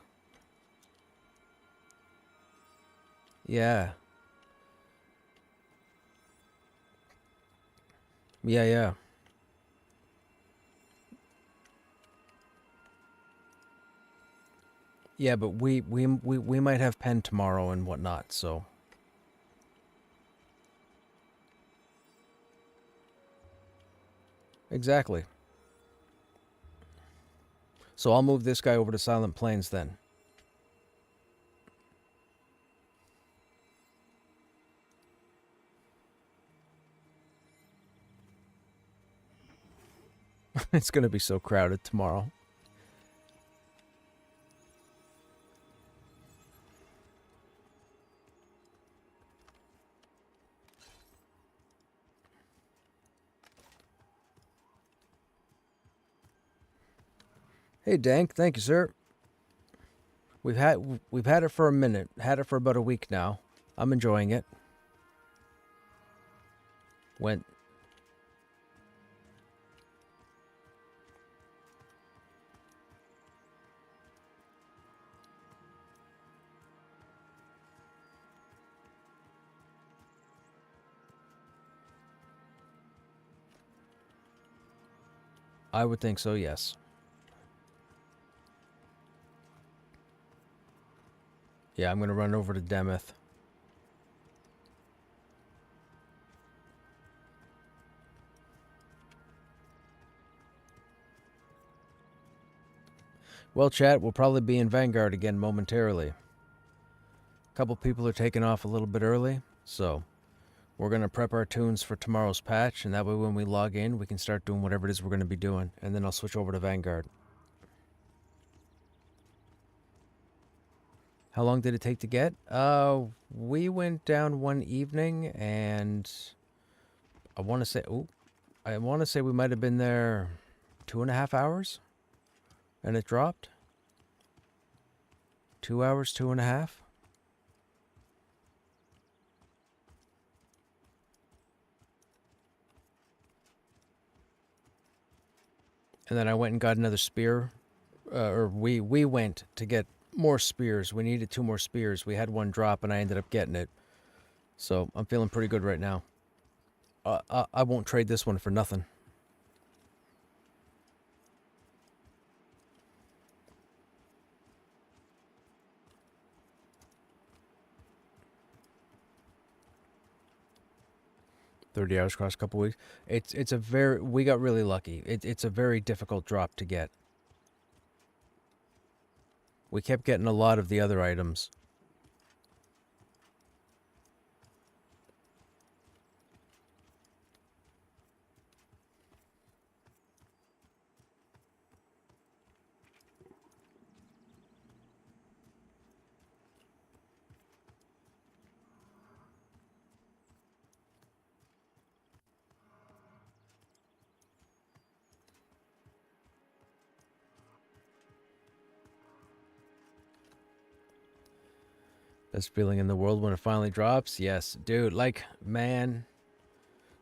Yeah. Yeah, yeah. Yeah, but we might have pen tomorrow and whatnot, so. Exactly. So I'll move this guy over to Silent Plains then. It's going to be so crowded tomorrow. Hey Dank, thank you, sir. We've had it for a minute. Had it for about a week now. I'm enjoying it. Went. I would think so, yes. Yeah, I'm going to run over to Demeth. Well, chat, we'll probably be in Vanguard again momentarily. A couple people are taking off a little bit early, so we're going to prep our tunes for tomorrow's patch, and that way when we log in, we can start doing whatever it is we're going to be doing, and then I'll switch over to Vanguard. How long did it take to get? We went down one evening, and I want to say we might have been there 2.5 hours, and it dropped. 2 hours, 2.5. And then I went and got another spear, or we went to get more spears. We needed 2 more spears. We had one drop, and I ended up getting it. So I'm feeling pretty good right now. I won't trade this one for nothing. $30 across a couple weeks. It's a very, we got really lucky. It's a very difficult drop to get. We kept getting a lot of the other items. Best feeling in the world when it finally drops? Yes, dude, like, man,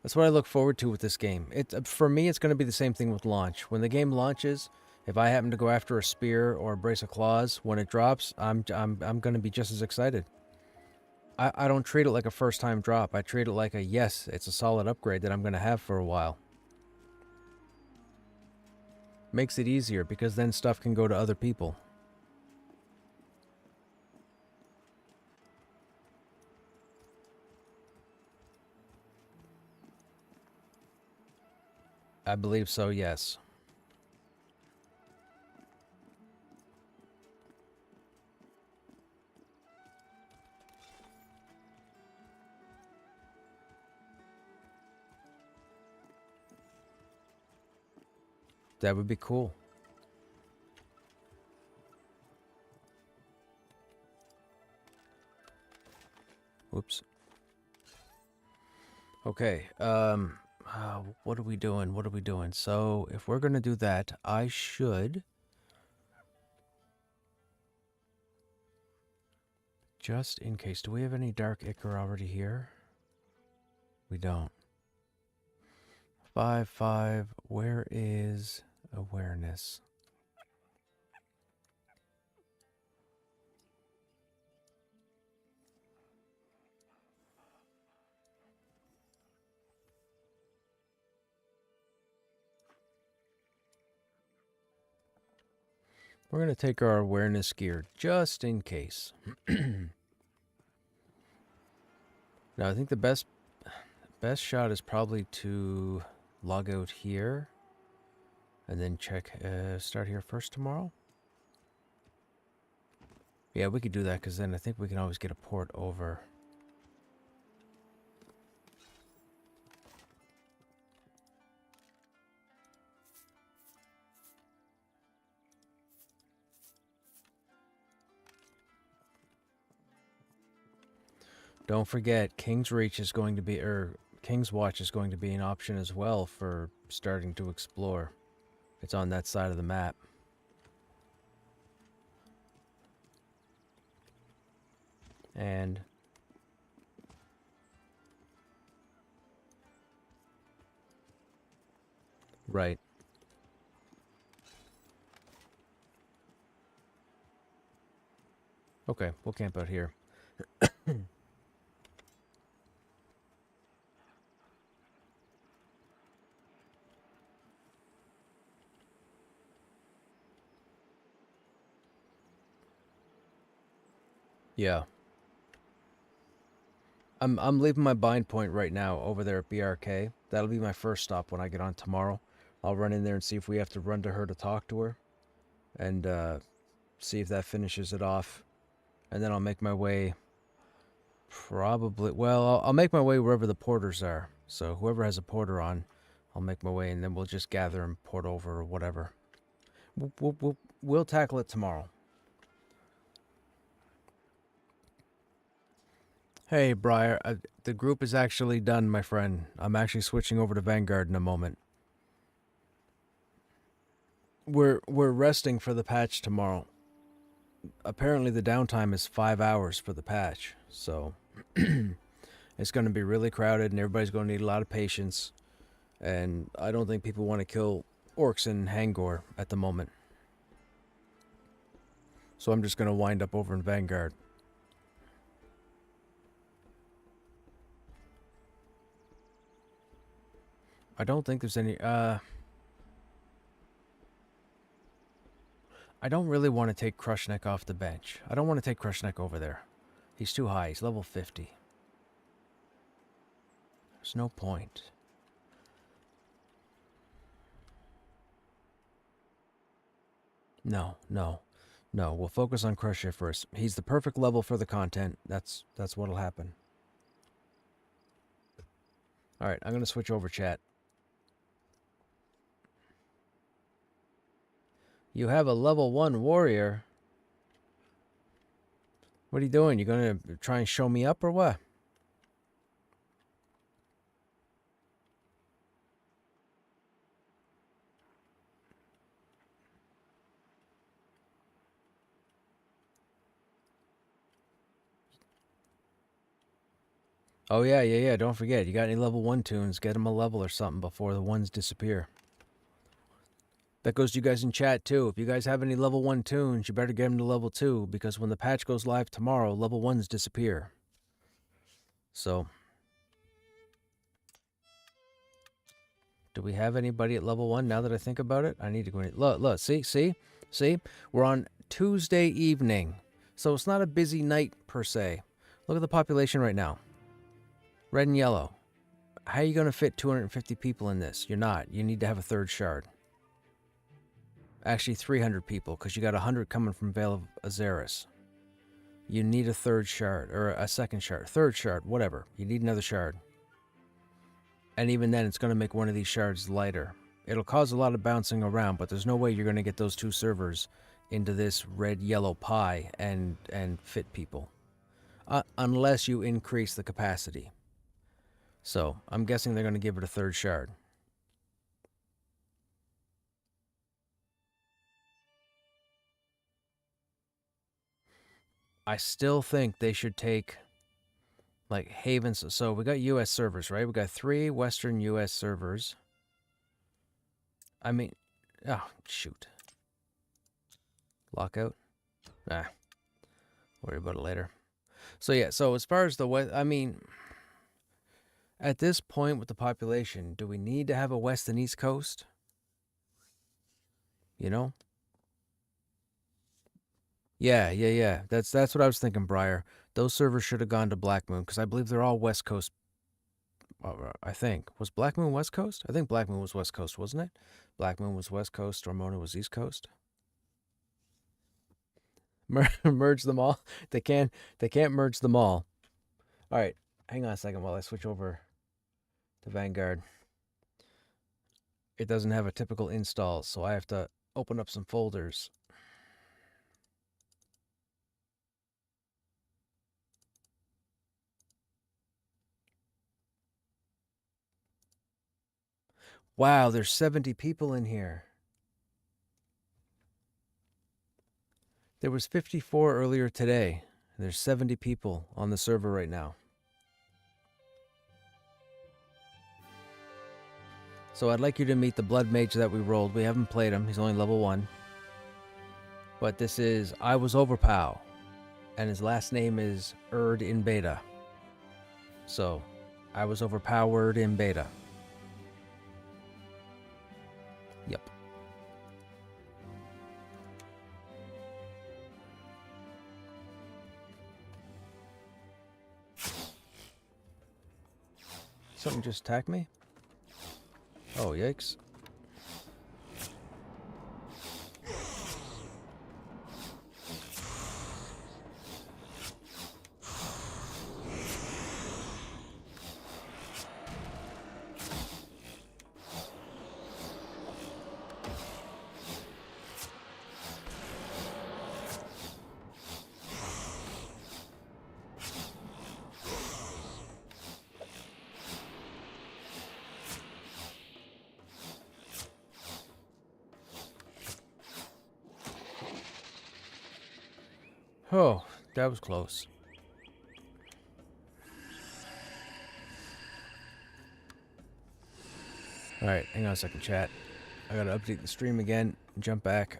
that's what I look forward to with this game. For me, it's going to be the same thing with launch. When the game launches, if I happen to go after a spear or a brace of claws, when it drops, I'm going to be just as excited. I don't treat it like a first-time drop. I treat it like a, yes, it's a solid upgrade that I'm going to have for a while. Makes it easier, because then stuff can go to other people. I believe so, yes. That would be cool. Whoops. Okay, what are we doing? What are we doing? So, if we're going to do that, I should... Just in case, do we have any Dark Ichor already here? We don't. 5-5, where is awareness? We're going to take our awareness gear just in case. Now, I think the best shot is probably to log out here and then check, start here first tomorrow. Yeah, we could do that, because then I think we can always get a port over. Don't forget, King's Reach is going to be, or King's Watch is going to be an option as well for starting to explore. It's on that side of the map. And right. Okay, we'll camp out here. Yeah. I'm leaving my bind point right now over there at BRK. That'll be my first stop when I get on tomorrow. I'll run in there and see if we have to run to her to talk to her, and see if that finishes it off. And then I'll make my way. Probably. Well, I'll make my way wherever the porters are. So whoever has a porter on, I'll make my way, and then we'll just gather and port over or whatever. We'll tackle it tomorrow. Hey, Briar. The group is actually done, my friend. I'm actually switching over to Vanguard in a moment. We're resting for the patch tomorrow. Apparently the downtime is 5 hours for the patch, so it's going to be really crowded and everybody's going to need a lot of patience, and I don't think people want to kill orcs in Hangor at the moment. So I'm just going to wind up over in Vanguard. I don't think there's any I don't really want to take Krushnek off the bench. I don't want to take Krushnek over there. He's too high. He's level 50. There's no point. No. We'll focus on Krushnek first. He's the perfect level for the content. That's what'll happen. Alright, I'm going to switch over, chat. You have a level 1 warrior. What are you doing? You gonna try and show me up or what? Oh yeah. Don't forget, you got any level 1 tunes, get them a level or something before the ones disappear. That goes to you guys in chat too. If you guys have any level 1 tunes, you better get them to level 2, because when the patch goes live tomorrow, level 1s disappear. So, do we have anybody at level 1 now that I think about it? I need to go in. Look, see? We're on Tuesday evening. So it's not a busy night per se. Look at the population right now. Red and yellow. How are you going to fit 250 people in this? You're not. You need to have a third shard. Actually, 300 people, because you got 100 coming from Vale of Azeris. You need a third shard, or a second shard. Third shard, whatever. You need another shard. And even then, it's going to make one of these shards lighter. It'll cause a lot of bouncing around, but there's no way you're going to get those 2 servers into this red-yellow pie and fit people. Unless you increase the capacity. So, I'm guessing they're going to give it a third shard. I still think they should take, like, havens. So we got U.S. servers, right? We got 3 Western U.S. servers. I mean, oh, shoot. Lockout? Worry about it later. So yeah, so as far as the West, I mean, at this point with the population, do we need to have a West and East Coast? You know? Yeah. That's what I was thinking, Briar. Those servers should have gone to Black Moon, because I believe they're all West Coast. I think. Was Black Moon West Coast? I think Black Moon was West Coast, wasn't it? Black Moon was West Coast, Stormona was East Coast. Merge them all? They can't merge them all. Alright, hang on a second while I switch over to Vanguard. It doesn't have a typical install, so I have to open up some folders. Wow, there's 70 people in here. There was 54 earlier today. There's 70 people on the server right now. So I'd like you to meet the Blood Mage that we rolled. We haven't played him. He's only level 1. But this is I Was Overpow. And his last name is Erd in Beta. So, I was overpowered in beta. Yep. Something just attacked me? Oh, yikes. Oh, that was close. Alright, hang on a second, chat. I gotta update the stream again and jump back.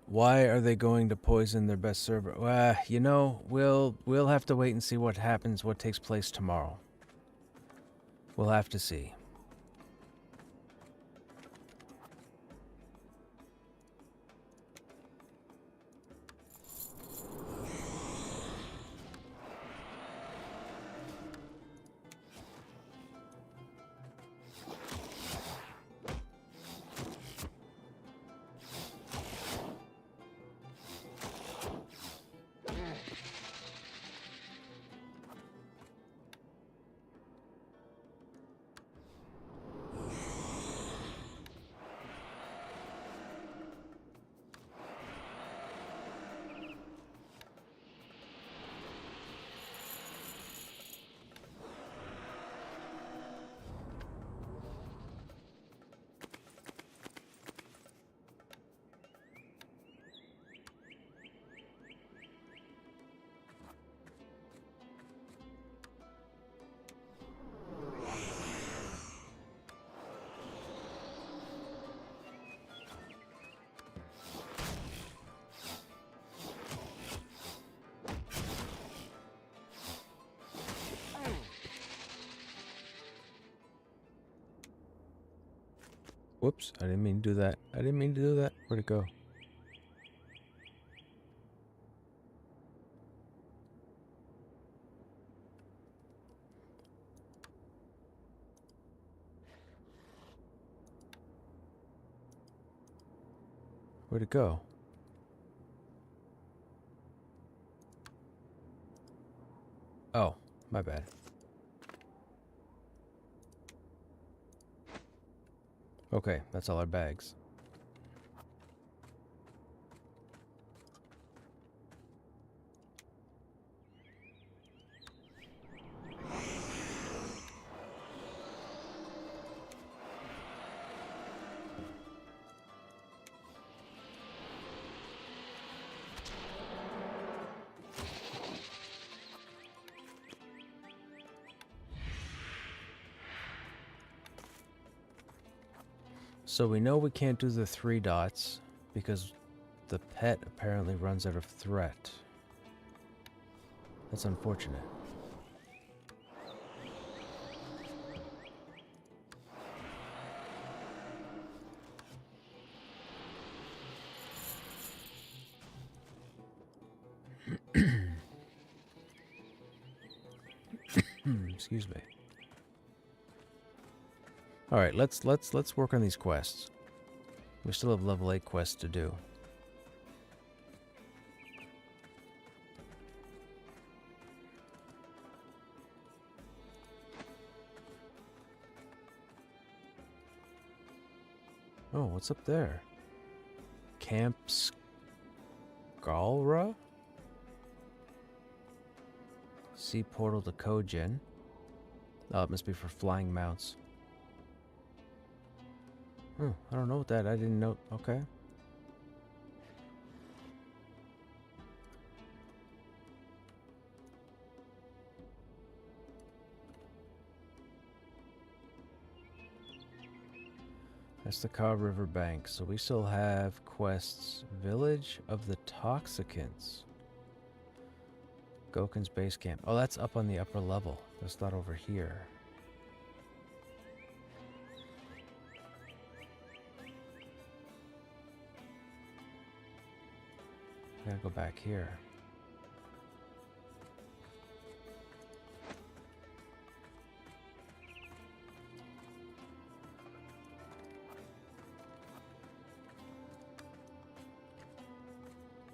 Why are they going to poison their best server? You know, we'll have to wait and see what happens, what takes place tomorrow. We'll have to see. Whoops, I didn't mean to do that. I didn't mean to do that. Where'd it go? Where'd it go? Oh, my bad. Okay, that's all our bags. So we know we can't do the 3 dots because the pet apparently runs out of threat. That's unfortunate. Excuse me. All right, let's work on these quests. We still have level 8 quests to do. Oh, what's up there? Camp Skalra? Sea portal to Kojin. Oh, it must be for flying mounts. I don't know what that. I didn't know. Okay. That's the Ka River Bank. So we still have quests. Village of the Toxicants. Goken's base camp. Oh, that's up on the upper level. That's not over here. I gotta go back here.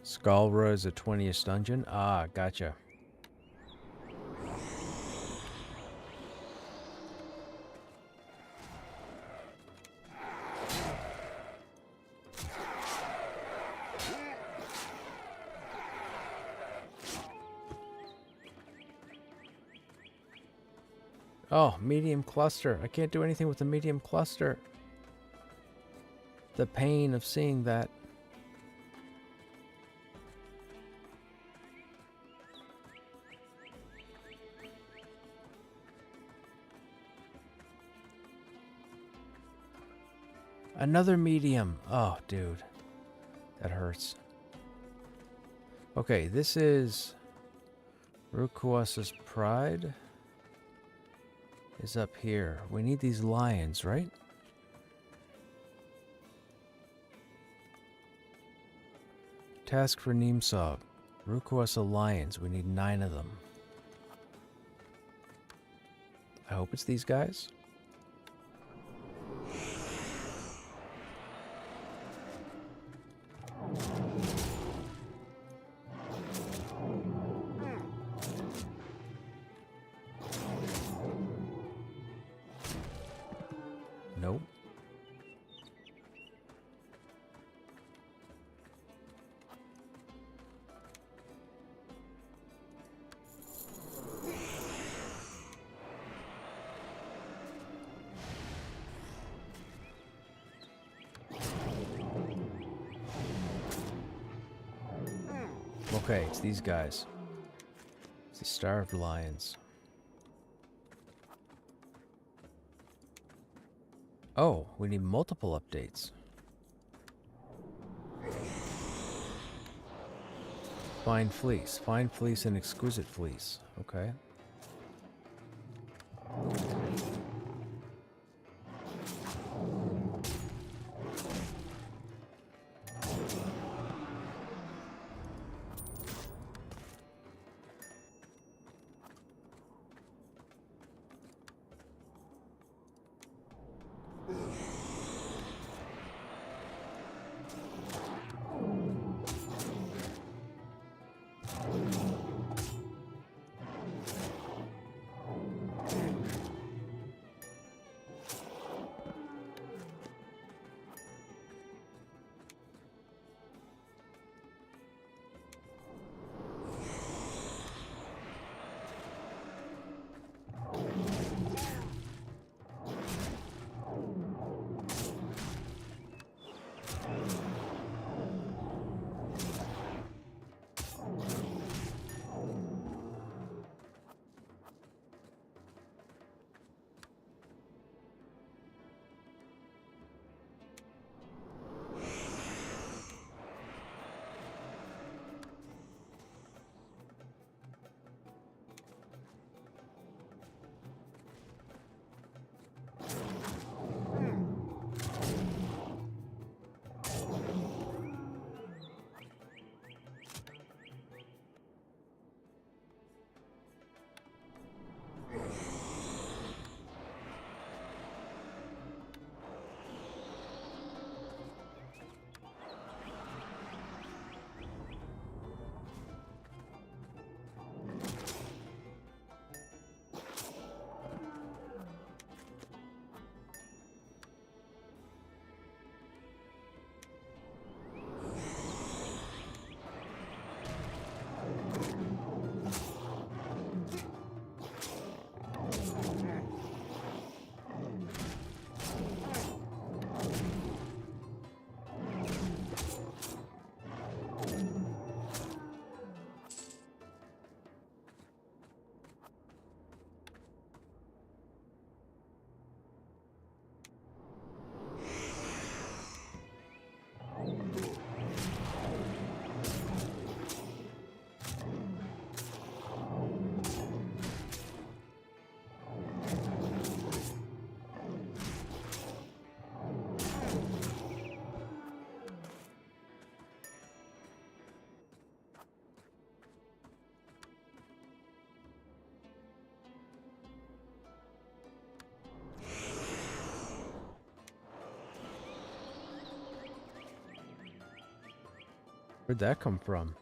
Skalra is a 20th dungeon? Ah, gotcha. Oh, medium cluster. I can't do anything with the medium cluster. The pain of seeing that. Another medium. Oh, dude. That hurts. Okay, this is Rukuasa's Pride. Is up here. We need these lions, right? Task for Neemsog. Rukuasa lions. We need 9 of them. I hope it's these guys. Nope. Okay, it's these guys. It's the starved lions. Oh, we need multiple updates. Fine fleece. Fine fleece and exquisite fleece. Okay. Where'd that come from?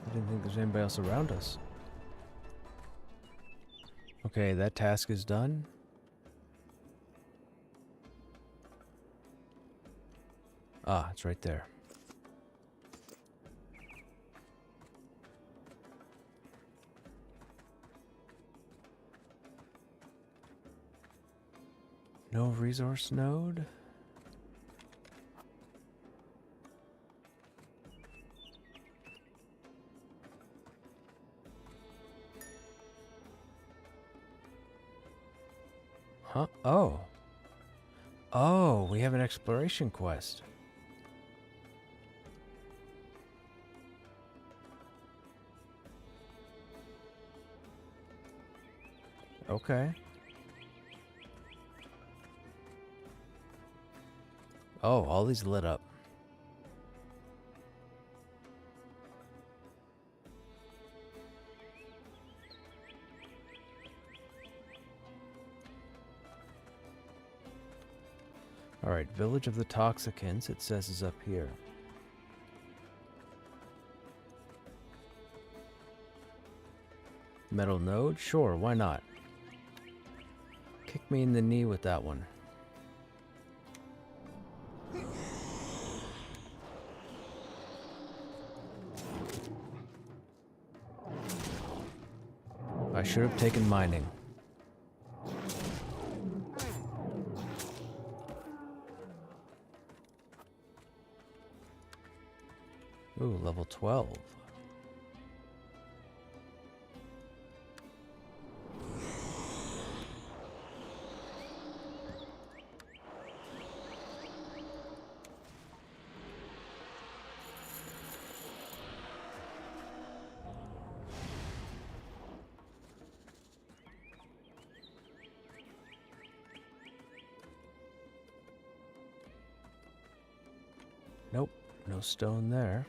I didn't think there's anybody else around us. Okay, that task is done. Ah, it's right there. No resource node? Huh? Oh. Oh, we have an exploration quest. Okay. Oh, all these lit up. Alright, Village of the Toxicants, it says, is up here. Metal node? Sure, why not? Kick me in the knee with that one. I should have taken mining. Ooh, level 12. Nope, no stone there.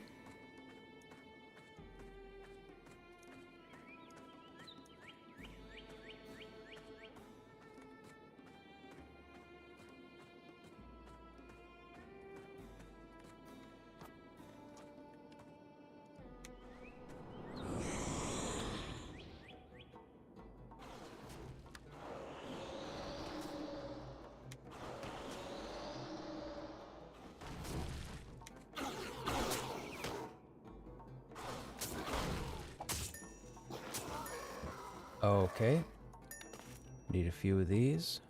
Okay. Need a few of these.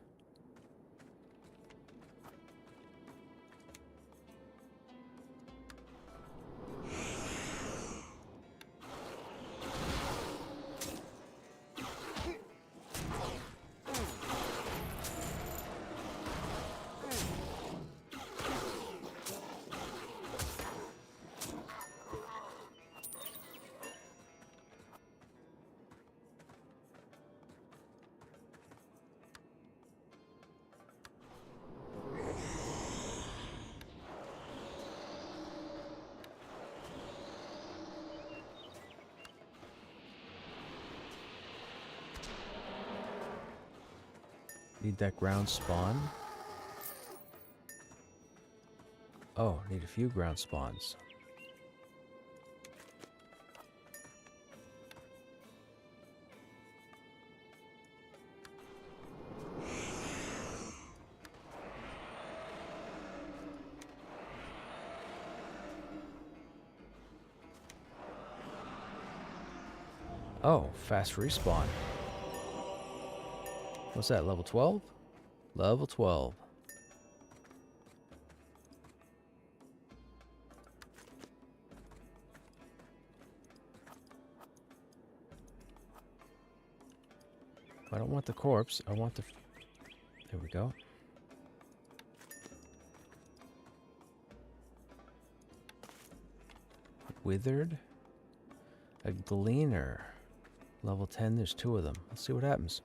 Need that ground spawn. Oh, need a few ground spawns. Oh, fast respawn. What's that, level 12? Level 12. I don't want the corpse, I want the... There we go. Withered. A gleaner. Level 10, there's 2 of them. Let's see what happens.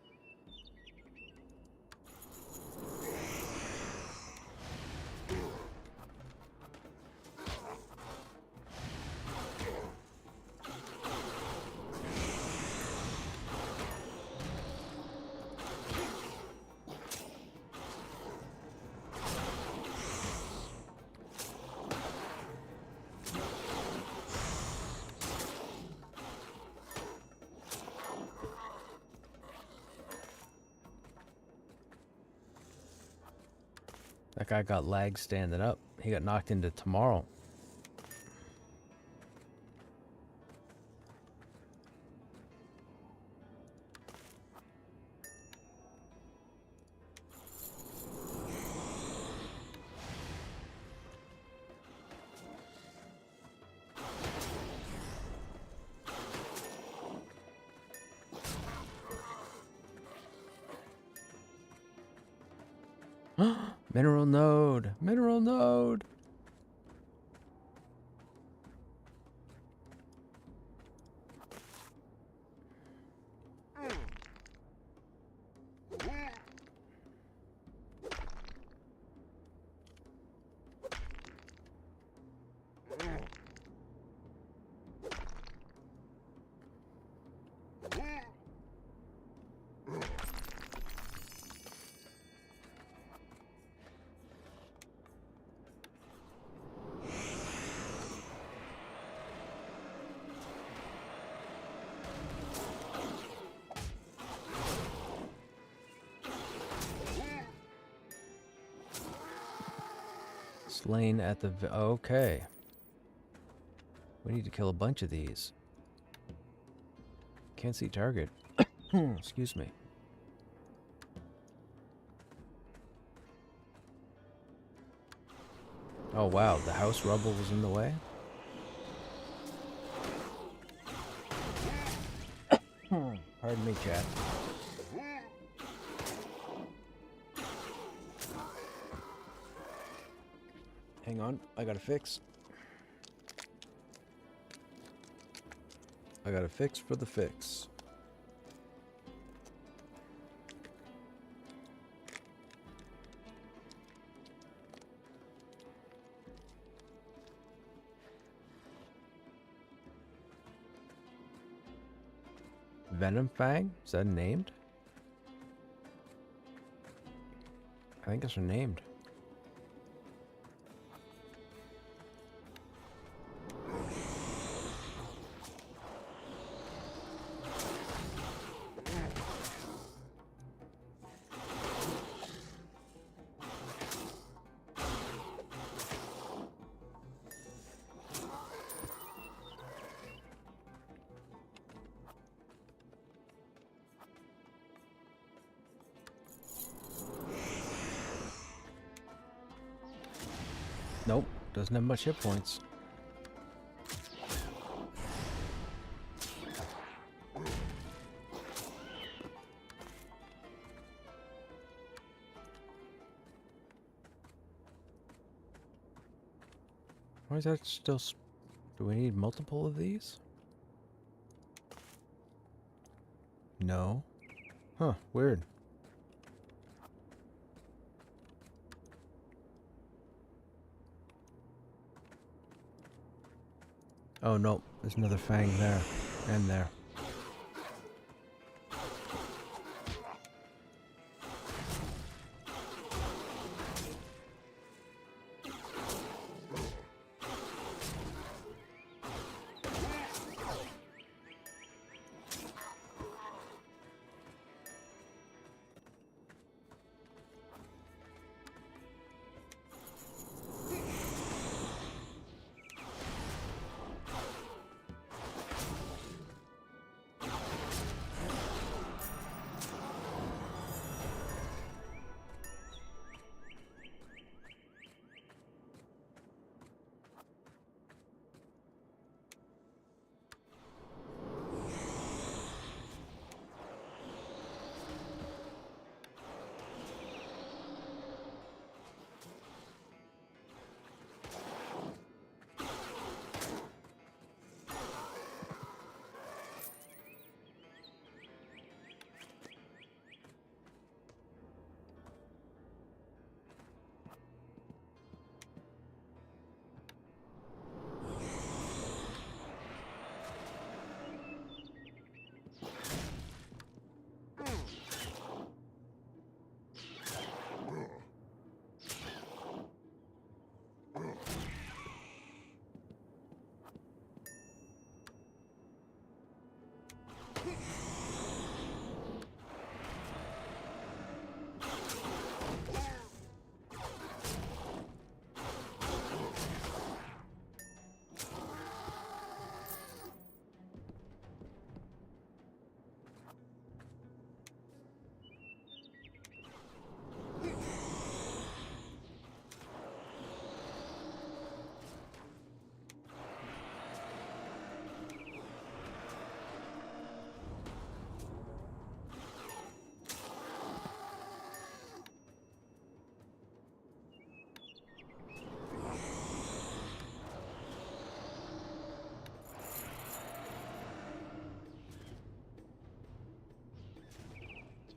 That guy got lag standing up. He got knocked into tomorrow. Mineral node! Mineral node! Slain at the... Okay. We need to kill a bunch of these. Can't see target. Excuse me. Oh wow, the house rubble was in the way? Pardon me, chat. Hang on, I got a fix. I got a fix for the fix. Venom Fang? Is that named? I think it's her named. Nope, doesn't have much hit points. Why is that still... Do we need multiple of these? No. Huh, weird. Oh no, there's another fang there. And there.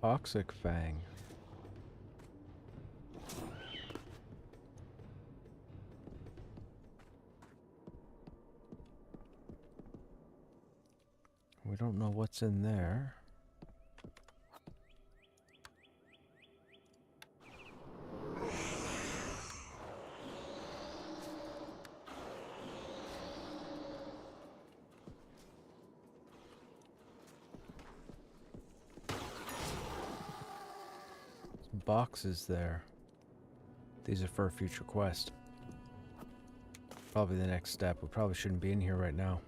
Toxic Fang. We don't know what's in there. Some boxes there. These are for a future quest. Probably the next step. We probably shouldn't be in here right now.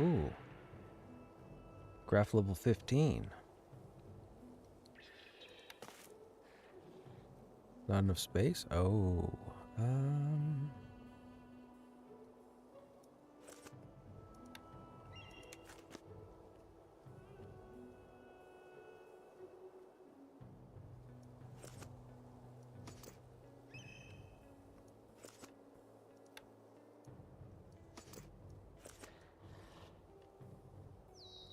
Ooh. Graph level 15. Not enough space? Oh.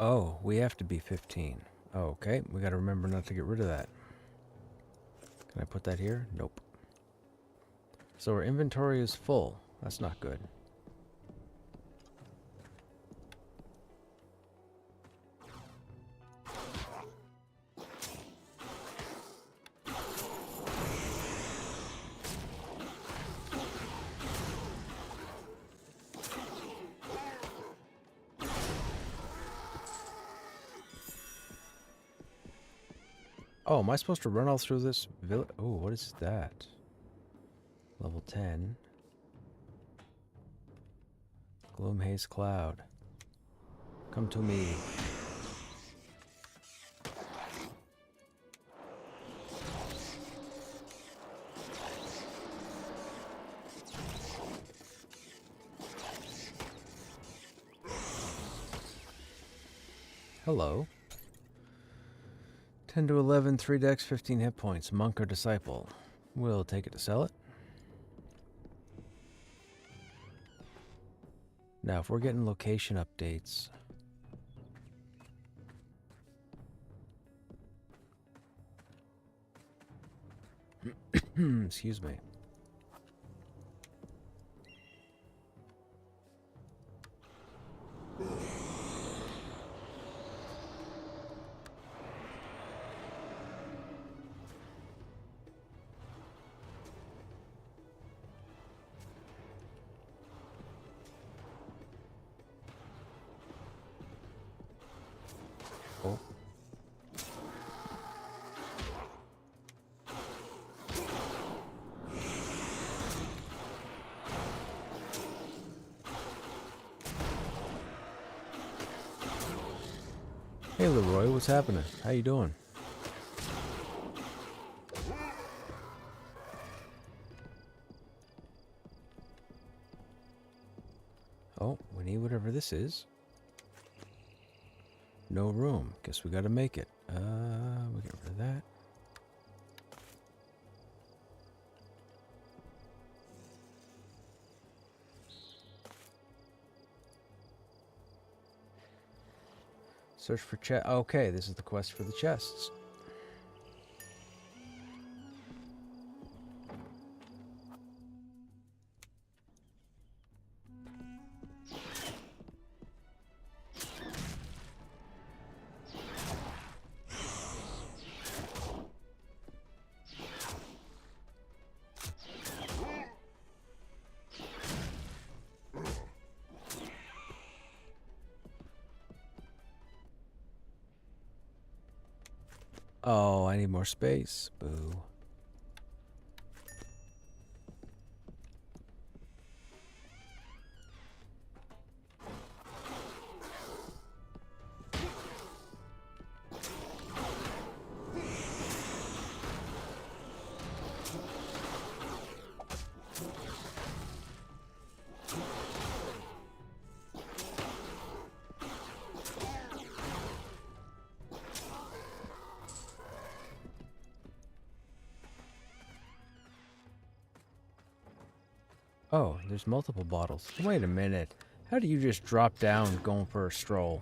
Oh, we have to be 15. Oh, okay, we gotta remember not to get rid of that. Can I put that here? Nope. So our inventory is full. That's not good. Oh, am I supposed to run all through this village? Oh, what is that? Level 10. Gloom Haze Cloud. Come to me. Hello. 10 to 11, 3 decks, 15 hit points. Monk or Disciple. We'll take it to sell it. Now, if we're getting location updates... Excuse me. Oh. Hey Leroy, what's happening? How you doing? Oh, we need whatever this is. No room. Guess we gotta make it. We get rid of that. Search for chest. Okay, this is the quest for the chests. Oh, I need more space. Boo. Oh, there's multiple bottles. Wait a minute. How do you just drop down going for a stroll?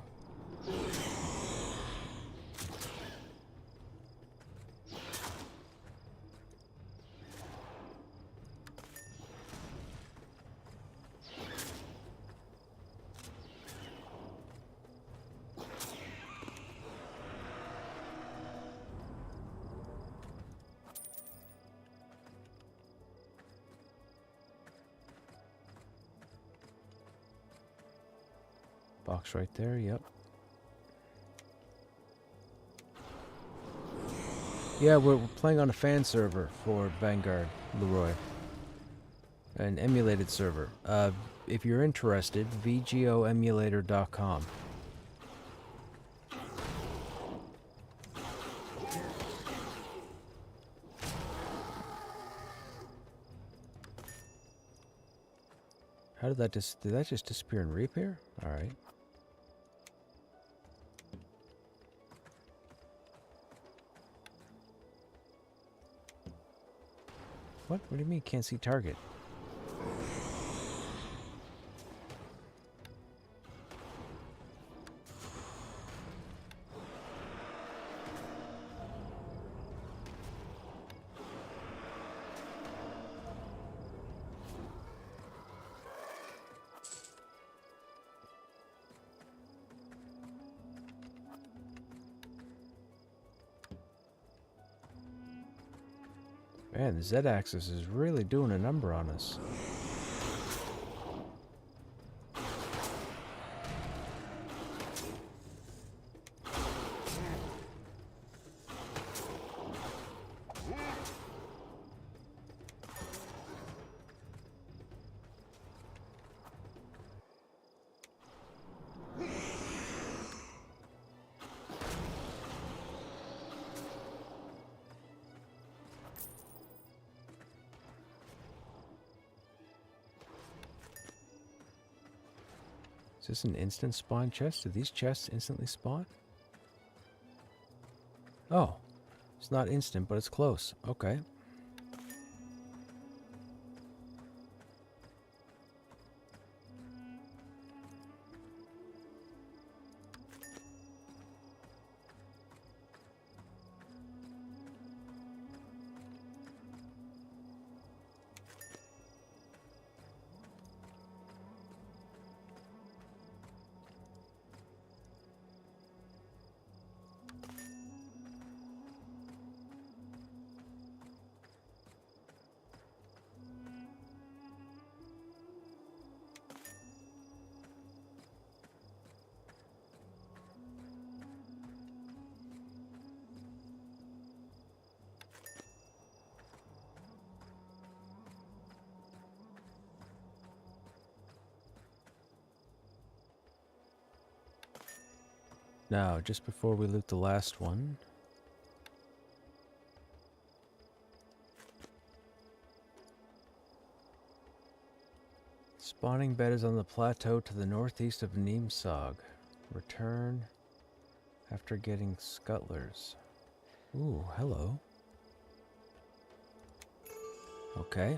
Box right there, yep. Yeah, we're playing on a fan server for Vanguard, Leroy. An emulated server. If you're interested, vgoemulator.com. How did that just disappear and reappear? All right. What? What do you mean can't see target? Man, the Z-axis is really doing a number on us. Is this an instant spawn chest? Do these chests instantly spawn? Oh, it's not instant, but it's close. Okay. Now, just before we loot the last one, let's Spawning bed is on the plateau to the northeast of Neemsog. Return after getting scuttlers. Ooh, hello. Okay.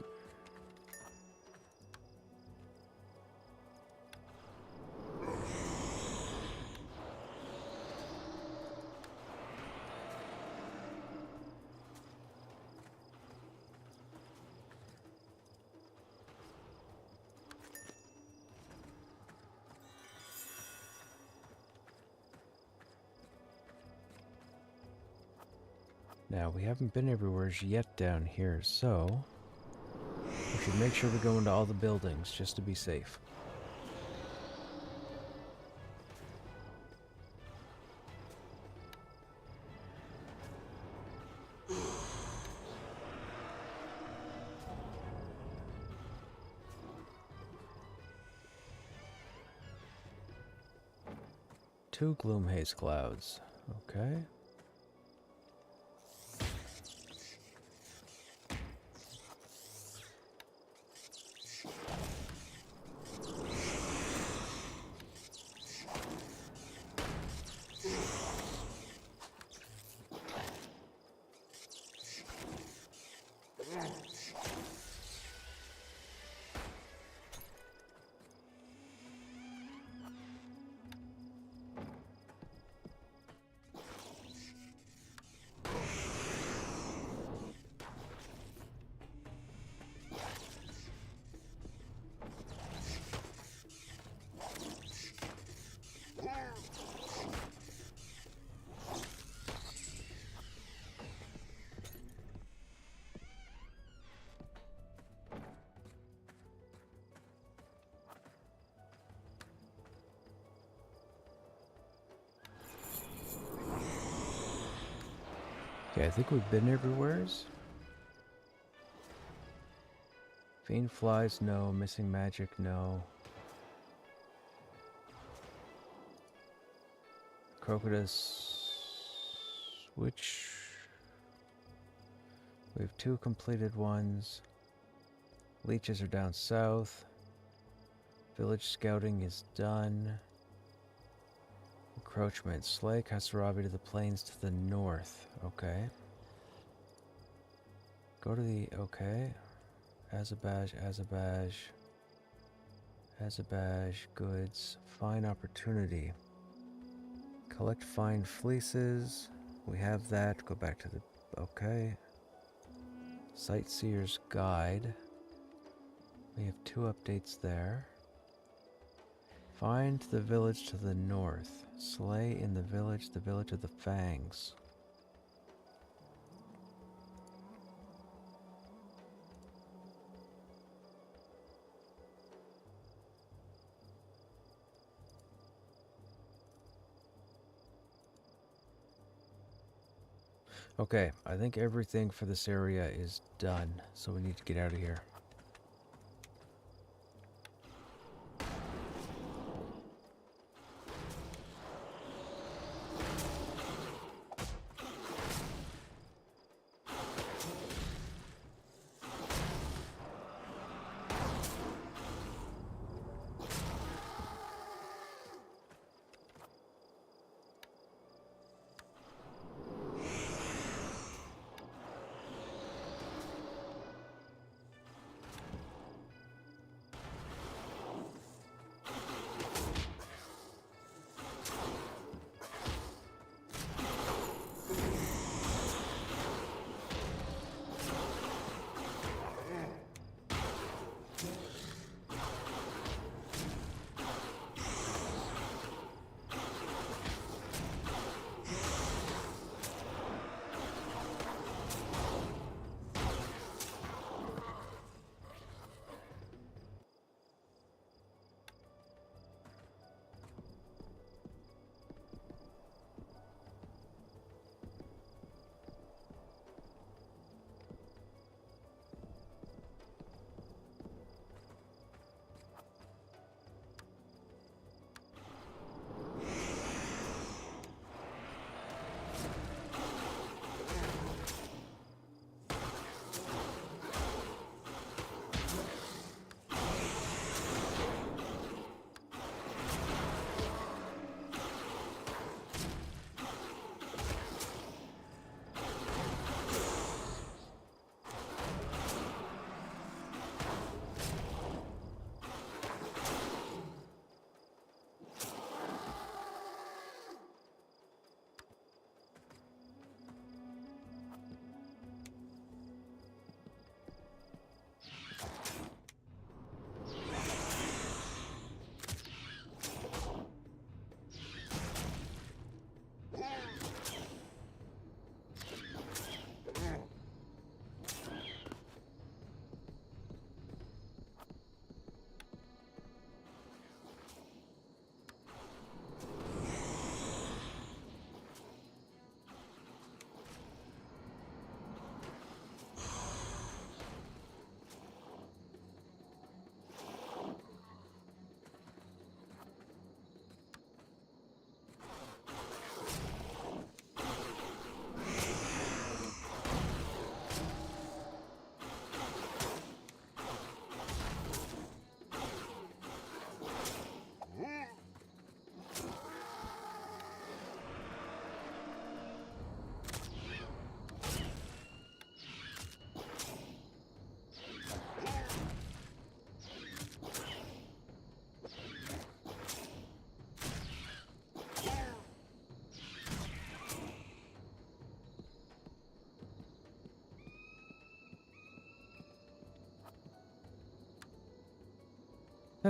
Now, we haven't been everywhere yet down here, so we should make sure we go into all the buildings just to be safe. Two gloom haze clouds. Okay. Okay, I think we've been everywheres. Fiend flies, no. Missing magic, no. Crocodus, which we have two completed ones. Leeches are down south. Village scouting is done. Encroachment. Slay Kasarabi to the plains to the north. Okay. Go to the... Okay. Azabaj, Azabaj. Azabaj, goods. Fine opportunity. Collect fine fleeces. We have that. Go back to the... Okay. Sightseer's Guide. We have two updates there. Find the village to the north. Slay in the village of the Fangs. Okay, I think everything for this area is done, so we need to get out of here.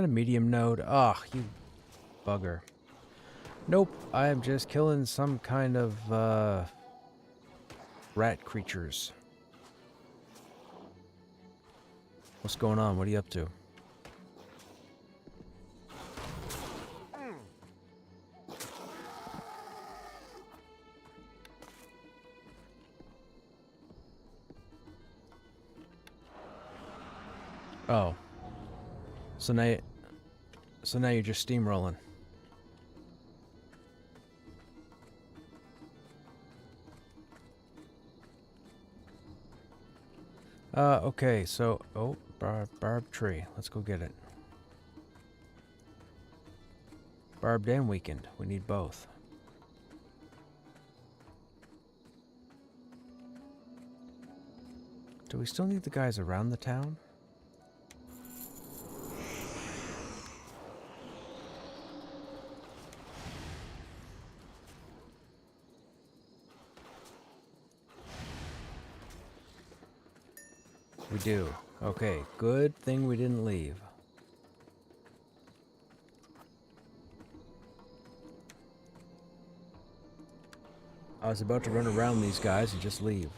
that a medium node? Ah, you bugger. Nope, I am just killing some kind of, rat creatures. What's going on? What are you up to? Oh. So now you're just steamrolling. Okay, so oh, barb tree. Let's go get it. Barbed and weakened. We need both. Do we still need the guys around the town? We do. Okay, good thing we didn't leave. I was about to run around these guys and just leave.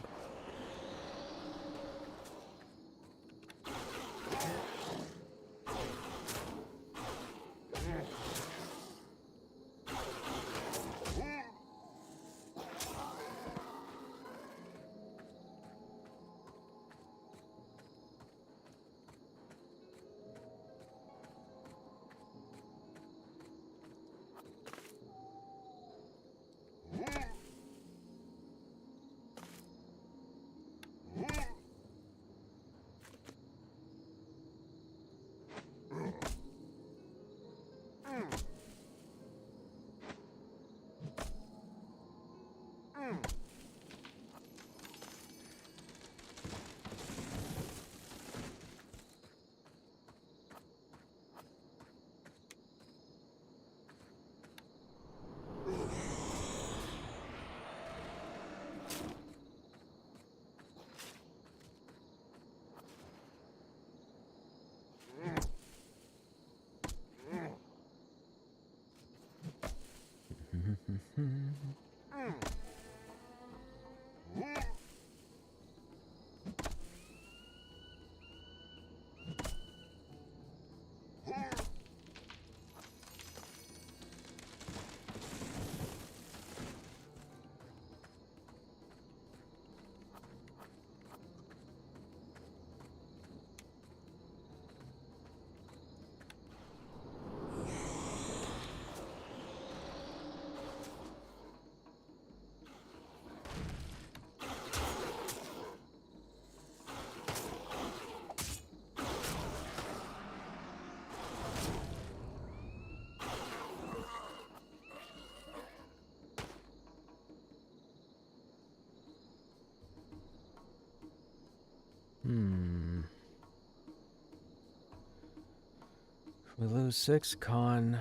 We lose 6 con.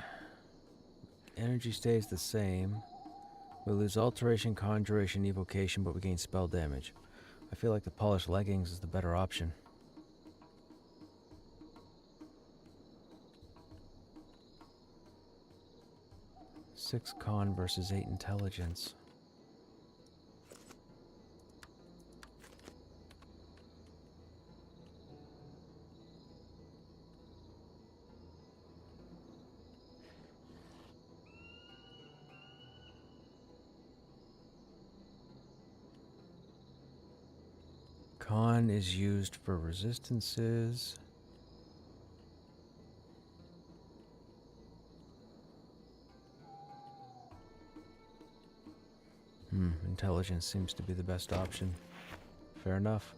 Energy stays the same. We lose alteration, conjuration, evocation, but we gain spell damage. I feel like the polished leggings is the better option. Six con versus 8 intelligence. Con is used for resistances. Intelligence seems to be the best option. Fair enough.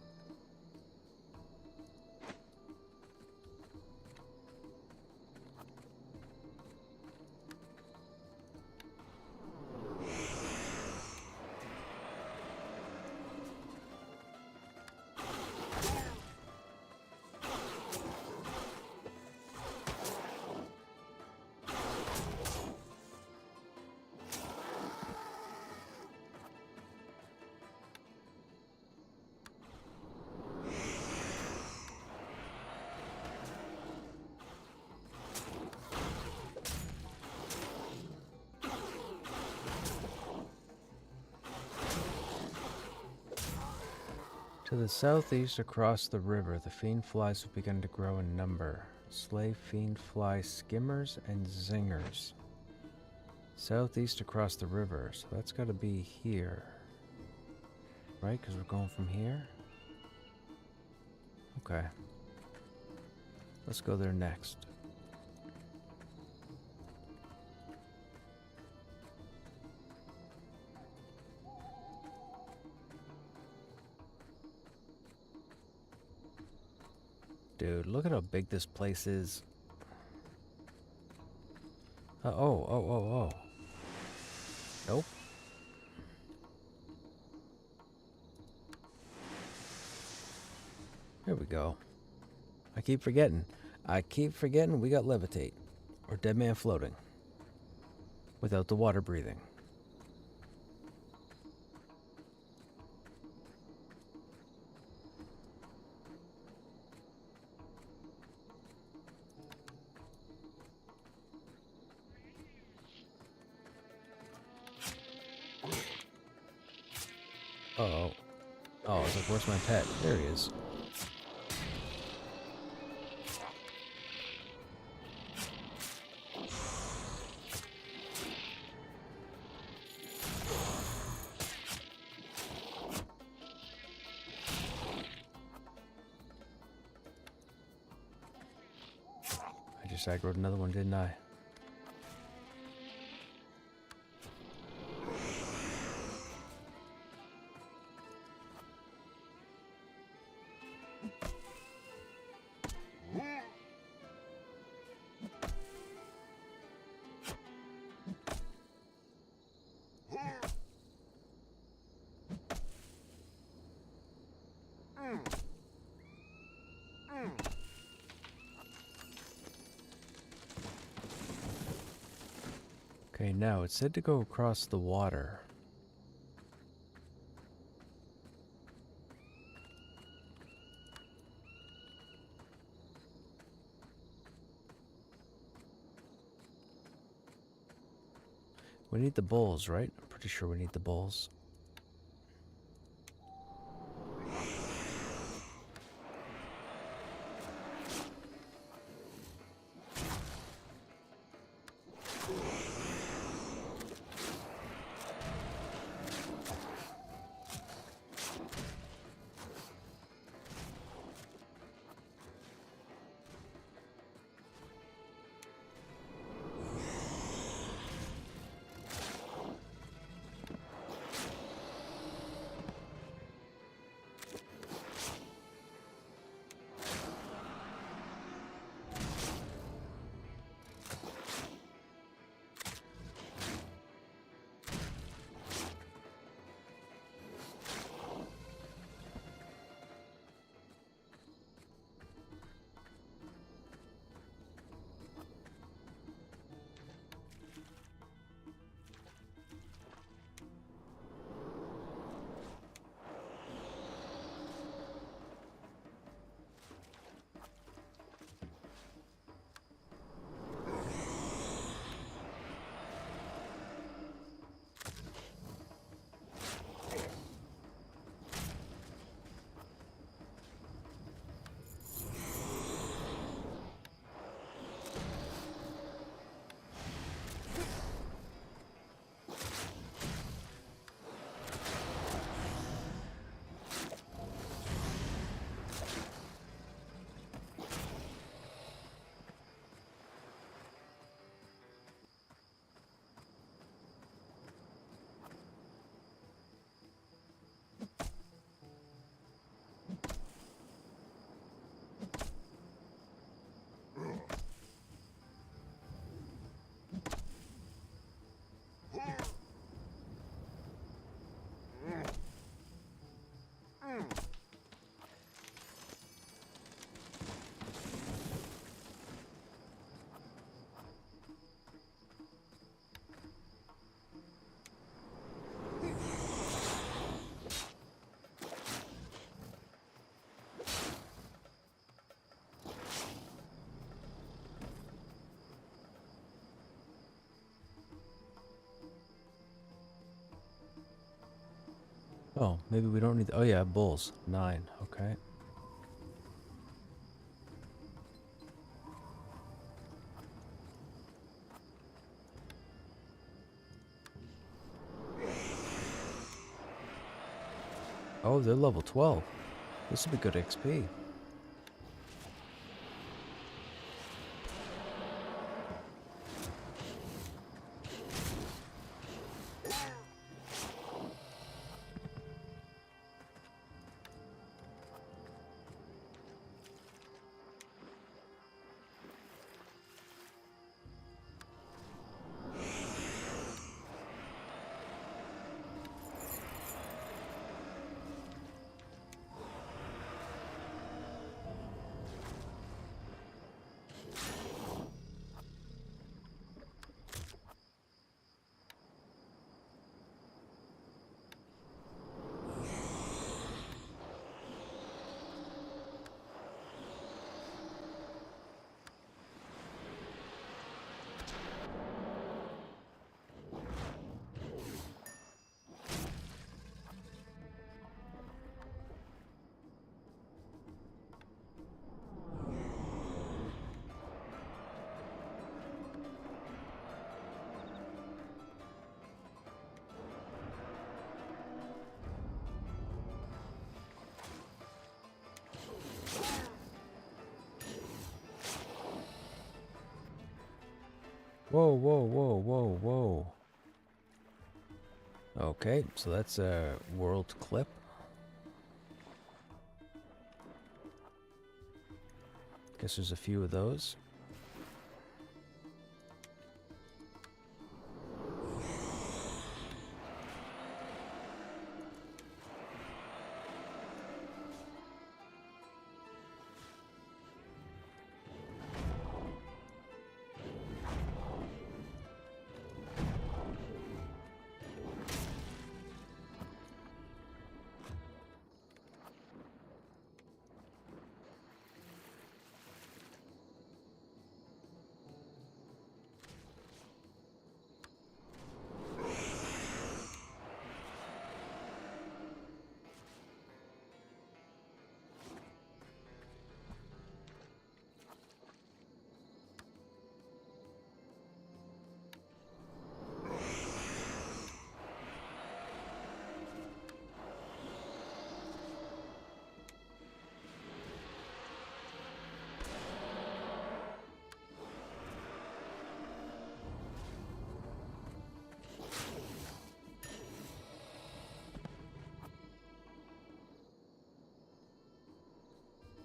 To the southeast across the river, the fiend flies have begun to grow in number. Slay fiend fly skimmers and zingers. Southeast across the river, so that's got to be here. Right? Because we're going from here? Okay. Let's go there next. Dude, look at how big this place is. Oh. Nope. There we go. I keep forgetting we got levitate. Or dead man floating. Without the water breathing. Uh-oh. Oh, I was like, where's my pet? There he is. I just aggroed another one, didn't I? Okay, now it said to go across the water. We need the bowls, right? I'm pretty sure we need the bowls. Oh, maybe we don't need... Oh, yeah, bulls. 9. Okay. Oh, they're level 12. This will be good XP. Whoa, whoa, whoa, whoa, whoa. Okay, so that's a world clip. Guess there's a few of those.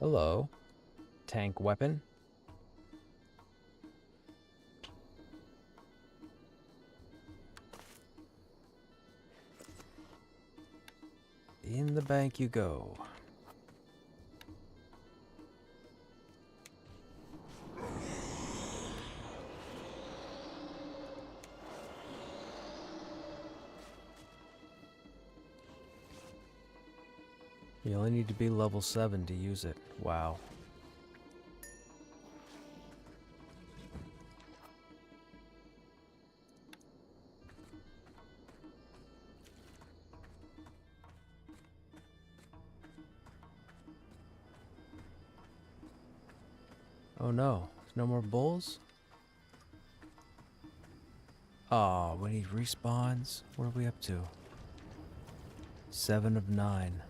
Hello. Tank weapon. In the bank you go. You only need to be level 7 to use it. Wow. Oh no, there's no more bulls? Oh, when he respawns, what are we up to? 7 of 9.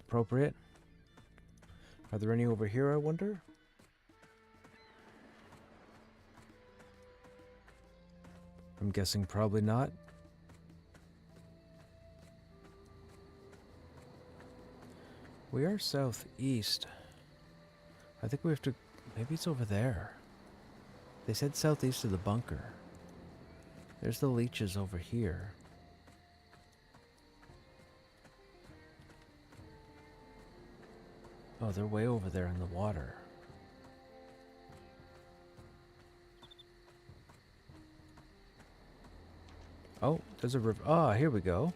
Appropriate. Are there any over here, I wonder? I'm guessing probably not. We are southeast. I think we have to... Maybe it's over there. They said southeast of the bunker. There's the leeches over here. Oh, they're way over there in the water. Oh, there's a river. Ah, here we go.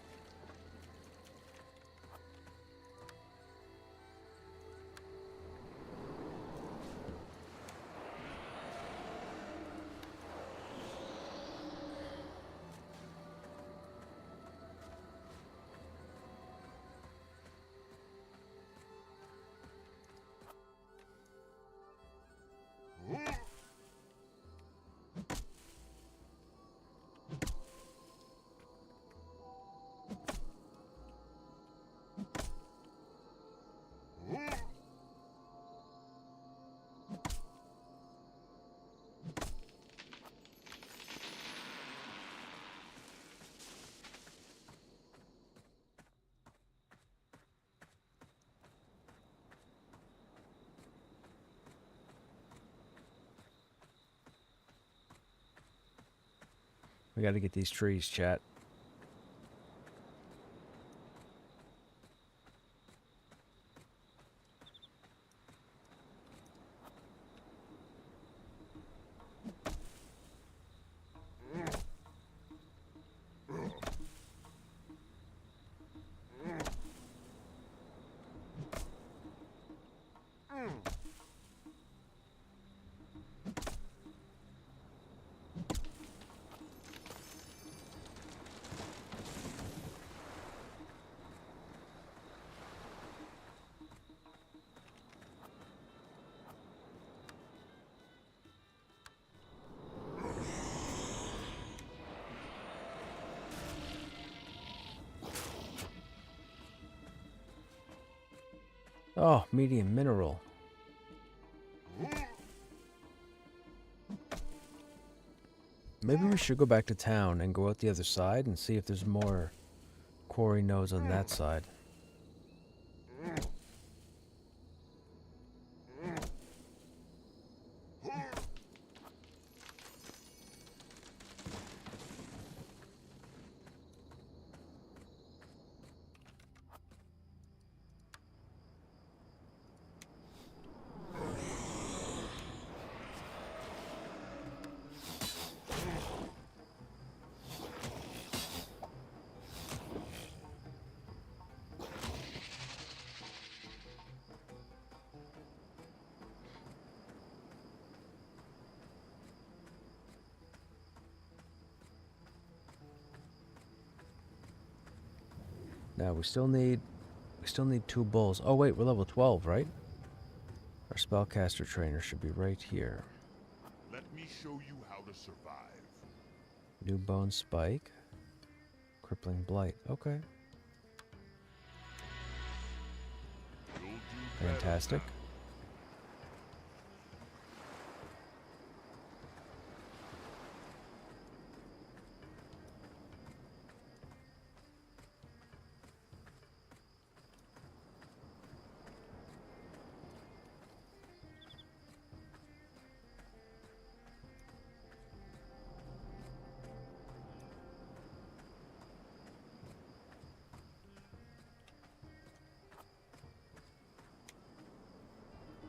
We got to get these trees, chat. Oh, medium mineral. Maybe we should go back to town and go out the other side and see if there's more quarry nodes on that side. Now we still need 2 bulls. Oh wait, we're level 12, right? Our spellcaster trainer should be right here. Let me show you how to survive. New bone spike. Crippling blight. Okay. You'll do better Fantastic. now.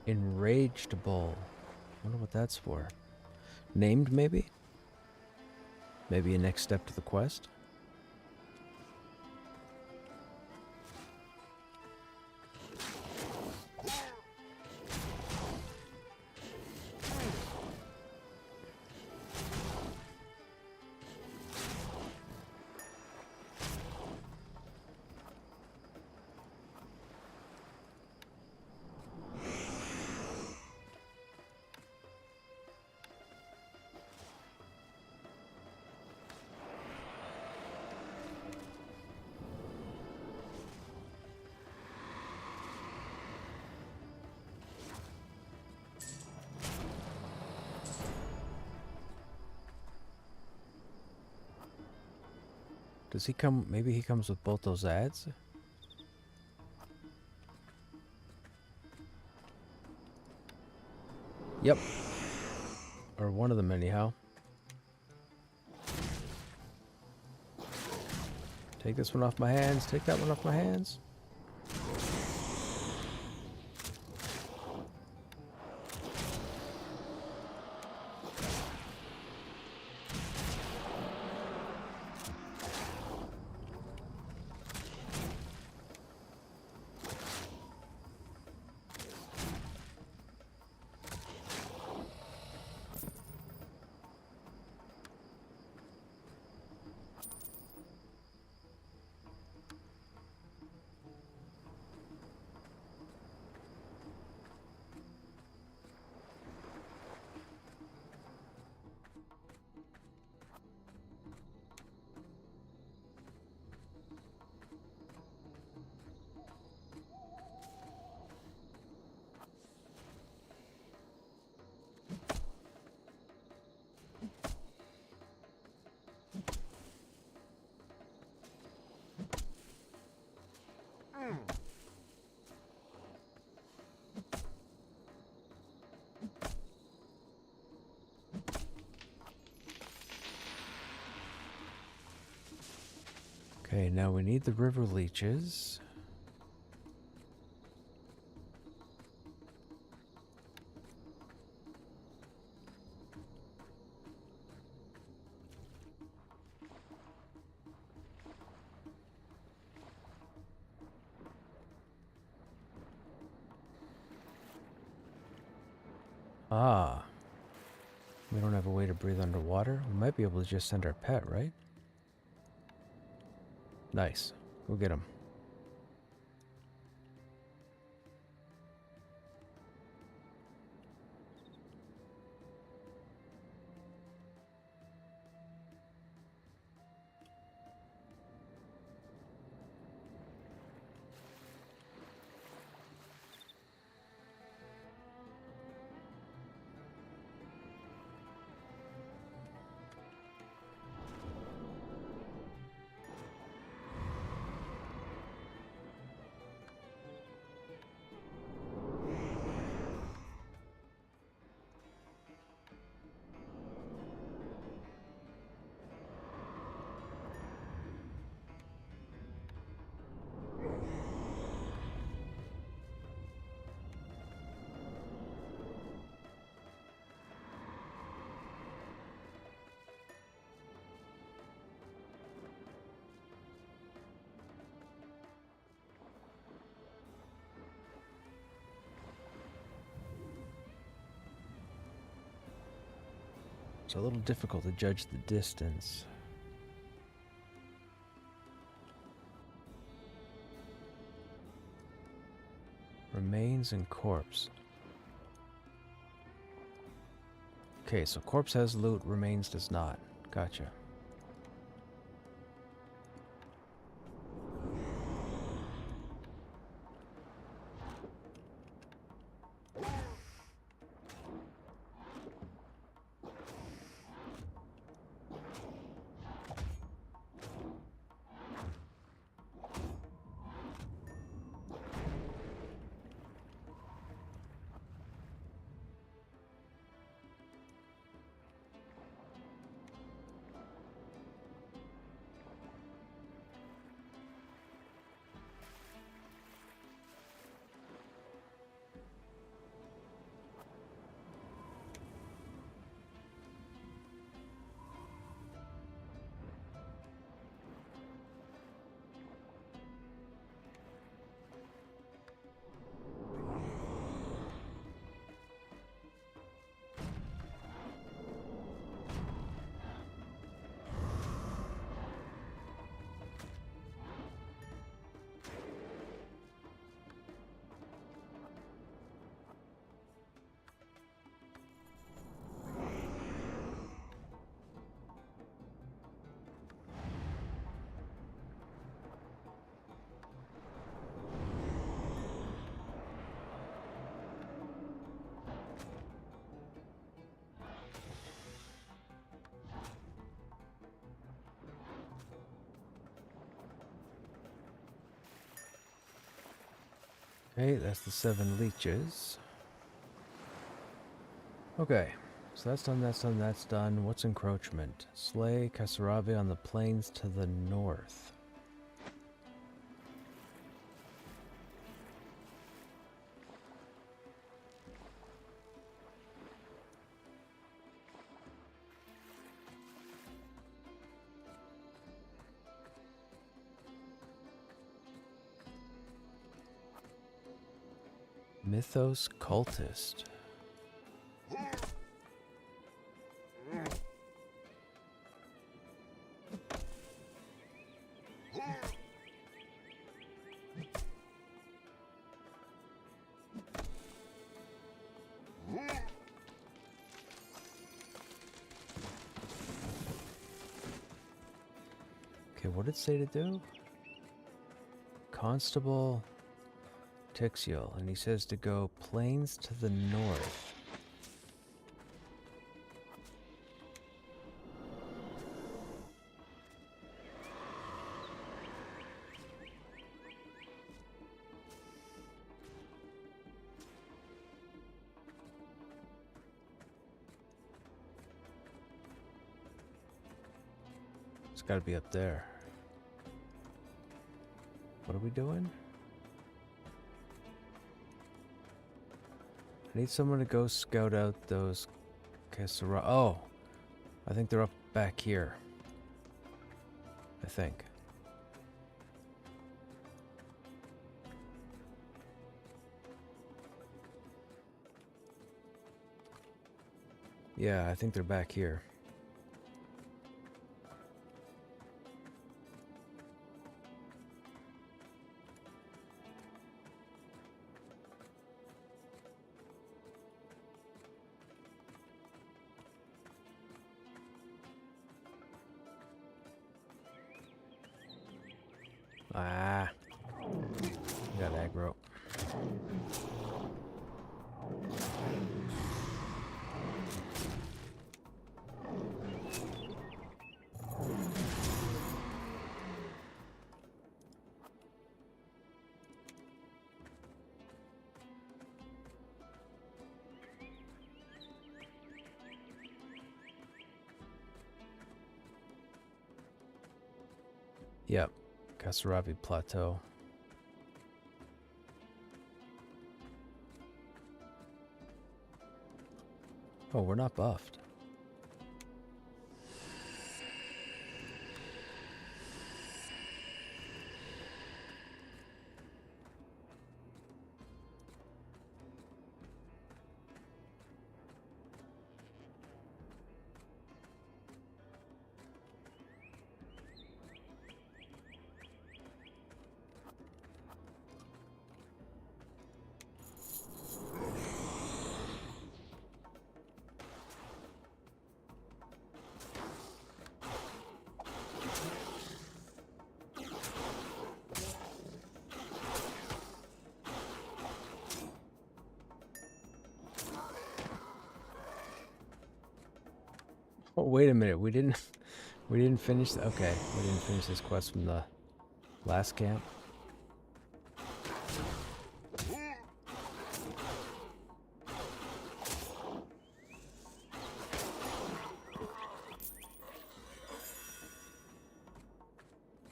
Enraged bull. Wonder what that's for. Named, maybe? Maybe a next step to the quest? Does he come? Maybe he comes with both those ads? Yep. Or one of them, anyhow. Take this one off my hands. Take that one off my hands. Okay, now we need the river leeches. Ah. We don't have a way to breathe underwater. We might be able to just send our pet, right? Nice. Go get him. It's a little difficult to judge the distance. Remains and corpse. Okay, so corpse has loot, remains does not. Gotcha. Okay, that's the 7 leeches. Okay, so that's done, that's done, that's done. What's encroachment? Slay Kasarave on the plains to the north. Mythos cultist. Okay, what did it say to do? Constable Tixiel, and he says to go plains to the north. It's got to be up there. What are we doing? I need someone to go scout out those Cassera. Oh, I think they're up back here. I think. Yeah, I think they're back here. Ah, got aggro. Yep, Kasarabi Plateau. Oh, we're not buffed. Oh, wait a minute. We didn't finish. Okay, we didn't finish this quest from the last camp.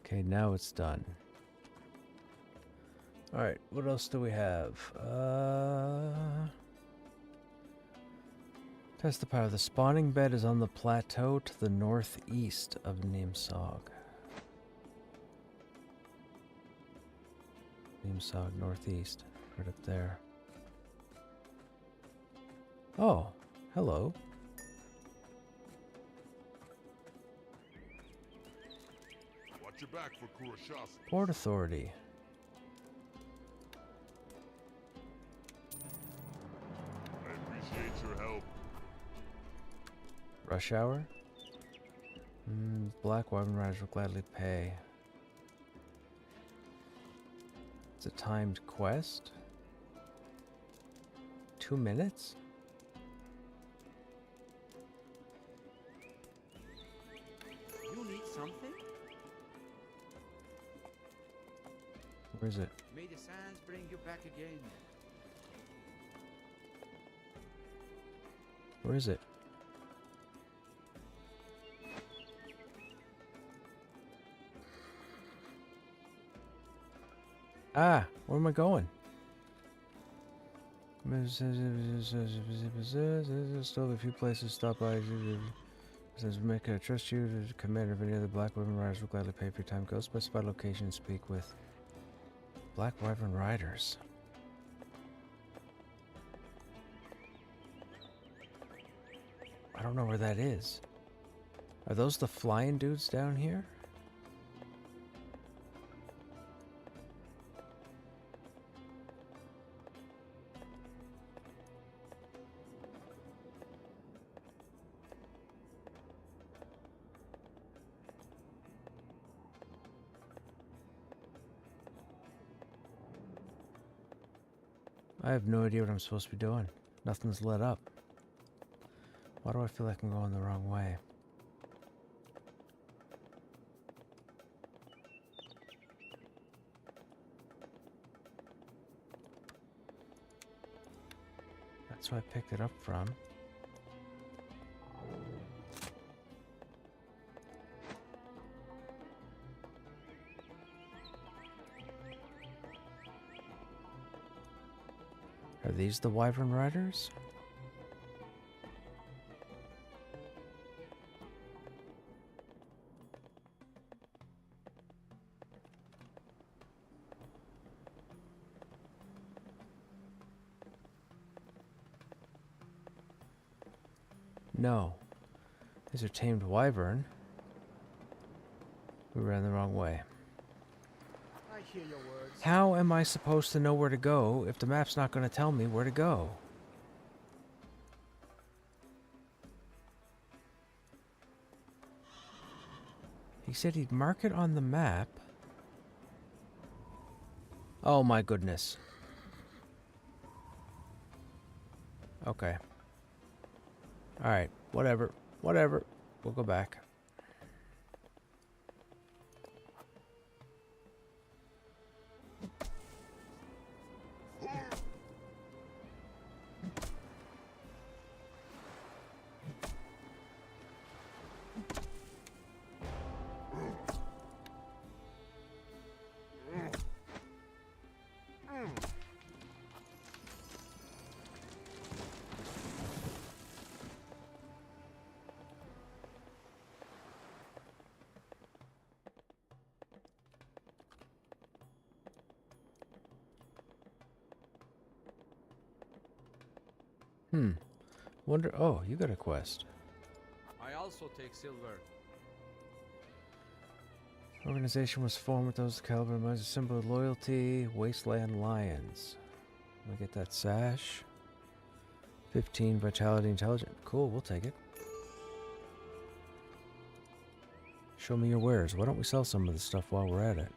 Okay, now it's done. All right, what else do we have? Test the power. The spawning bed is on the plateau to the northeast of Nimsog. Nimsog, northeast. Right up there. Oh, hello. Watch your back for Krushnek. Port Authority. I appreciate your help. Rush hour? Black Wyvern Riders will gladly pay. It's a timed quest? 2 minutes? You need something? Where is it? May the sands bring you back again. Where is it? Ah, where am I going? Still a few places to stop by. Says make I trust you to commander of any other Black Wyvern Riders will gladly pay for your time. Go specify location and speak with Black Wyvern Riders. I don't know where that is. Are those the flying dudes down here? I have no idea what I'm supposed to be doing. Nothing's lit up. Why do I feel like I'm going the wrong way? That's where I picked it up from. Are these the Wyvern Riders? No. These are tamed wyvern. We ran the wrong way. I hear your words. How am I supposed to know where to go if the map's not going to tell me where to go? He said he'd mark it on the map. Oh my goodness. Okay. Alright, whatever. Whatever. We'll go back. Wonder. Oh, you got a quest. I also take silver. Organization was formed with those caliber as a symbol of loyalty. Wasteland Lions. We get that sash. 15 vitality, intelligence. Cool, we'll take it. Show me your wares. Why don't we sell some of the stuff while we're at it?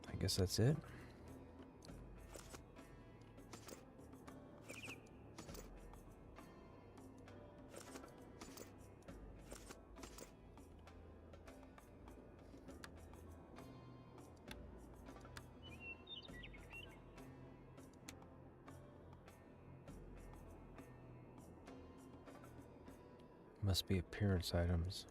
I guess that's it. Must be appearance items.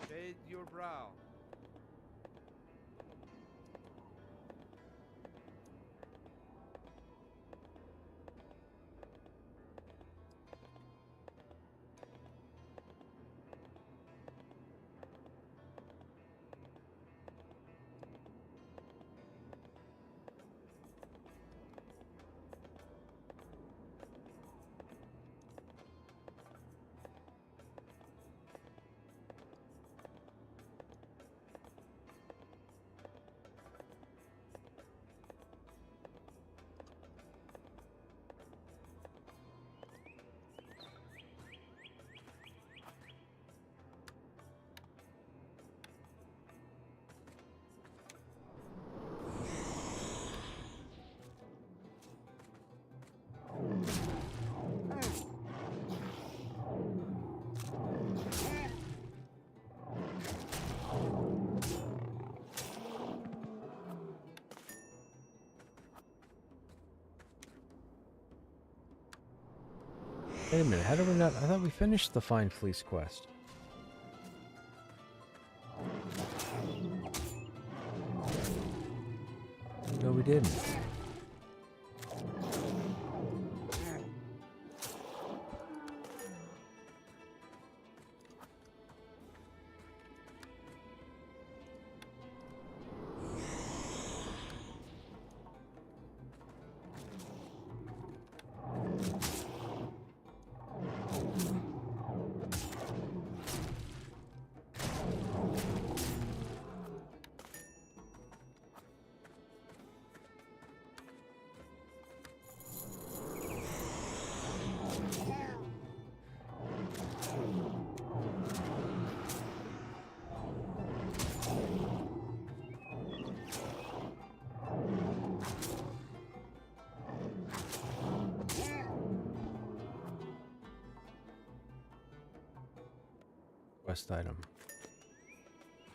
Shade your brow. Wait a minute, how did we not? I thought we finished the Find Fleece quest. No, we didn't. Quest item.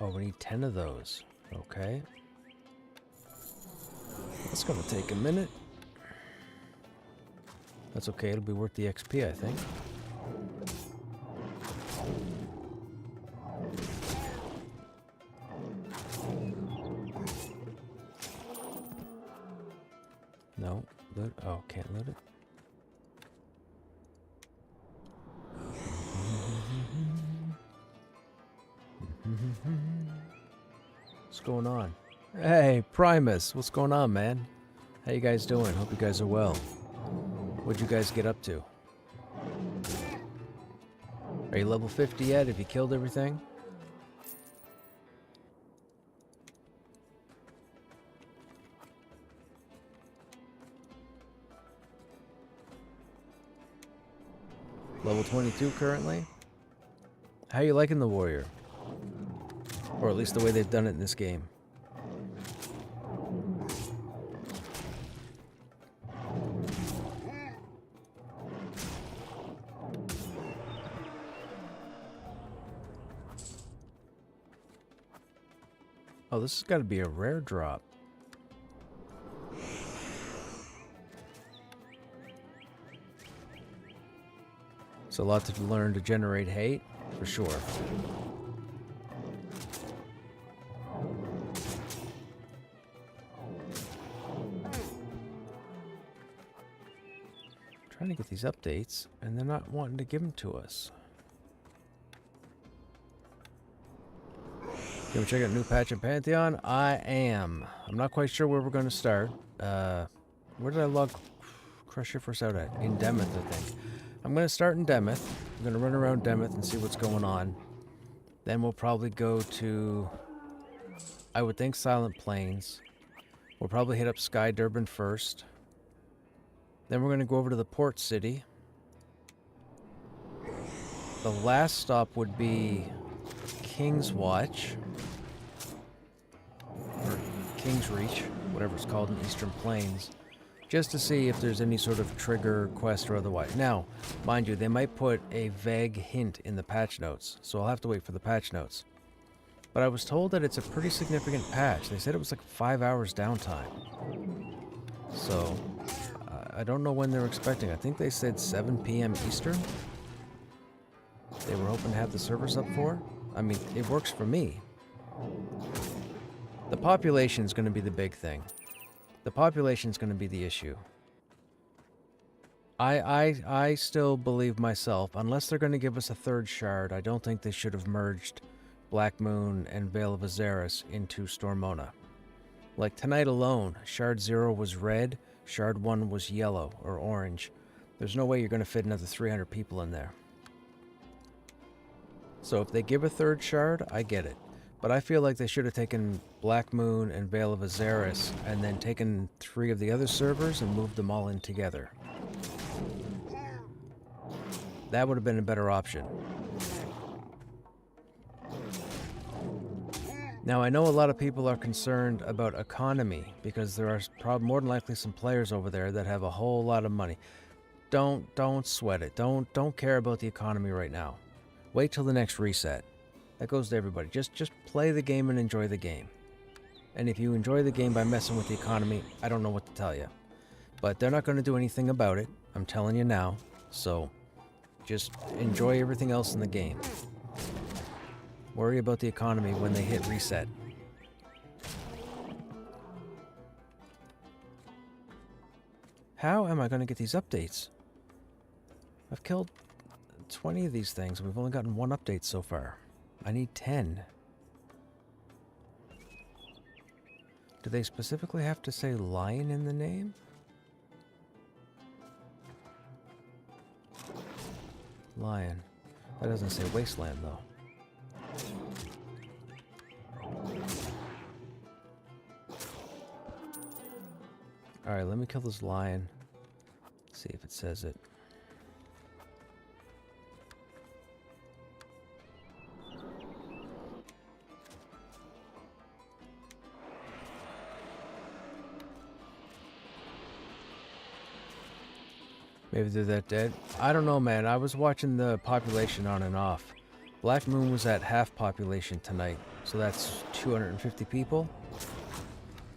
Oh, we need 10 of those. Okay. That's gonna take a minute. That's okay, it'll be worth the XP, I think. No, loot. Oh, can't loot it. What's going on? Hey, Primus, what's going on, man? How you guys doing? Hope you guys are well. What'd you guys get up to? Are you level 50 yet? Have you killed everything? Level 22 currently? How you liking the warrior? Or at least the way they've done it in this game. Oh, this has got to be a rare drop. It's a lot to learn to generate hate, for sure. Trying to get these updates, and they're not wanting to give them to us. You ever check out a new patch in Pantheon? I am. I'm not quite sure where we're going to start. Where did I log Krushnek out at? In Demeth, I think. I'm going to start in Demeth. I'm going to run around Demeth and see what's going on. Then we'll probably go to, I would think, Silent Plains. We'll probably hit up Sky Durban first. Then we're going to go over to the port city. The last stop would be King's Watch. Or King's Reach, whatever it's called in Eastern Plains. Just to see if there's any sort of trigger, quest, or otherwise. Now, mind you, they might put a vague hint in the patch notes, so I'll have to wait for the patch notes. But I was told that it's a pretty significant patch. They said it was like 5 hours downtime. So, I don't know when they're expecting. I think they said 7 p.m. Eastern. They were hoping to have the servers up for. I mean, it works for me. The population is going to be the big thing. The population is going to be the issue. I still believe myself, unless they're going to give us a third shard, I don't think they should have merged Black Moon and Veil of Azaris into Stormona. Like tonight alone, Shard 0 was red, Shard 1 was yellow or orange. There's no way you're going to fit another 300 people in there. So if they give a third shard, I get it. But I feel like they should have taken Black Moon and Veil of Azaris and then taken 3 of the other servers and moved them all in together. That would have been a better option. Now, I know a lot of people are concerned about economy because there are more than likely some players over there that have a whole lot of money. Don't sweat it. Don't care about the economy right now. Wait till the next reset. That goes to everybody. Just play the game and enjoy the game. And if you enjoy the game by messing with the economy, I don't know what to tell you. But they're not going to do anything about it. I'm telling you now. So, just enjoy everything else in the game. Worry about the economy when they hit reset. How am I going to get these updates? I've killed 20 of these things and we've only gotten 1 update so far. I need 10. Do they specifically have to say lion in the name? Lion. That doesn't say wasteland though. Alright, let me kill this lion. See if it says it. Maybe they're that dead. I don't know, man. I was watching the population on and off. Black Moon was at half population tonight, so that's 250 people.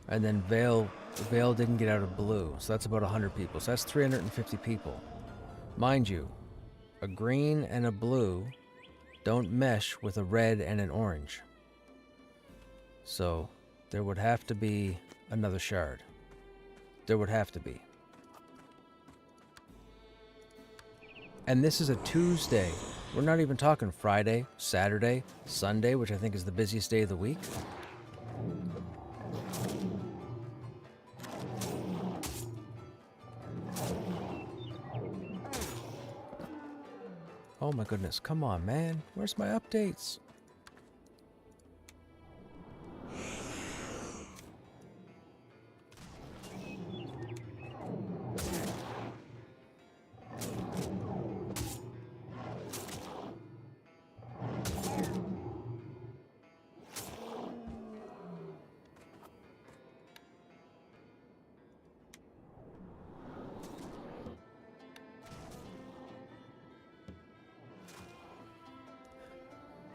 And then Vale didn't get out of blue, so that's about 100 people. So that's 350 people. Mind you, a green and a blue don't mesh with a red and an orange. So there would have to be another shard. There would have to be. And this is a Tuesday. We're not even talking Friday, Saturday, Sunday, which I think is the busiest day of the week. Oh my goodness, come on, man. Where's my updates?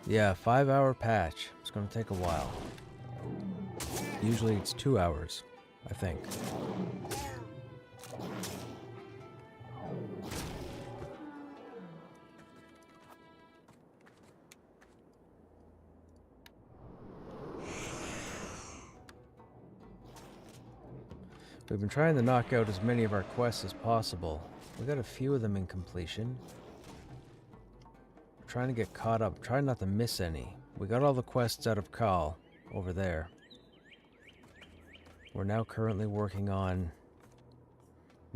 Yeah, 5-hour patch. It's going to take a while. Usually it's 2 hours, I think. We've been trying to knock out as many of our quests as possible. We got a few of them in completion. Trying to get caught up, trying not to miss any. We got all the quests out of Khal over there. We're now currently working on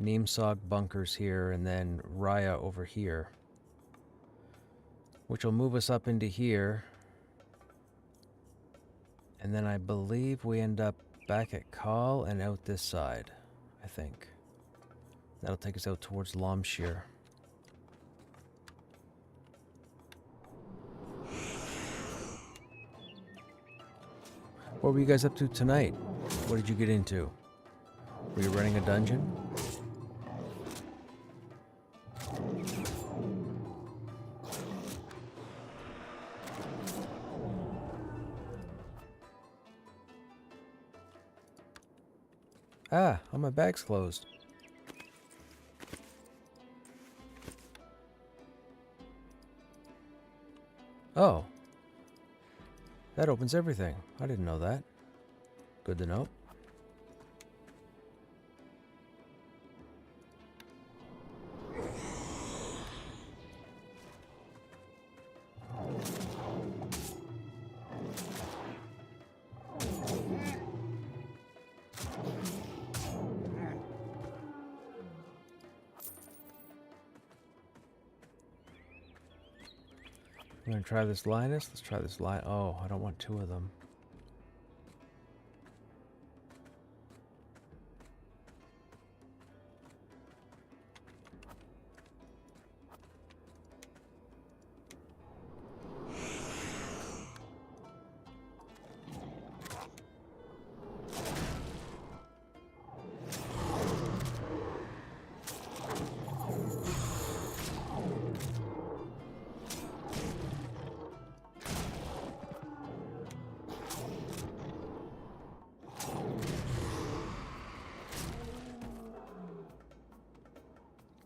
Neemsog bunkers here and then Raya over here, which will move us up into here. And then I believe we end up back at Khal and out this side, I think. That'll take us out towards Lomshir. What were you guys up to tonight? What did you get into? Were you running a dungeon? Ah, oh, my bag's closed. Oh. That opens everything. I didn't know that. Good to know. I'm gonna try this Linus. Let's try this line. Oh, I don't want two of them.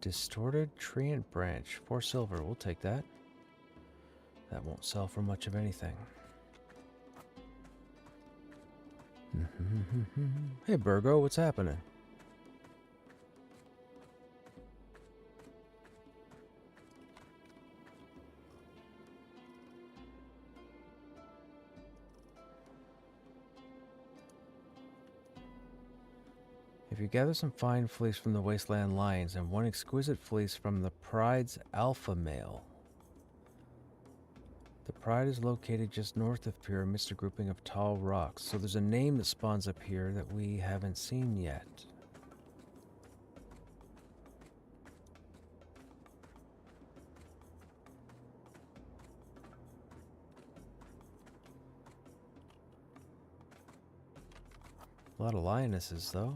Distorted Treant Branch. 4 silver. We'll take that. That won't sell for much of anything. Hey, Burgo, what's happening? If you gather some fine fleece from the Wasteland Lions and one exquisite fleece from the Pride's alpha male. The Pride is located just north of here amidst a grouping of tall rocks. So there's a name that spawns up here that we haven't seen yet. A lot of lionesses, though.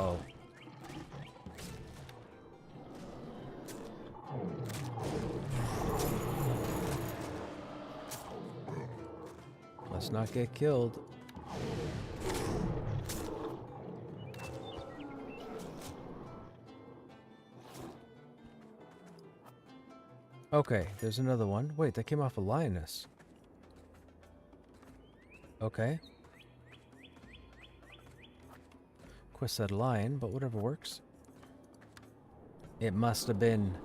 Uh-oh. Let's not get killed. Okay, there's another one. Wait, that came off a lioness. Okay. Quest said lion, but whatever works. It must have been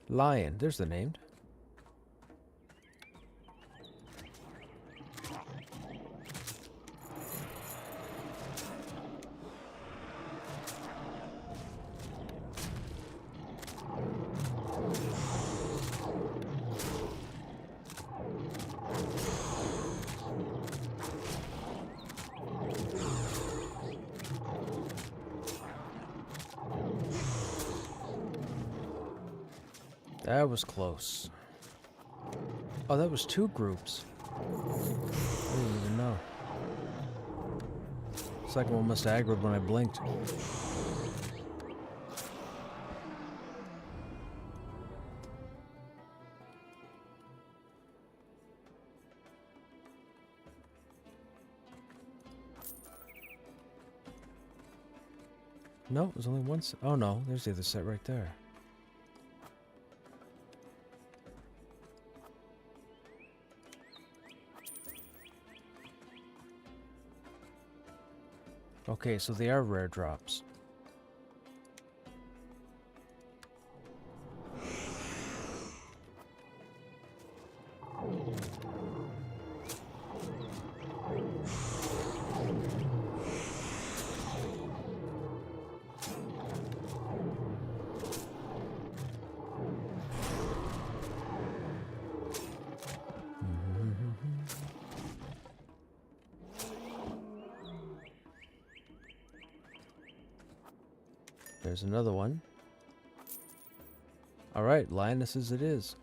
lion. There's the name. That was close. Oh, that was 2 groups. I didn't even know. Second one must have aggroed when I blinked. No, there's only one set. Oh no, there's the other set right there. Okay, so they are rare drops. There's another one. Alright, lionesses it is.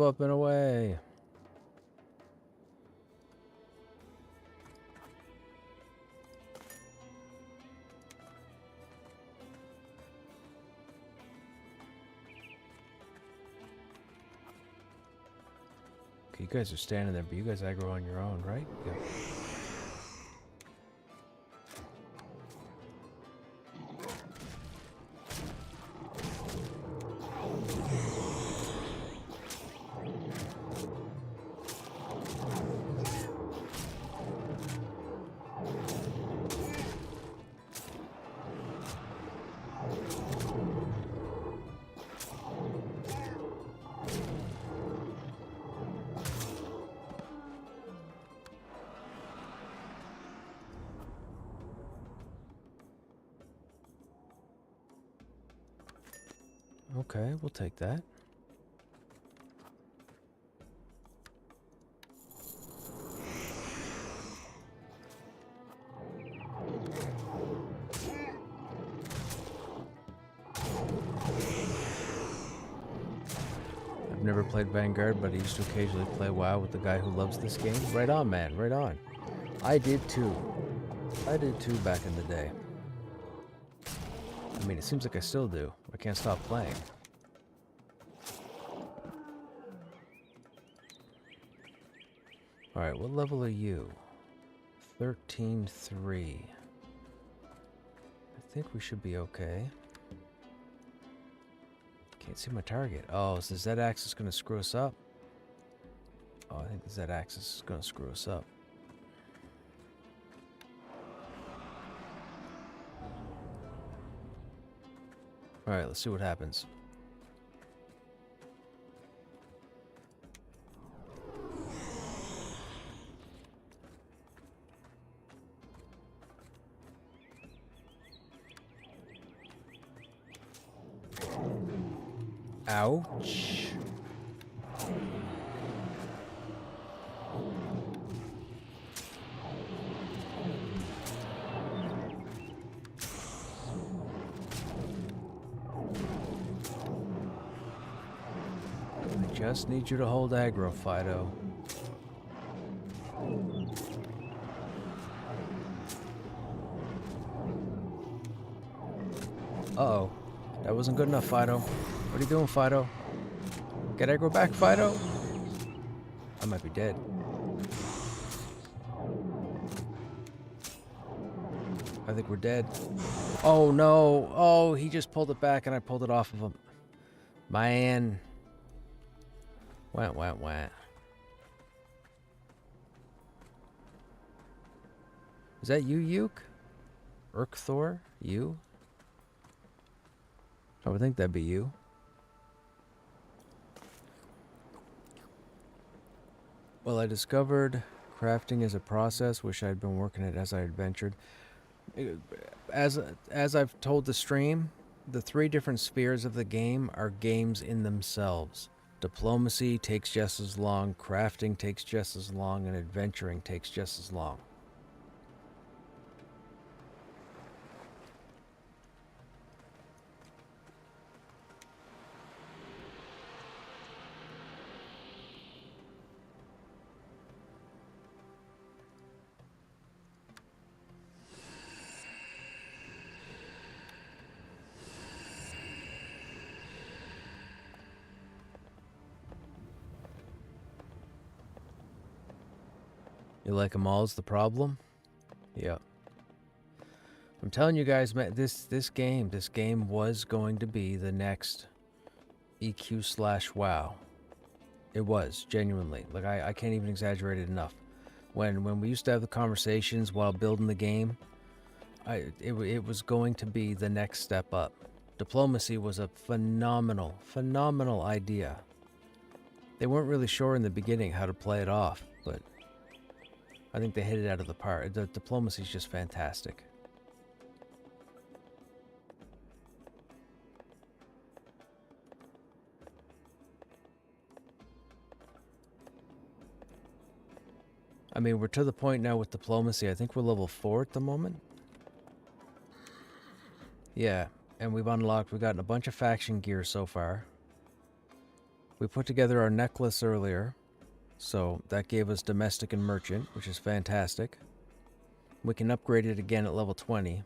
Up and away. Okay, you guys are standing there, but you guys aggro on your own, right? Yeah. Okay, we'll take that. I've never played Vanguard, but I used to occasionally play WoW with the guy who loves this game. Right on, man, right on. I did too. I did too back in the day. I mean, it seems like I still do. I can't stop playing. Alright, what level are you? 13-3. I think we should be okay. Can't see my target. Oh, is the Z-axis going to screw us up? Oh, I think the Z-axis is going to screw us up. Alright, let's see what happens. Ouch. I just need you to hold aggro, Fido. Uh-oh. That wasn't good enough, Fido. What are you doing, Fido? Get aggro back, Fido. I might be dead. I think we're dead. Oh, no. Oh, he just pulled it back and I pulled it off of him. Man. Wah. Is that you, Uke? Urkthor? You? I would think that'd be you. Well, I discovered crafting as a process. Wish I had been working it as I adventured. As I've told the stream, the 3 different spheres of the game are games in themselves. Diplomacy takes just as long, crafting takes just as long, and adventuring takes just as long. You like them all is the problem? Yeah. I'm telling you guys, man, this game was going to be the next EQ/WoW. It was, genuinely. Like, I can't even exaggerate it enough. When we used to have the conversations while building the game, it was going to be the next step up. Diplomacy was a phenomenal idea. They weren't really sure in the beginning how to play it off, but I think they hit it out of the park. The diplomacy is just fantastic. I mean, we're to the point now with diplomacy. I think we're level 4 at the moment. Yeah, and we've gotten a bunch of faction gear so far. We put together our necklace earlier. So that gave us domestic and merchant, which is fantastic. We can upgrade it again at level 20.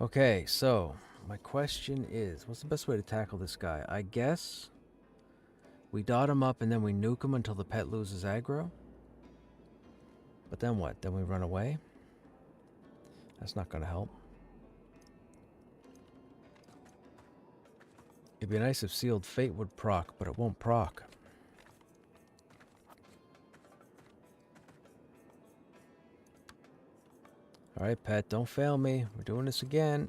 Okay, so my question is, what's the best way to tackle this guy? I guess we dot him up and then we nuke him until the pet loses aggro. But then what? Then we run away? That's not going to help. It'd be nice if Sealed Fate would proc, but it won't proc. Alright, pet, don't fail me. We're doing this again.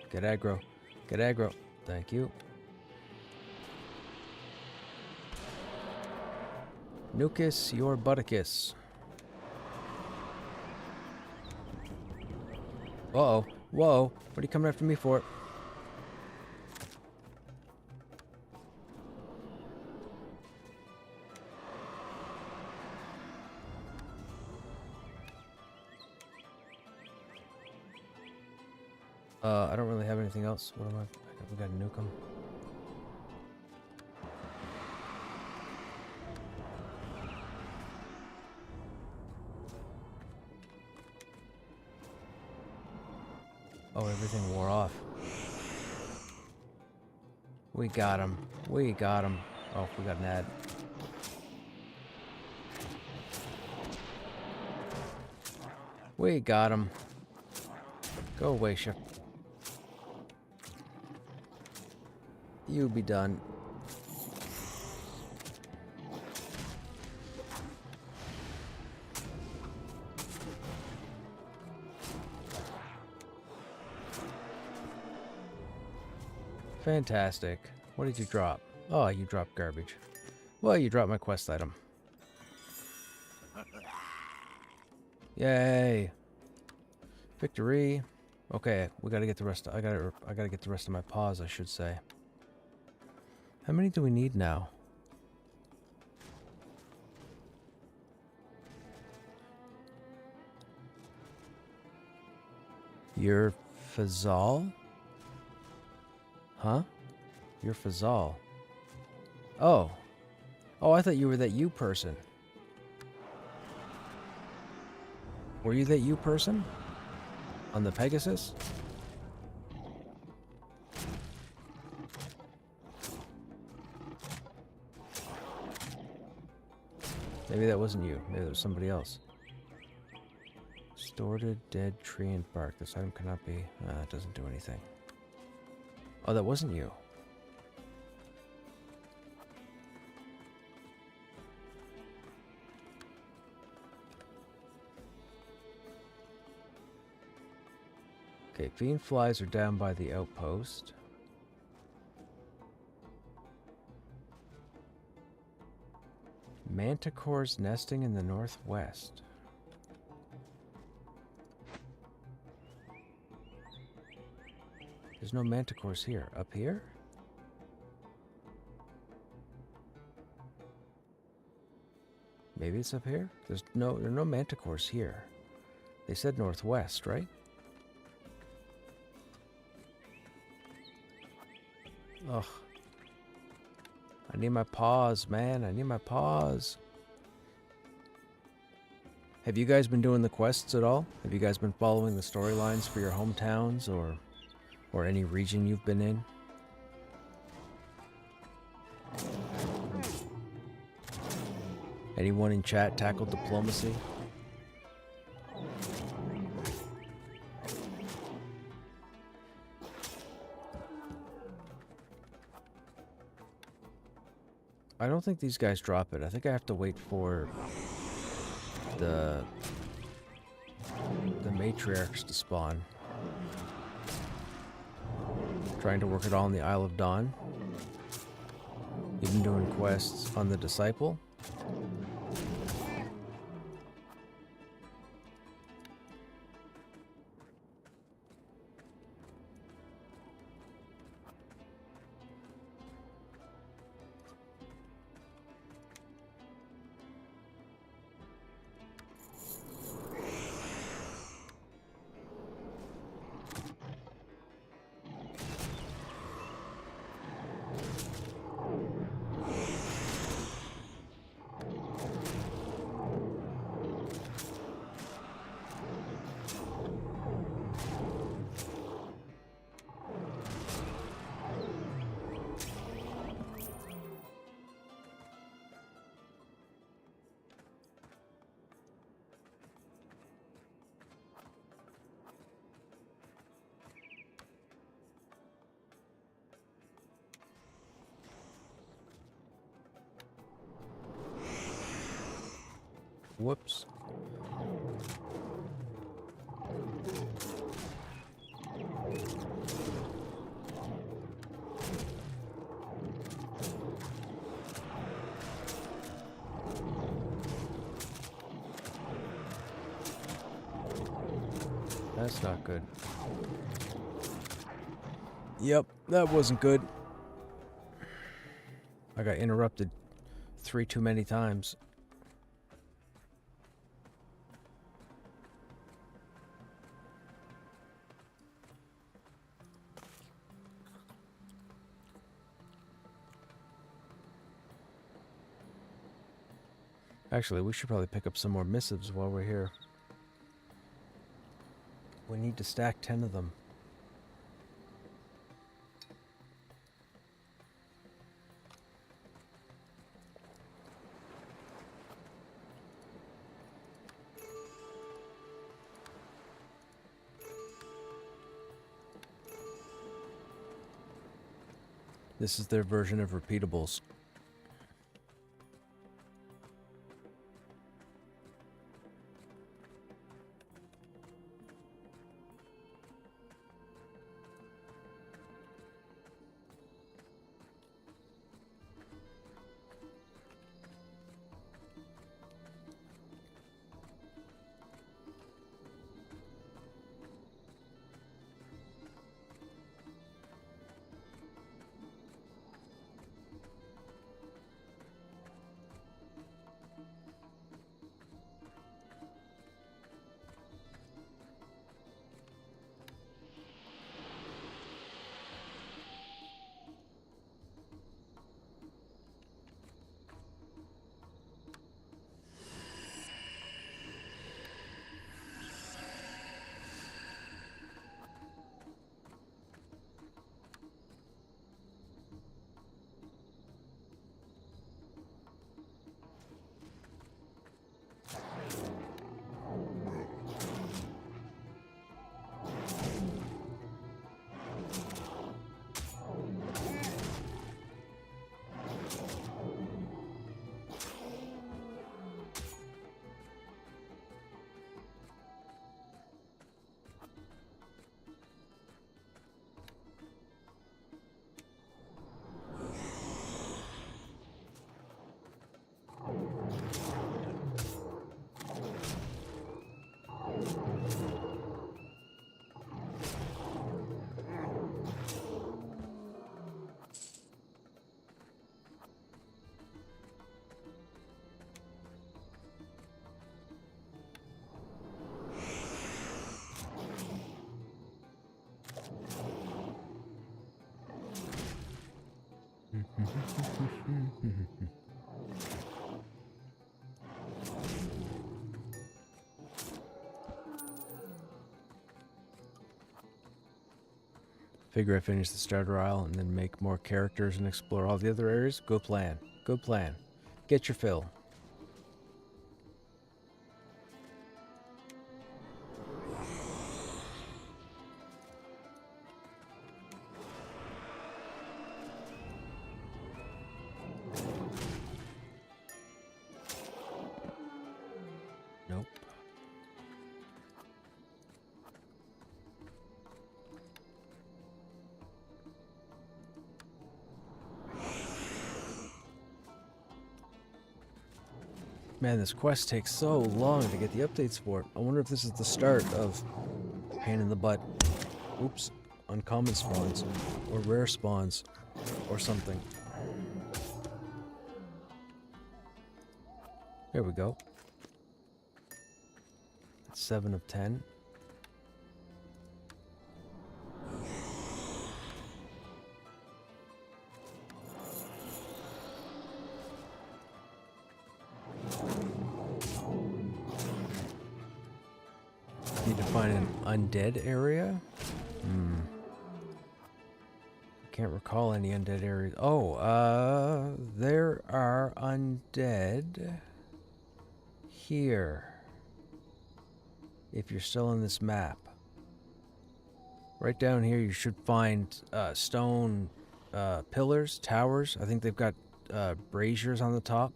Get aggro. Get aggro. Thank you. Nucus, your butticus. Uh-oh. Whoa. What are you coming after me for? I don't really have anything else. What am I? We got to nuke him. Oh, everything wore off. We got him. We got him. Oh, we got an ad. We got him. Go away, Ship. You be done. Fantastic. What did you drop? Oh, you dropped garbage. Well, you dropped my quest item. Yay. Victory. Okay, we gotta get the rest. I gotta get the rest of my paws, I should say. How many do we need now? You're Fazal? Huh? You're Fazal. Oh. Oh, I thought you were that you person. Were you that you person? On the Pegasus? Maybe that wasn't you. Maybe that was somebody else. Distorted, dead tree and bark. This item cannot be... it doesn't do anything. Oh, that wasn't you. Okay, fiend flies are down by the outpost. Manticores nesting in the northwest. There's no manticores here. Up here? Maybe it's up here? There are no manticores here. They said northwest, right? Ugh. I need my paws, man. I need my paws. Have you guys been doing the quests at all? Have you guys been following the storylines for your hometowns or any region you've been in? Anyone in chat tackled diplomacy? I don't think these guys drop it. I think I have to wait for the matriarchs to spawn. Trying to work it all on the Isle of Dawn. You've been doing quests on the Disciple. Whoops. That's not good. Yep, that wasn't good. I got interrupted 3 too many times. Actually, we should probably pick up some more missives while we're here. We need to stack 10 of them. This is their version of repeatables. Figure I finish the starter aisle and then make more characters and explore all the other areas. Good plan. Good plan. Get your fill. Nope. Man, this quest takes so long to get the updates for it. I wonder if this is the start of pain in the butt. Oops. Uncommon spawns. Or rare spawns. Or something. There we go. That's 7 of 10. Need to find an undead area? Can't recall any undead areas. Oh, there are undead here. If you're still in this map. Right down here you should find stone pillars, towers. I think they've got braziers on the top.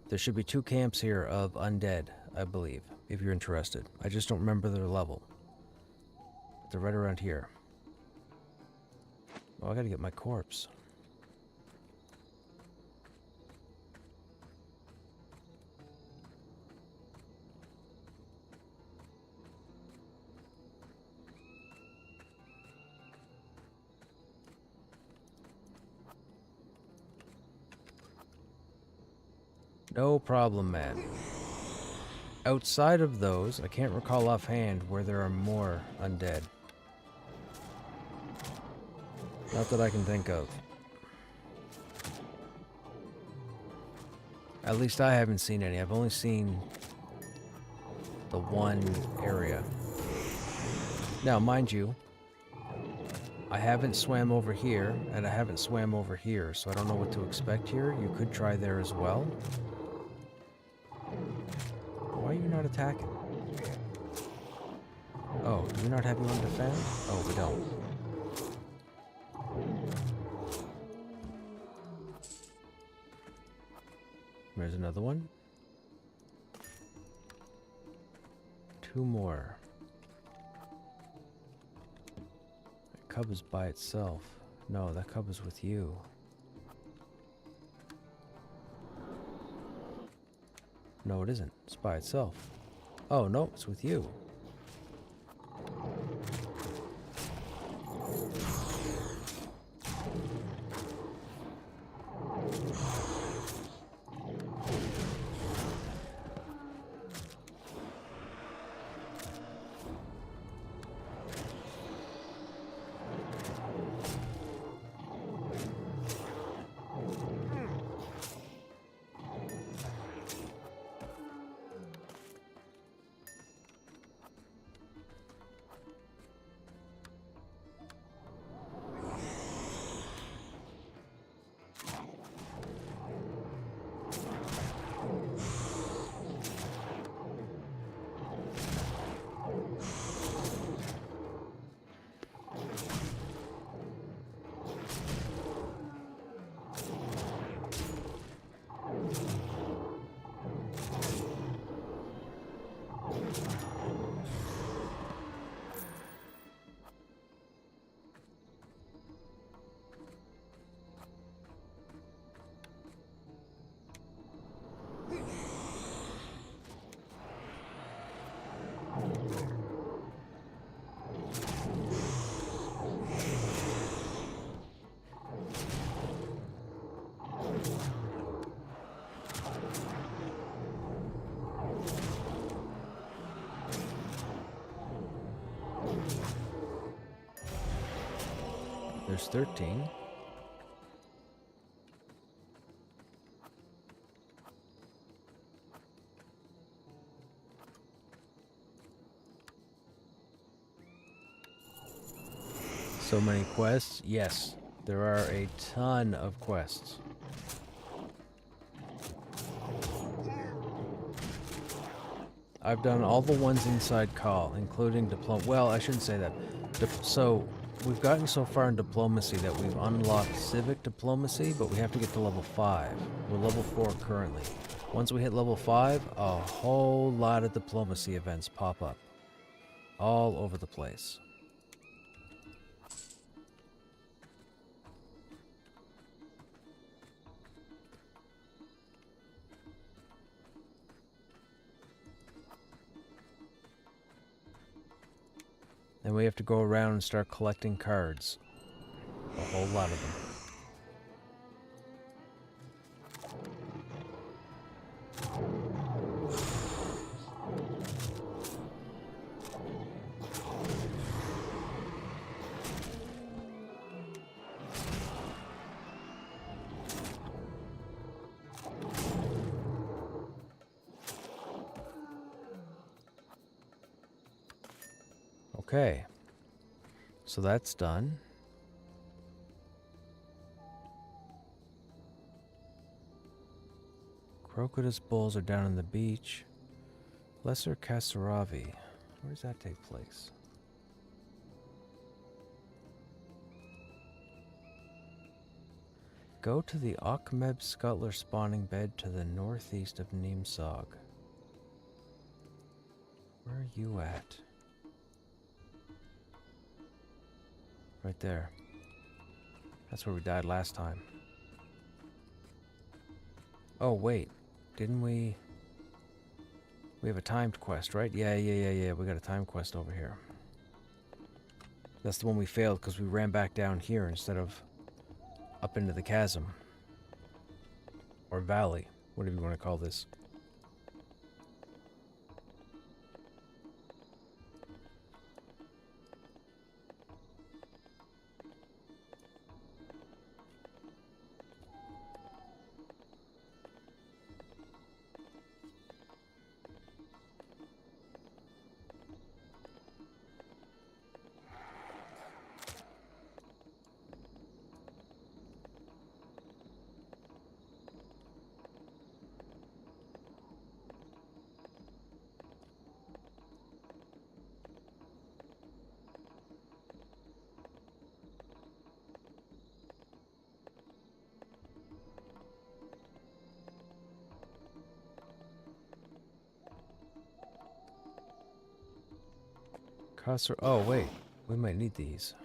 There should be 2 camps here of undead, I believe, if you're interested. I just don't remember their level. They're right around here. Oh, I gotta get my corpse. No problem, man. Outside of those, I can't recall offhand where there are more undead. Not that I can think of. At least I haven't seen any. I've only seen the one area. Now, mind you, I haven't swam over here, and I haven't swam over here, so I don't know what to expect here. You could try there as well. Why are you not attacking? Oh, do we not have you on defend? Oh, we don't. There's another one. 2 more. That cub is by itself. No, that cub is with you. No, it isn't. It's by itself. Oh, no, it's with you. There's 13. So many quests? Yes, there are a ton of quests. I've done all the ones inside Call, including diploma. Well, I shouldn't say that. So we've gotten so far in diplomacy that we've unlocked civic diplomacy, but we have to get to level 5. We're level 4 currently. Once we hit level 5, a whole lot of diplomacy events pop up. All over the place. Then we have to go around and start collecting cards. A whole lot of them. Okay, so that's done. Crocodus bulls are down on the beach. Lesser Kasaravi. Where does that take place? Go to the Akhmeb Scuttler spawning bed to the northeast of Neemsog. Where are you at? Right there. That's where we died last time. Oh, wait. Didn't we... We have a timed quest, right? Yeah. We got a timed quest over here. That's the one we failed because we ran back down here instead of up into the chasm. Or valley. Whatever you want to call this. Oh, wait. We might need these.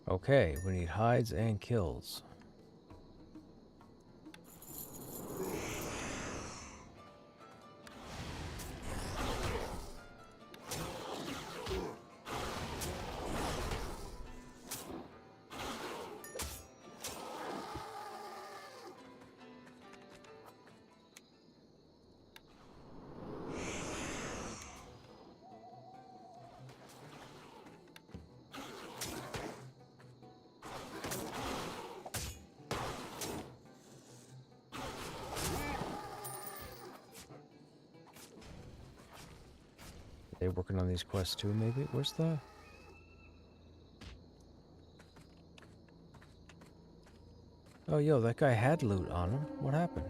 Okay, we need hides and kills. They working on these quests too, maybe? Where's the... Oh, yo, that guy had loot on him. What happened?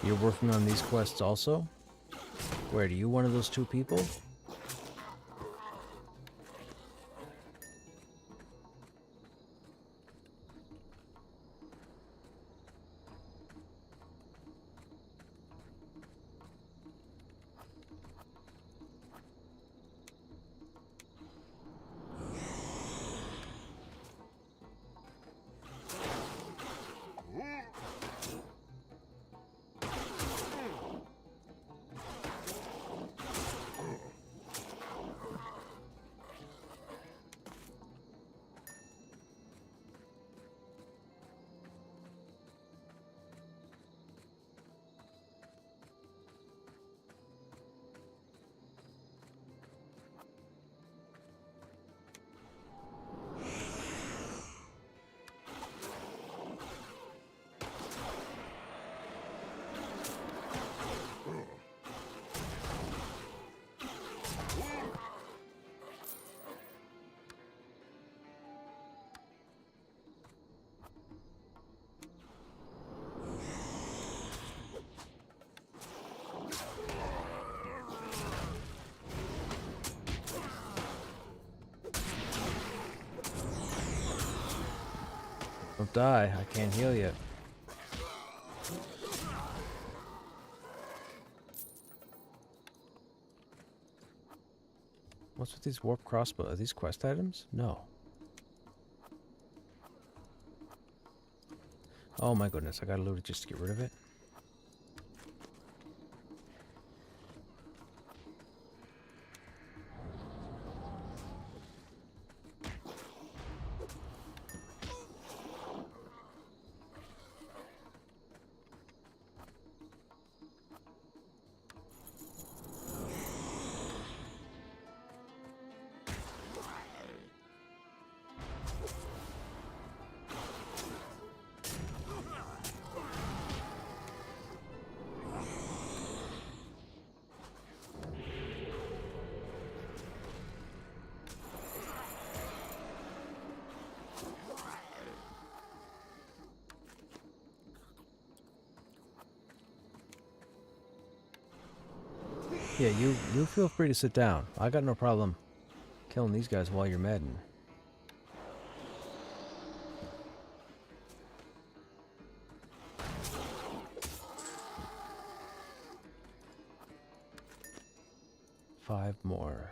You're working on these quests also? Where, are you one of those two people? Don't die. I can't heal you. What's with these warp crossbow? Are these quest items? No. Oh my goodness, I gotta loot it just to get rid of it. Yeah, you feel free to sit down. I got no problem killing these guys while you're medding. Five more.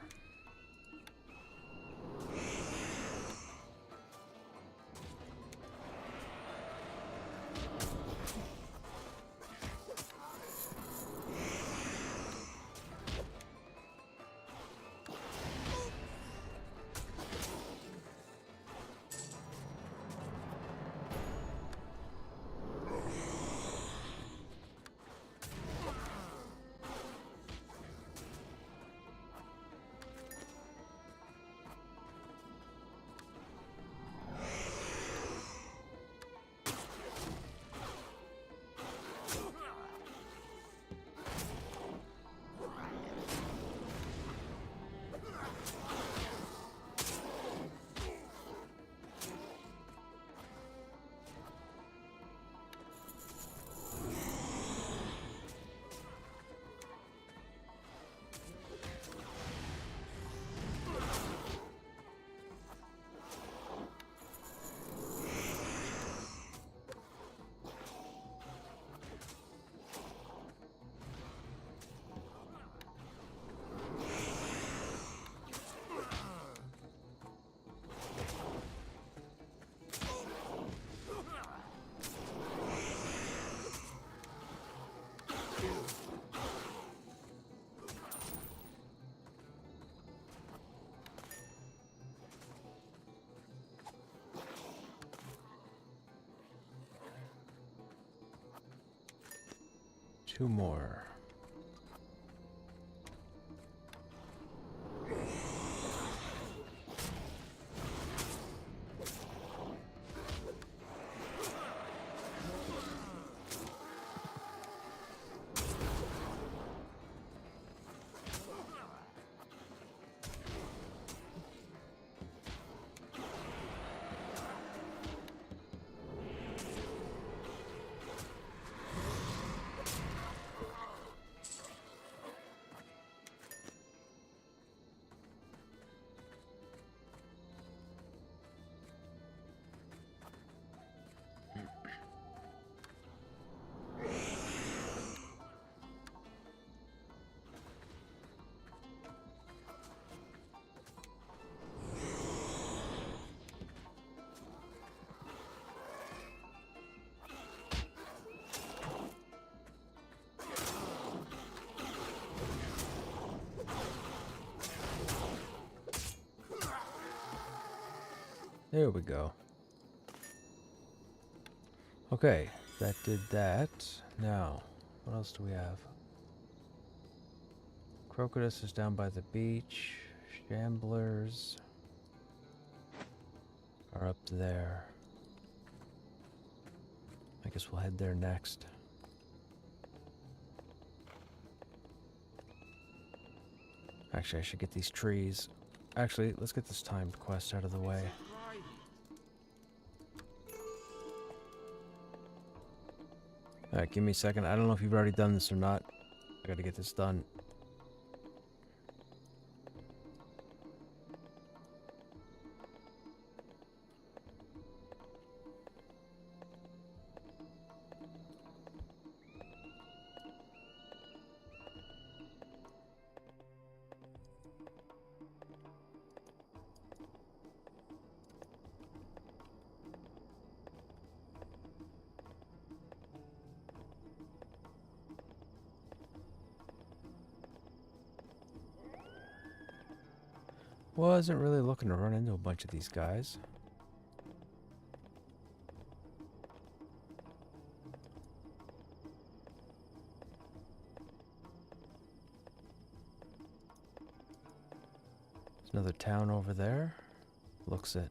Two more. There we go. Okay, that did that. Now, what else do we have? Crocodus is down by the beach. Shamblers are up there. I guess we'll head there next. Actually, I should get these trees. Actually, let's get this timed quest out of the way. Alright, give me a second. I don't know if you've already done this or not. I gotta get this done. Wasn't really looking to run into a bunch of these guys. There's another town over there. Looks it.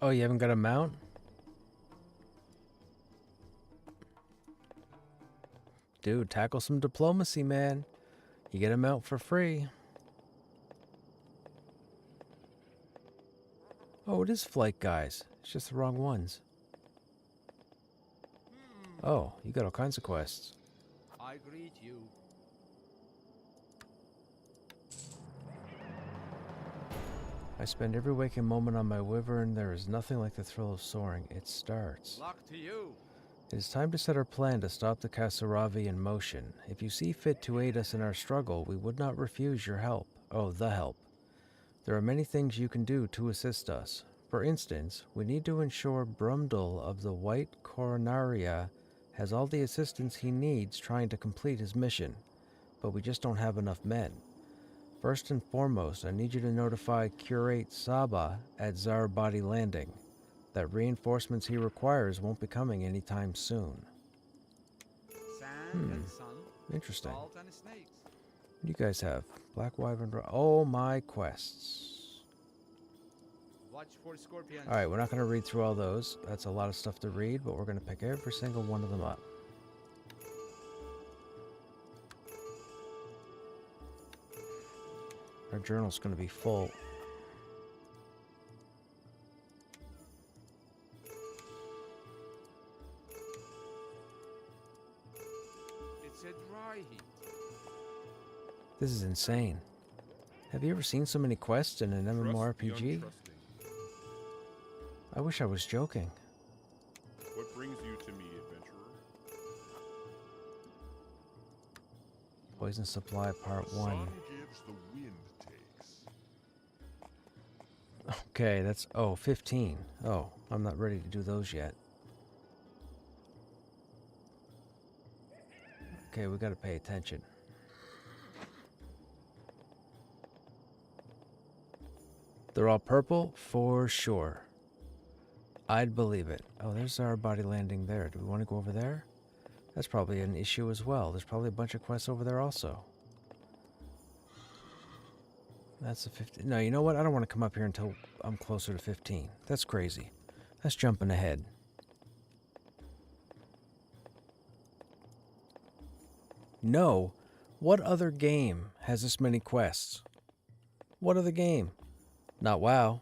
Oh, you haven't got a mount? Dude, tackle some diplomacy, man. You get a mount for free. Oh, it is flight guys. It's just the wrong ones. Oh, you got all kinds of quests. I greet you. I spend every waking moment on my wyvern. There is nothing like the thrill of soaring. It starts. Luck to you. It is time to set our plan to stop the Kasaravi in motion. If you see fit to aid us in our struggle, we would not refuse your help. Oh, the help. There are many things you can do to assist us. For instance, we need to ensure Brumdal of the White Coronaria has all the assistance he needs trying to complete his mission, but we just don't have enough men. First and foremost, I need you to notify Curate Saba at Zarabadi Landing that reinforcements he requires won't be coming anytime soon. Sand and sun. Interesting. Salt and snakes. What do you guys have? Black Wyvern. Oh, my quests. Watch for scorpions. Alright, we're not going to read through all those. That's a lot of stuff to read, but we're going to pick every single one of them up. Our journal's going to be full. It's a dry heat. This is insane. Have you ever seen so many quests in an MMORPG? I wish I was joking. Poison supply part 1. Sun gives, the wind takes. Okay, that's 15. Oh, I'm not ready to do those yet. Okay, we gotta pay attention. They're all purple? For sure. I'd believe it. Oh, there's our body landing there. Do we want to go over there? That's probably an issue as well. There's probably a bunch of quests over there also. That's a 15. No, you know what? I don't want to come up here until I'm closer to 15. That's crazy. That's jumping ahead. No. What other game has this many quests? What other game? Not WoW.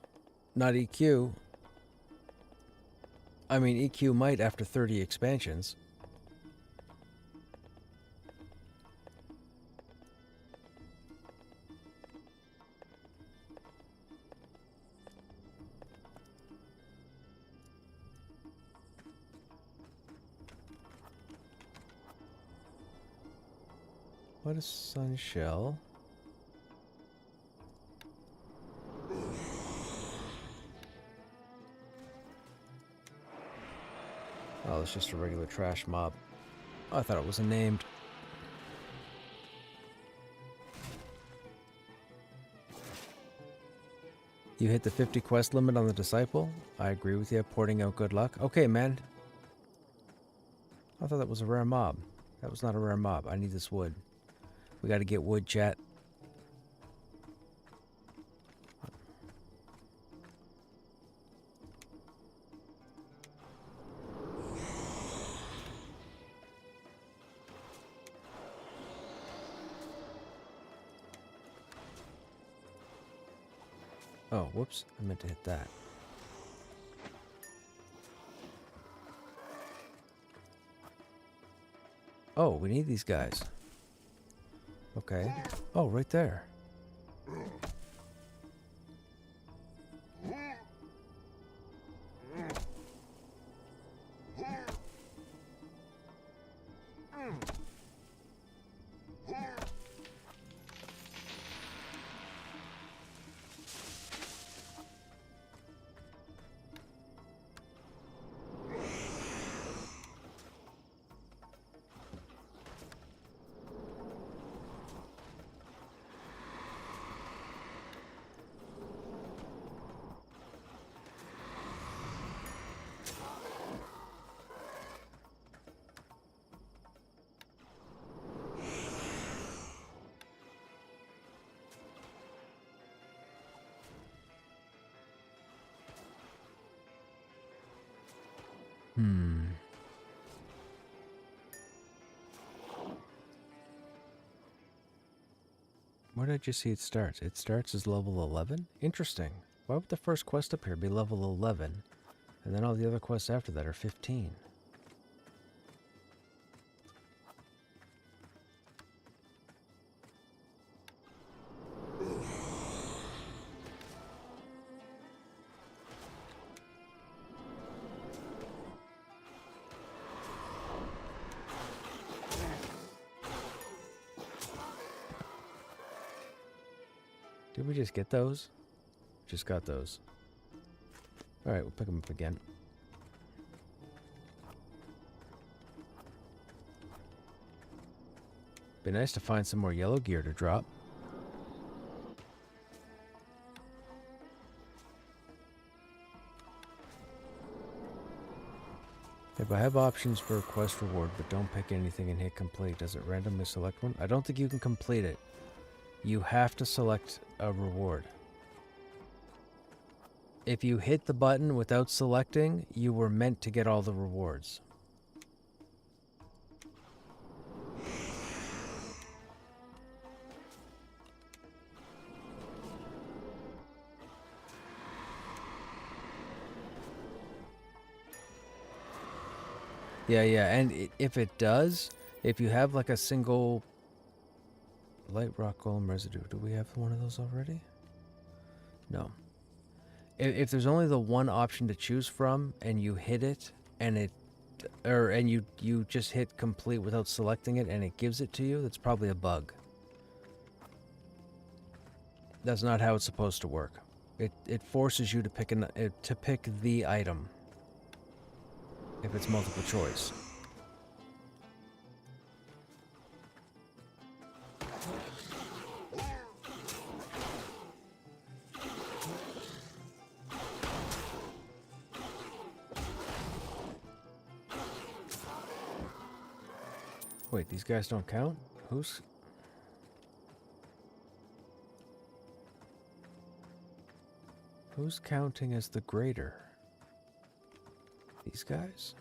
Not EQ. I mean, EQ might after 30 expansions. What is sun shell? Oh, it's just a regular trash mob. Oh, I thought it was a named. You hit the 50 quest limit on the Disciple? I agree with you. Porting out good luck. Okay, man. I thought that was a rare mob. That was not a rare mob. I need this wood. We gotta get wood, chat. Oh, whoops. I meant to hit that. Oh, we need these guys. Okay. Oh, right there. Where did I just see it starts? It starts as level 11? Interesting. Why would the first quest up here be level 11? And then all the other quests after that are 15? Did we just get those? Just got those. Alright, we'll pick them up again. Be nice to find some more yellow gear to drop. If I have options for a quest reward, but don't pick anything and hit complete, does it randomly select one? I don't think you can complete it. You have to select a reward. If you hit the button without selecting, you were meant to get all the rewards. Yeah, and if it does, if you have like a single light rock golem residue, do we have one of those already? No. If there's only the one option to choose from and you hit it and it and you just hit complete without selecting it and it gives it to you, that's probably a bug. That's not how it's supposed to work. It forces you to pick the item if it's multiple choice. Wait, these guys don't count? Who's counting as the greater? These guys?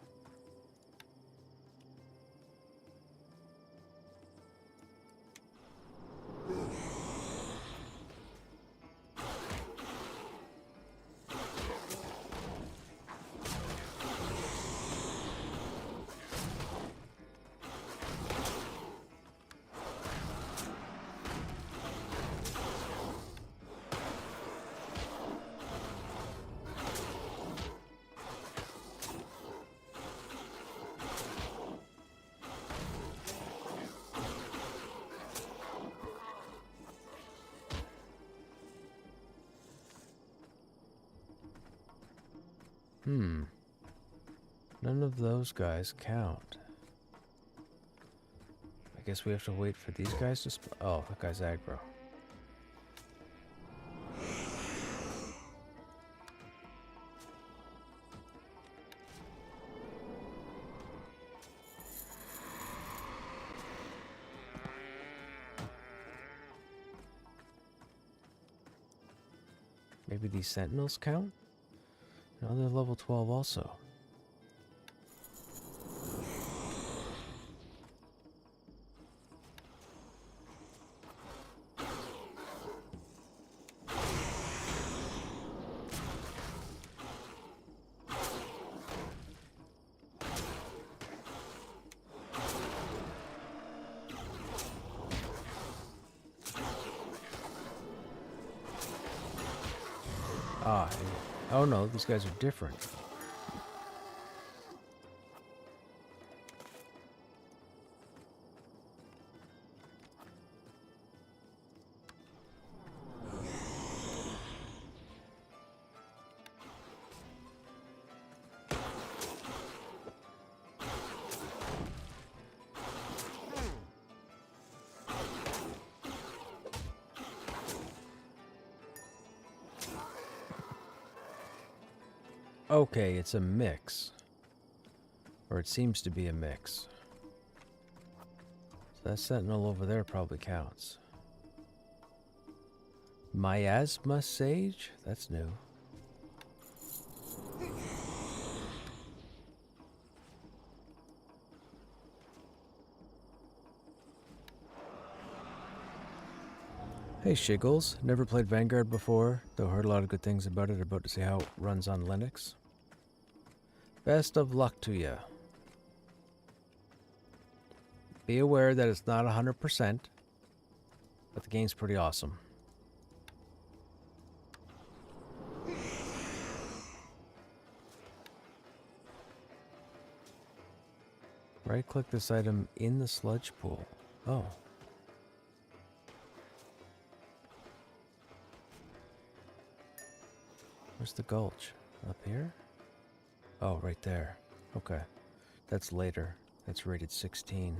None of those guys count. I guess we have to wait for these guys to oh, that guy's aggro. Maybe these sentinels count? No, they're level 12 also. Oh no, these guys are different. Okay, it's a mix. Or it seems to be a mix. So that sentinel over there probably counts. Miasma Sage? That's new. Hey Shiggles, never played Vanguard before, though heard a lot of good things about it. About to see how it runs on Linux. Best of luck to you. Be aware that it's not 100%, but the game's pretty awesome. Right-click this item in the sludge pool. Oh. Where's the gulch? Up here? Oh, right there. Okay. That's later. That's rated 16.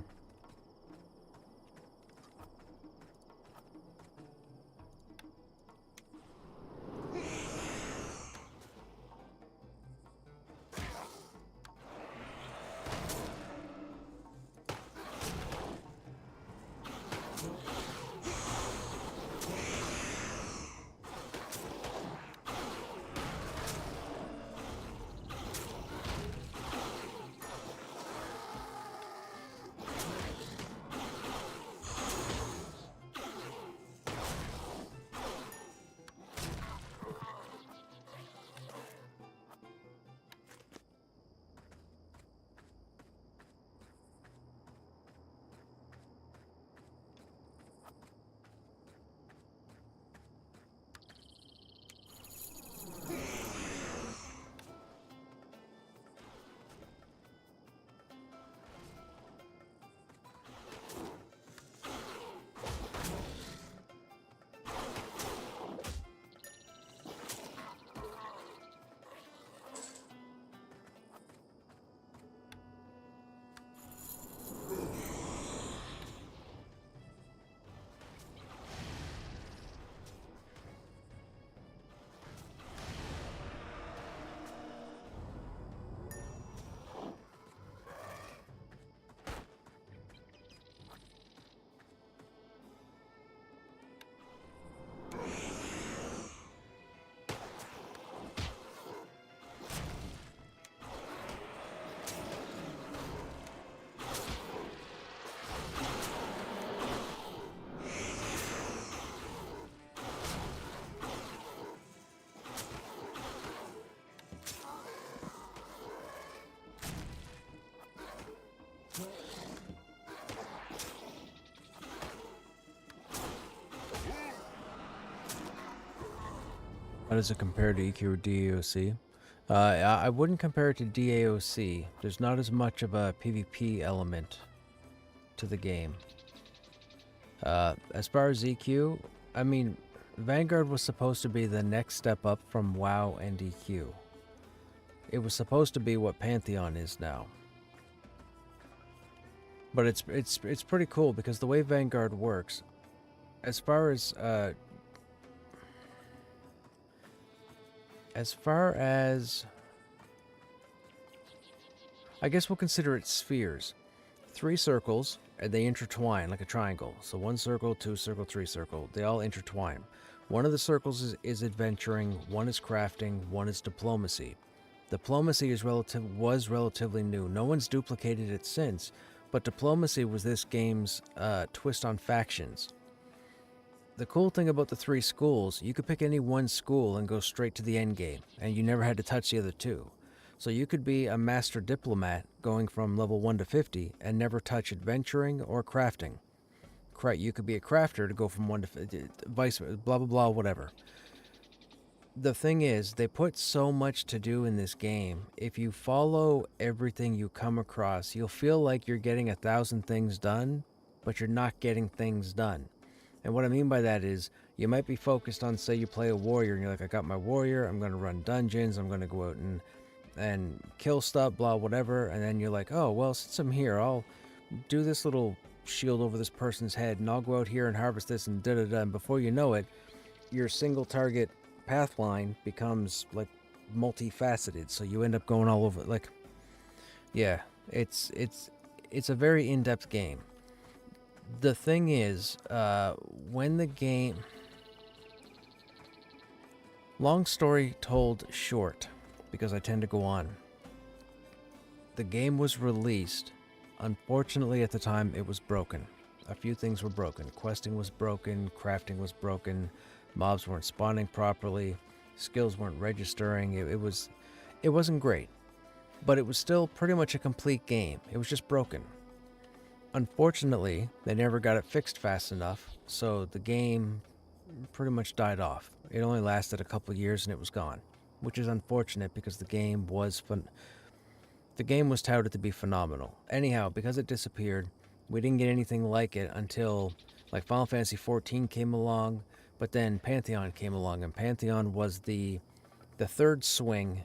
How does it compare to EQ or DAOC? I wouldn't compare it to DAOC. There's not as much of a PvP element to the game. As far as EQ, I mean, Vanguard was supposed to be the next step up from WoW and EQ. It was supposed to be what Pantheon is now. But it's pretty cool because the way Vanguard works, as far as I guess we'll consider it spheres. 3 circles, and they intertwine like a triangle. So 1 circle, 2 circle, 3 circle. They all intertwine. One of the circles is adventuring, 1 is crafting, 1 is diplomacy. Diplomacy was relatively new. No one's duplicated it since, but diplomacy was this game's twist on factions. The cool thing about the 3 schools, you could pick any one school and go straight to the end game, and you never had to touch the other 2. So you could be a master diplomat going from level 1 to 50 and never touch adventuring or crafting. You could be a crafter to go from 1 to 50, vice blah blah blah, whatever. The thing is, they put so much to do in this game. If you follow everything you come across, you'll feel like you're getting 1,000 things done, but you're not getting things done. And what I mean by that is, you might be focused on, say you play a warrior, and you're like, I got my warrior, I'm going to run dungeons, I'm going to go out and kill stuff, blah, whatever. And then you're like, oh, well, since I'm here, I'll do this little shield over this person's head, and I'll go out here and harvest this, and da-da-da. And before you know it, your single target path line becomes, like, multifaceted. So you end up going all over, like, yeah, it's a very in-depth game. The thing is, when the game... Long story told short, because I tend to go on. The game was released. Unfortunately, at the time, it was broken. A few things were broken. Questing was broken, crafting was broken, mobs weren't spawning properly, skills weren't registering. It wasn't great, but it was still pretty much a complete game. It was just broken. Unfortunately, they never got it fixed fast enough, so the game pretty much died off. It only lasted a couple years and it was gone, which is unfortunate because the game was touted to be phenomenal. Anyhow, because it disappeared, we didn't get anything like it until like Final Fantasy XIV came along, but then Pantheon came along, and Pantheon was the third swing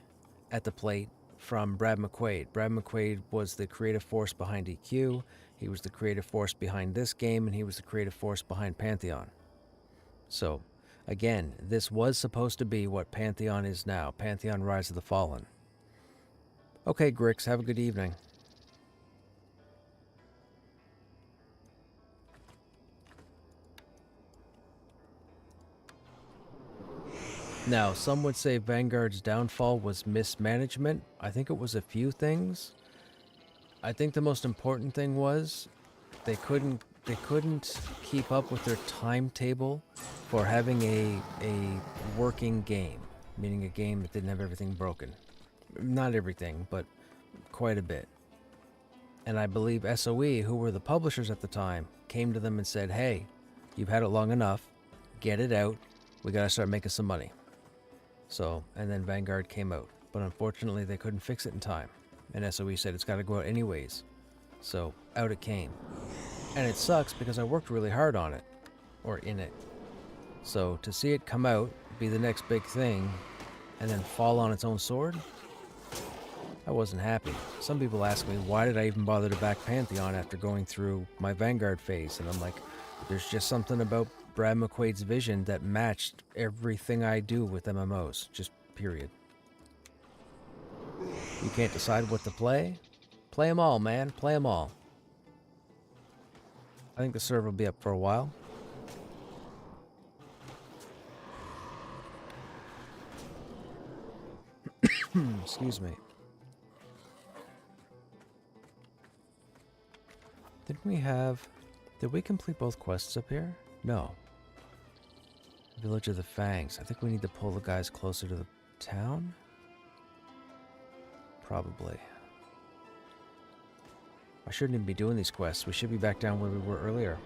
at the plate from Brad McQuaid. Brad McQuaid was the creative force behind EQ, he was the creative force behind this game, and he was the creative force behind Pantheon. So, again, this was supposed to be what Pantheon is now, Pantheon Rise of the Fallen. Okay, Grix, have a good evening. Now, some would say Vanguard's downfall was mismanagement. I think it was a few things. I think the most important thing was they couldn't keep up with their timetable for having a working game, meaning a game that didn't have everything broken. Not everything, but quite a bit. And I believe SOE, who were the publishers at the time, came to them and said, hey, you've had it long enough, get it out, we gotta start making some money. So, and then Vanguard came out, but unfortunately they couldn't fix it in time. And SOE said it's gotta go out anyways. So, out it came. And it sucks because I worked really hard on it, or in it. So, to see it come out, be the next big thing, and then fall on its own sword, I wasn't happy. Some people ask me, why did I even bother to back Pantheon after going through my Vanguard phase? And I'm like, there's just something about Brad McQuaid's vision that matched everything I do with MMOs. Just period. You can't decide what to play? Play them all, man. Play them all. I think the server will be up for a while. Excuse me. Did we complete both quests up here? No. Village of the Fangs. I think we need to pull the guys closer to the town? Probably. I shouldn't even be doing these quests. We should be back down where we were earlier.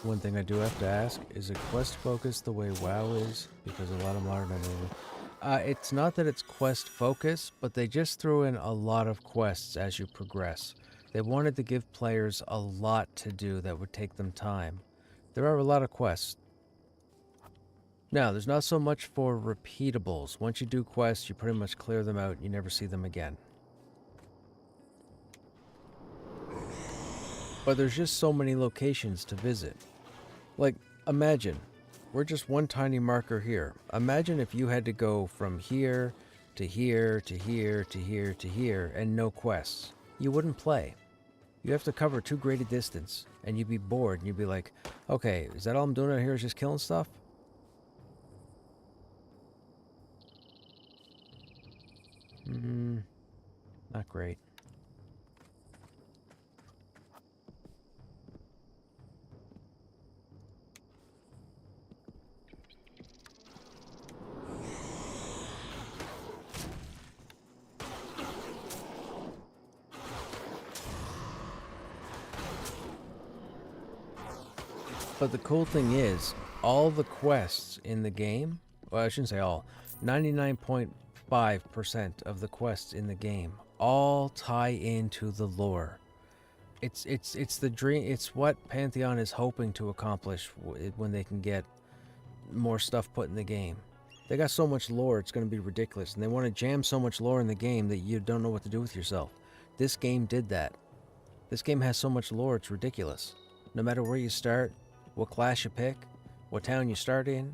One thing I do have to ask, is it quest focused the way WoW is? Because a lot of modern it's not that it's quest focused, but they just threw in a lot of quests as you progress. They wanted to give players a lot to do that would take them time. There are a lot of quests. Now, there's not so much for repeatables. Once you do quests, you pretty much clear them out and you never see them again. But there's just so many locations to visit. Like, imagine, we're just one tiny marker here. Imagine if you had to go from here to here to here to here to here and no quests. You wouldn't play. You have to cover too great a distance and you'd be bored and you'd be like, okay, is that all I'm doing out here is just killing stuff? Not great. But the cool thing is, all the quests in the game, well, I shouldn't say all, 99.5% of the quests in the game all tie into the lore. It's the dream. It's what Pantheon is hoping to accomplish when they can get more stuff put in the game. They got so much lore, it's going to be ridiculous, and they want to jam so much lore in the game that you don't know what to do with yourself. This game did that. This game has so much lore, it's ridiculous. No matter where you start, what class you pick, what town you start in.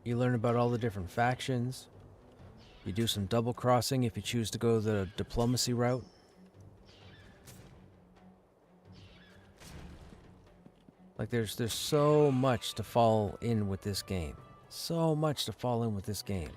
You learn about all the different factions. You do some double crossing if you choose to go the diplomacy route. Like there's so much to fall in with this game. So much to fall in with this game.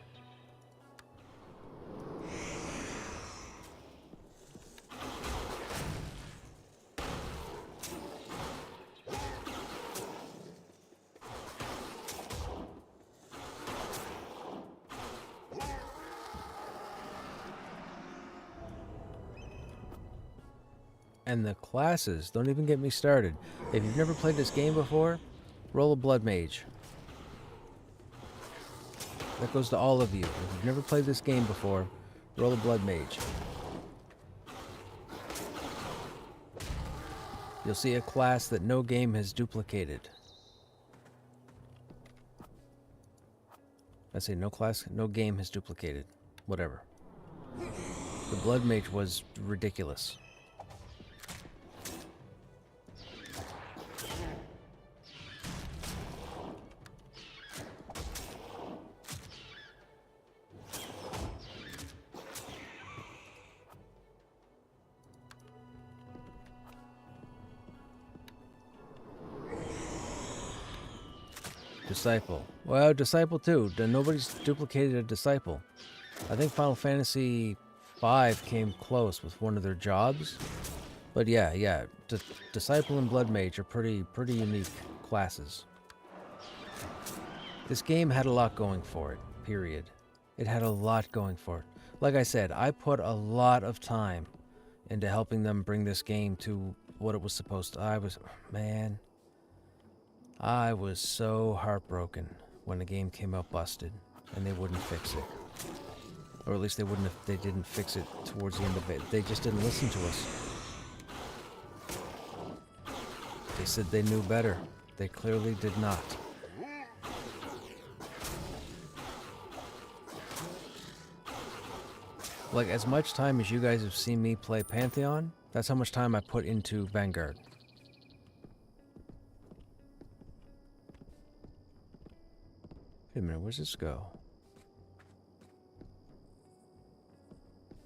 And the classes, don't even get me started. If you've never played this game before, roll a Blood Mage. That goes to all of you. If you've never played this game before, roll a Blood Mage. You'll see a class that no game has duplicated. I say no class, no game has duplicated. Whatever. The Blood Mage was ridiculous. Disciple. Well, Disciple too. Nobody's duplicated a Disciple. I think Final Fantasy V came close with one of their jobs. But yeah. Disciple and Blood Mage are pretty unique classes. This game had a lot going for it, period. It had a lot going for it. Like I said, I put a lot of time into helping them bring this game to what it was supposed to. I was so heartbroken when the game came out busted and they wouldn't fix it. Or at least they didn't fix it towards the end of it. They just didn't listen to us. They said they knew better. They clearly did not. Like, as much time as you guys have seen me play Pantheon, that's how much time I put into Vanguard. Wait a minute, where's this go?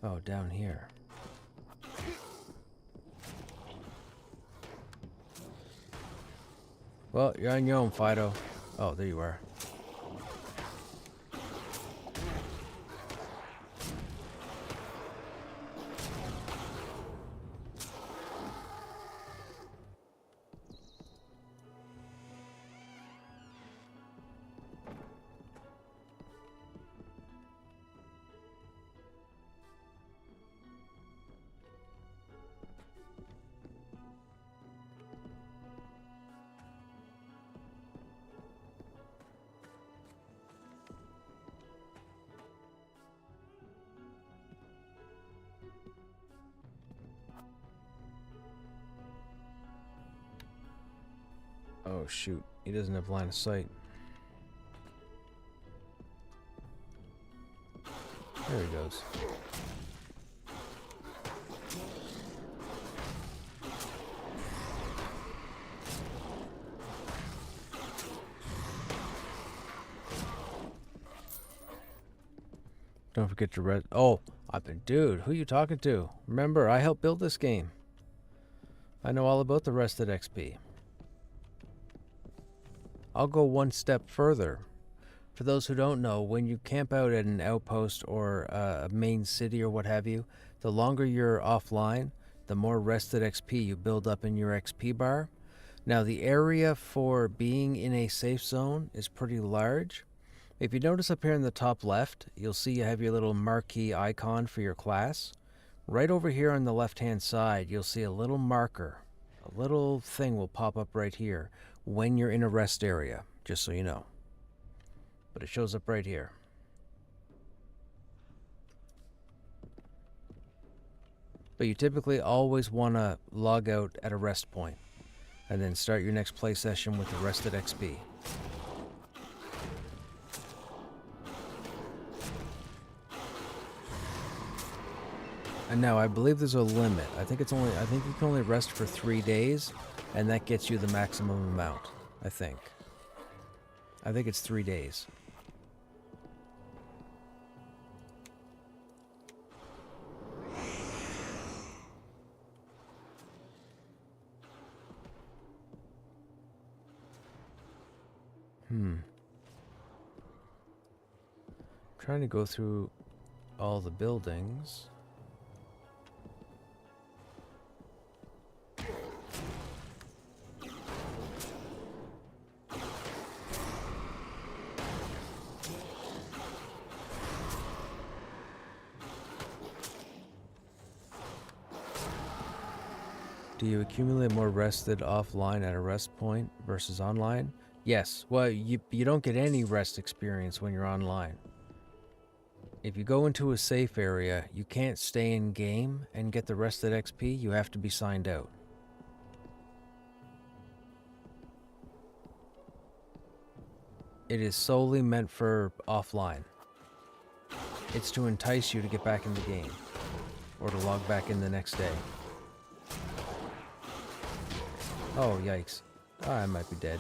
Oh, down here. Well, you're on your own, Fido. Oh, there you are. shoot. He doesn't have line of sight. There he goes. Don't forget to red. Oh, dude, who you talking to? Remember, I helped build this game. I know all about the rested XP. I'll go one step further. For those who don't know, when you camp out at an outpost or a main city or what have you, the longer you're offline, the more rested XP you build up in your XP bar. Now, the area for being in a safe zone is pretty large. If you notice up here in the top left, you'll see you have your little marquee icon for your class. Right over here on the left-hand side, you'll see a little marker. A little thing will pop up right here when you're in a rest area, just so you know. But it shows up right here. But you typically always want to log out at a rest point and then start your next play session with the rested XP. And now I believe there's a limit. I think you can only rest for 3 days, and that gets you the maximum amount, I think. I think it's 3 days. Trying to go through all the buildings. Do you accumulate more rested offline at a rest point versus online? Yes. Well, you don't get any rest experience when you're online. If you go into a safe area, you can't stay in game and get the rested XP. You have to be signed out. It is solely meant for offline. It's to entice you to get back in the game or to log back in the next day. Oh, yikes. Oh, I might be dead.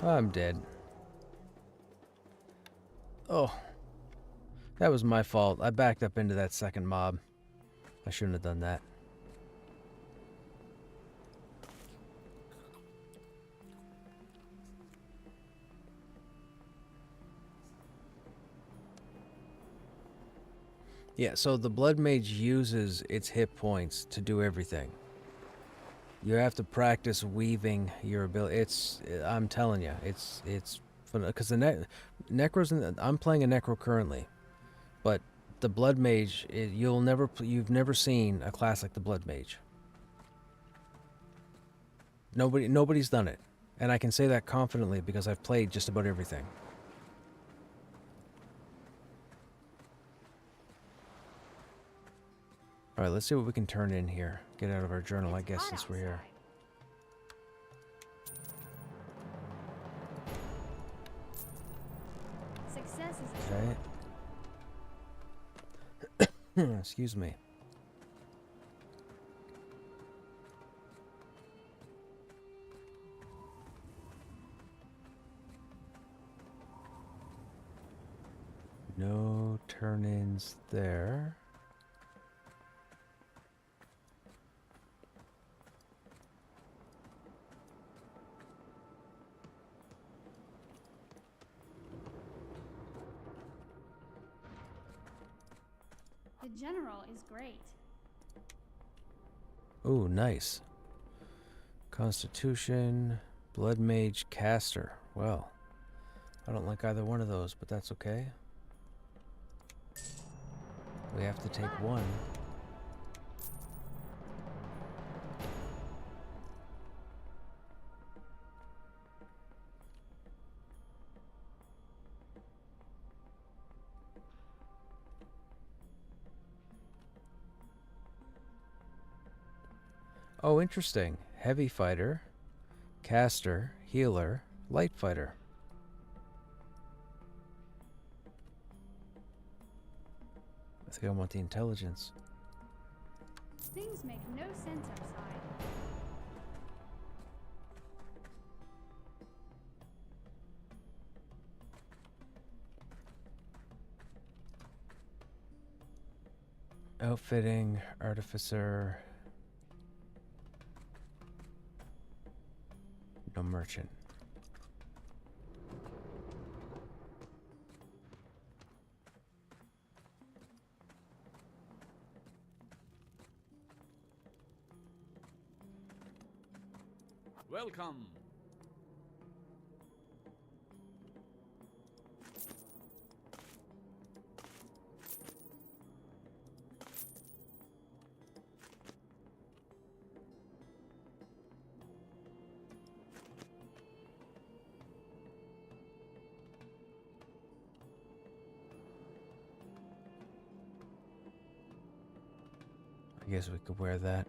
I'm dead. Oh. That was my fault. I backed up into that second mob. I shouldn't have done that. Yeah, so the Blood Mage uses its hit points to do everything. You have to practice weaving your ability. I'm telling you, it's because the Necros. I'm playing a Necro currently, but the Blood Mage, you've never seen a class like the Blood Mage. Nobody's done it, and I can say that confidently because I've played just about everything. All right, let's see what we can turn in here. Get out of our journal, I guess, since we're here. Success is Okay. Excuse me. No turn-ins there. The general is great. Ooh, nice. Constitution, Blood Mage, Caster. Well, I don't like either one of those, but that's okay. We have to take one. Oh, interesting. Heavy fighter, caster, healer, light fighter. I think I want the intelligence. Things make no sense outside. Outfitting, artificer. No merchant. Welcome. I guess we could wear that.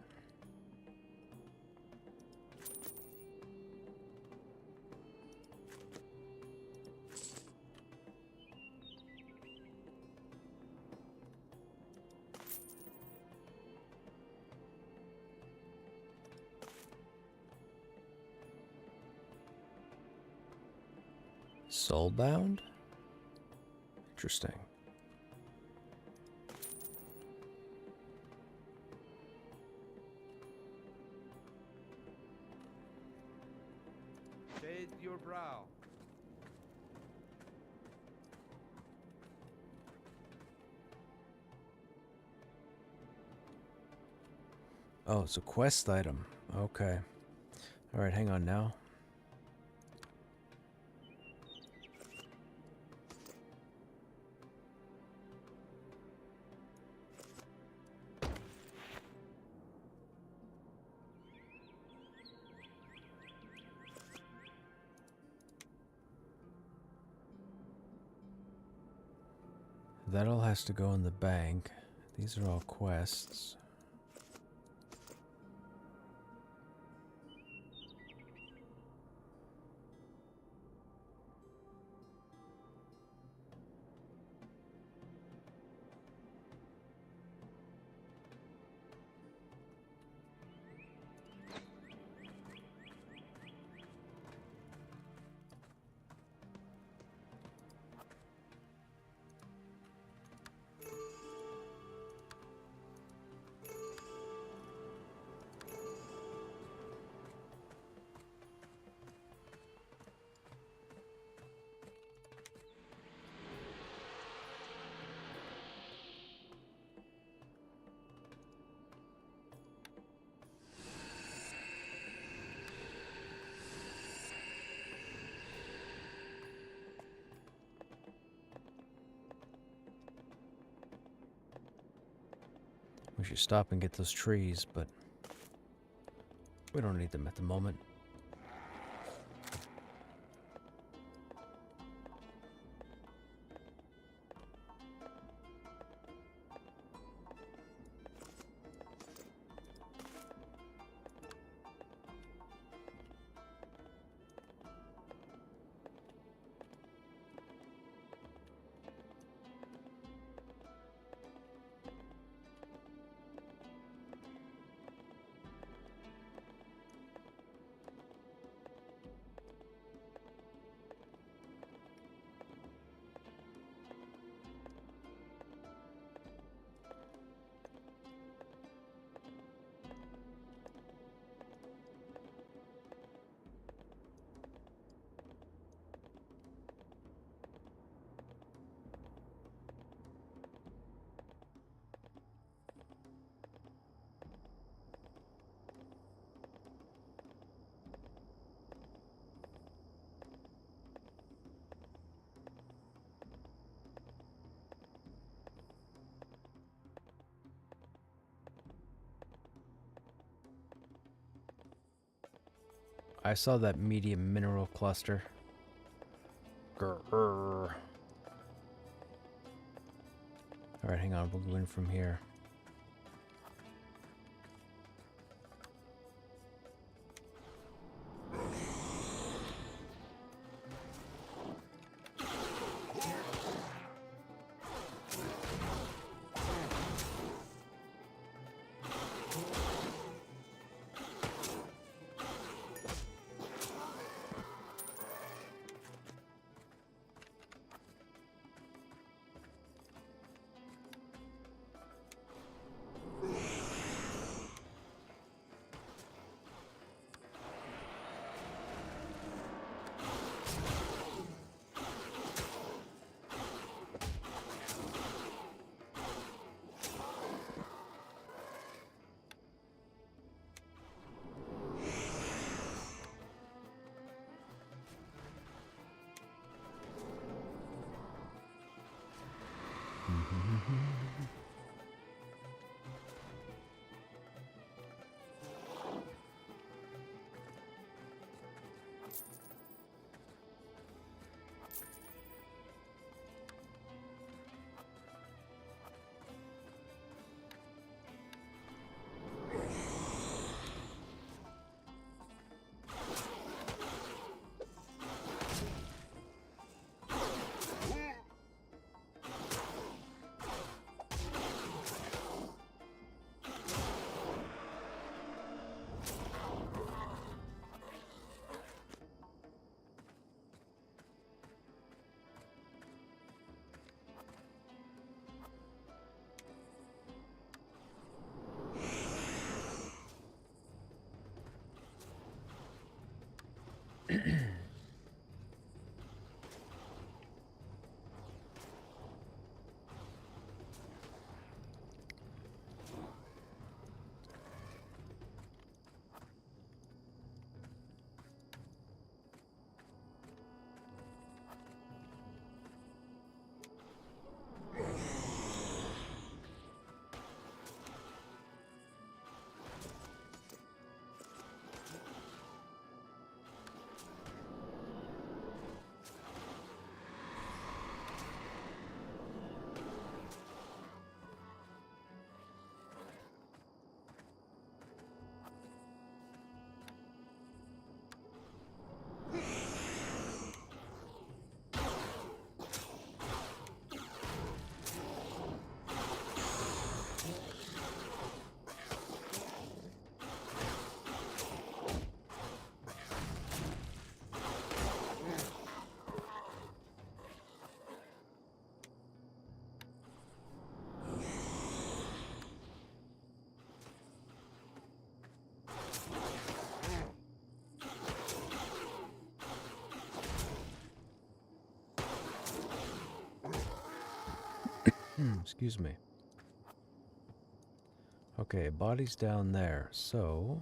Soulbound? Interesting. Shade your brow. Oh, it's a quest item. Okay. Alright, hang on now. That all has to go in the bank. These are all quests. We should stop and get those trees, but we don't need them at the moment. I saw that medium mineral cluster. Grrr. Alright, hang on, we'll go in from here. Excuse me. Okay, body's down there, so...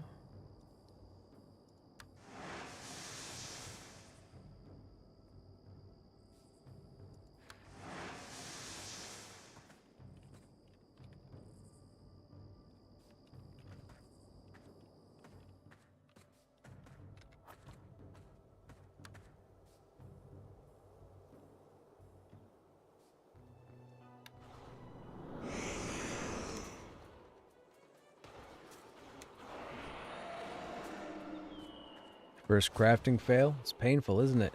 First crafting fail? It's painful, isn't it?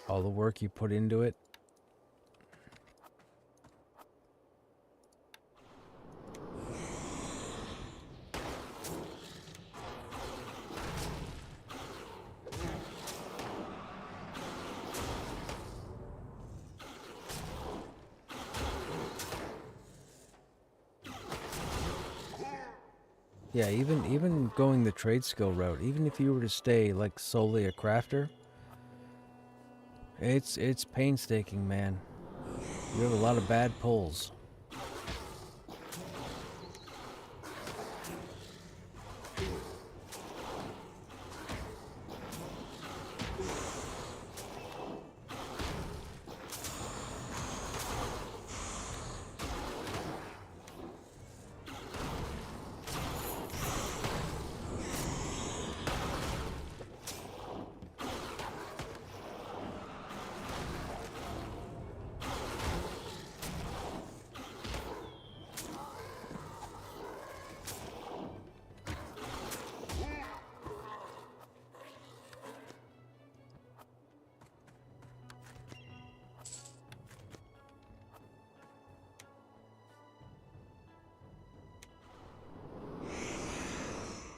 All the work you put into it. Yeah, even going the trade skill route, even if you were to stay like solely a crafter, it's painstaking, man. You have a lot of bad pulls.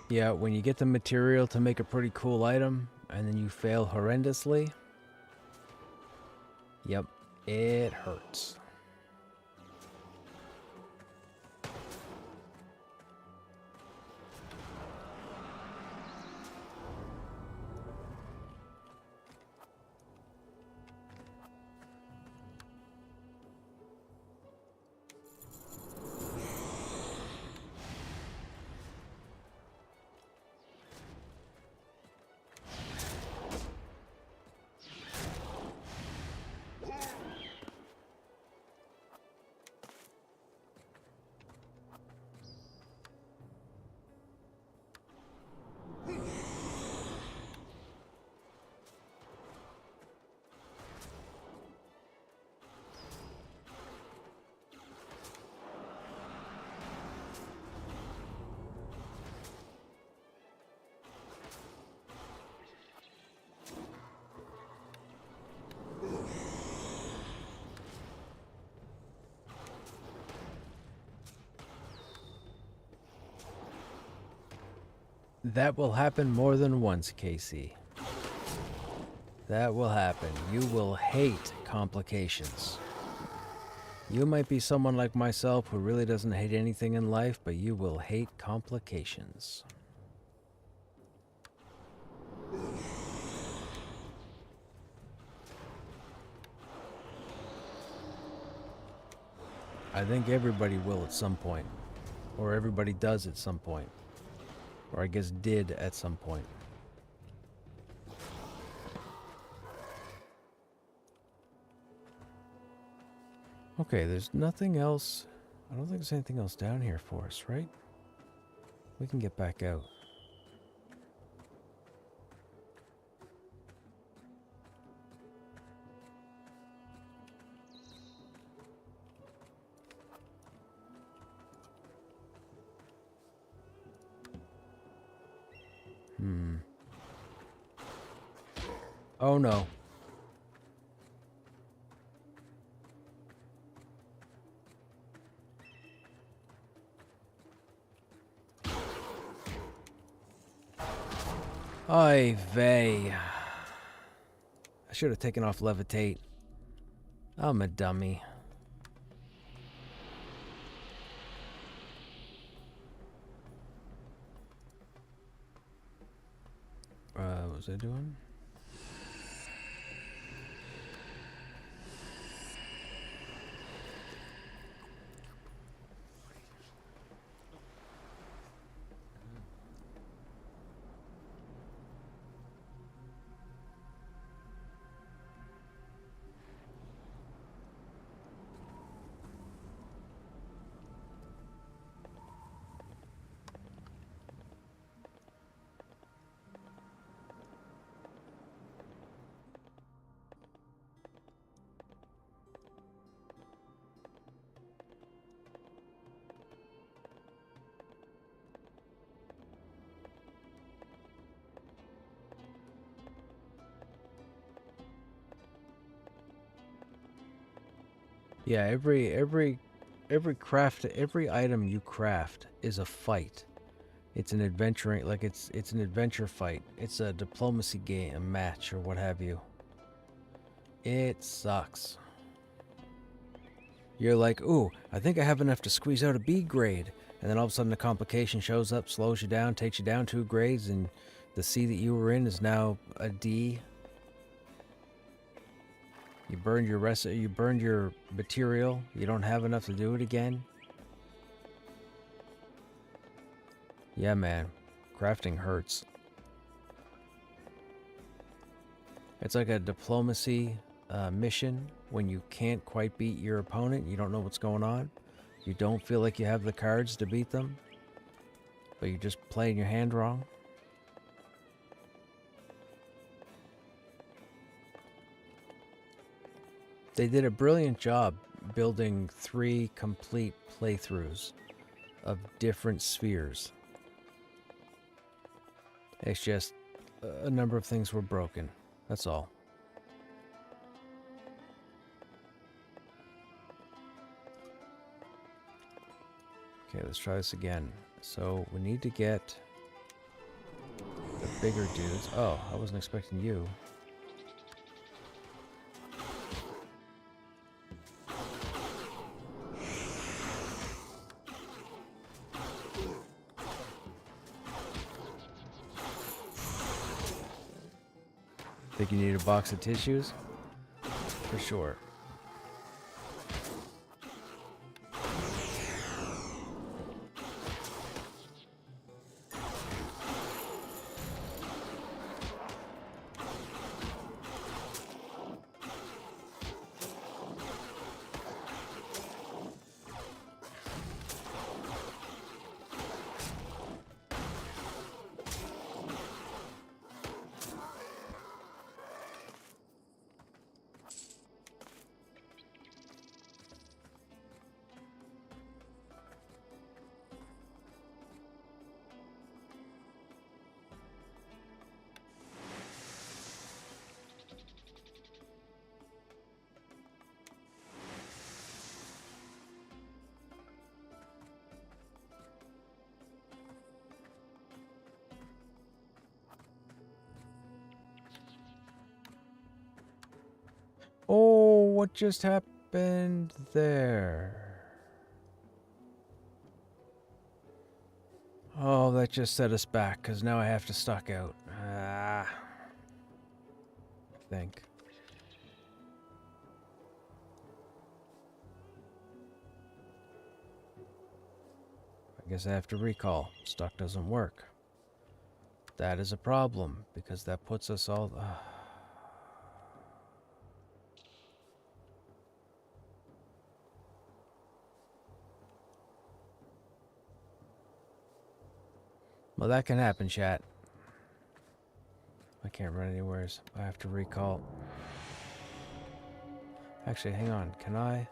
Yeah, when you get the material to make a pretty cool item, and then you fail horrendously, yep, it hurts. That will happen more than once, Casey. That will happen. You will hate complications. You might be someone like myself who really doesn't hate anything in life, but you will hate complications. I think everybody will at some point. Or everybody does at some point. Or I guess did at some point. Okay, there's nothing else. I don't think there's anything else down here for us, right? We can get back out. Oh no. Oy vey. I should have taken off levitate. I'm a dummy. What was I doing? Yeah, every item you craft is a fight. It's an adventuring, like it's an adventure fight. It's a diplomacy game, a match, or what have you. It sucks. You're like, ooh, I think I have enough to squeeze out a B grade, and then all of a sudden a complication shows up, slows you down, takes you down 2 grades, and the C that you were in is now a D. You burned your material. You don't have enough to do it again. Yeah, man. Crafting hurts. It's like a diplomacy mission when you can't quite beat your opponent. You don't know what's going on. You don't feel like you have the cards to beat them. But you're just playing your hand wrong. They did a brilliant job building 3 complete playthroughs of different spheres. It's just a number of things were broken. That's all. Okay, let's try this again. So we need to get the bigger dudes. Oh, I wasn't expecting you. Think you need a box of tissues? For sure. what just happened there? Oh, that just set us back, because now I have to stock out. I think. I guess I have to recall. Stock doesn't work. That is a problem, because that puts us all... Well, that can happen, chat. I can't run anywheres. I have to recall. Actually, hang on. Can I?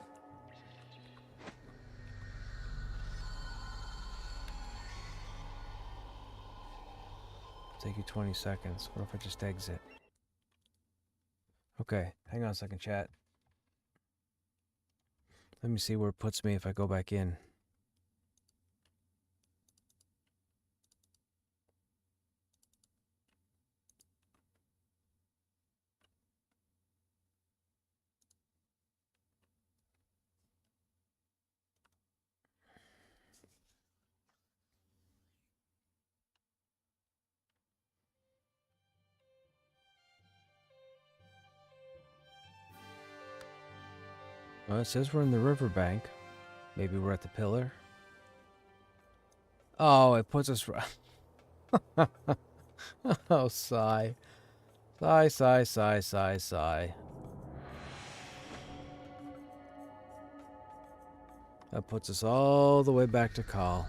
Take you 20 seconds. What if I just exit? Okay, hang on a second, chat. Let me see where it puts me if I go back in. Well, it says we're in the riverbank. Maybe we're at the pillar. Oh, it puts us... Oh, sigh. Sigh, sigh, sigh, sigh, sigh. That puts us all the way back to Call.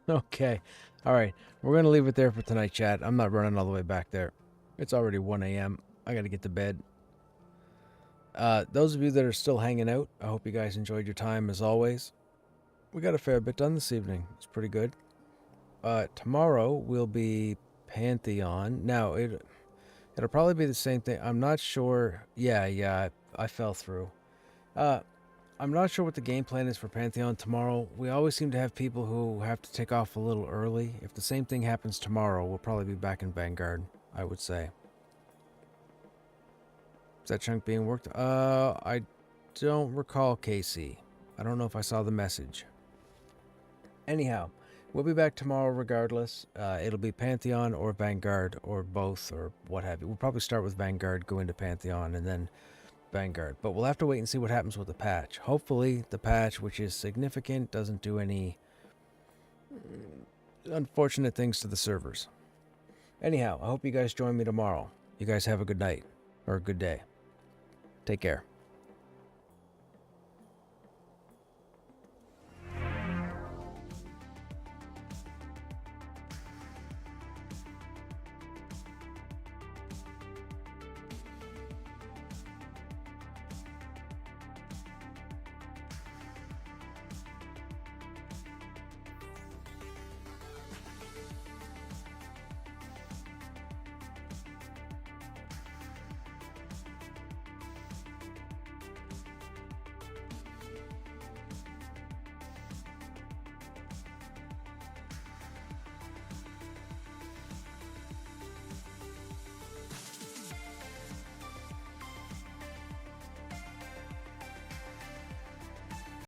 Okay. All right. We're going to leave it there for tonight, chat. I'm not running all the way back there. It's already 1 a.m. I got to get to bed. Those of you that are still hanging out, I hope you guys enjoyed your time as always. We got a fair bit done this evening. It's pretty good. Tomorrow will be Pantheon. Now, it'll probably be the same thing. I'm not sure. Yeah, I fell through. I'm not sure what the game plan is for Pantheon tomorrow. We always seem to have people who have to take off a little early. If the same thing happens tomorrow, we'll probably be back in Vanguard, I would say. Is that chunk being worked? I don't recall, Casey. I don't know if I saw the message. Anyhow, we'll be back tomorrow regardless. It'll be Pantheon or Vanguard or both or what have you. We'll probably start with Vanguard, go into Pantheon, and then Vanguard. But we'll have to wait and see what happens with the patch. Hopefully the patch, which is significant, doesn't do any unfortunate things to the servers. Anyhow, I hope you guys join me tomorrow. You guys have a good night or a good day. Take care.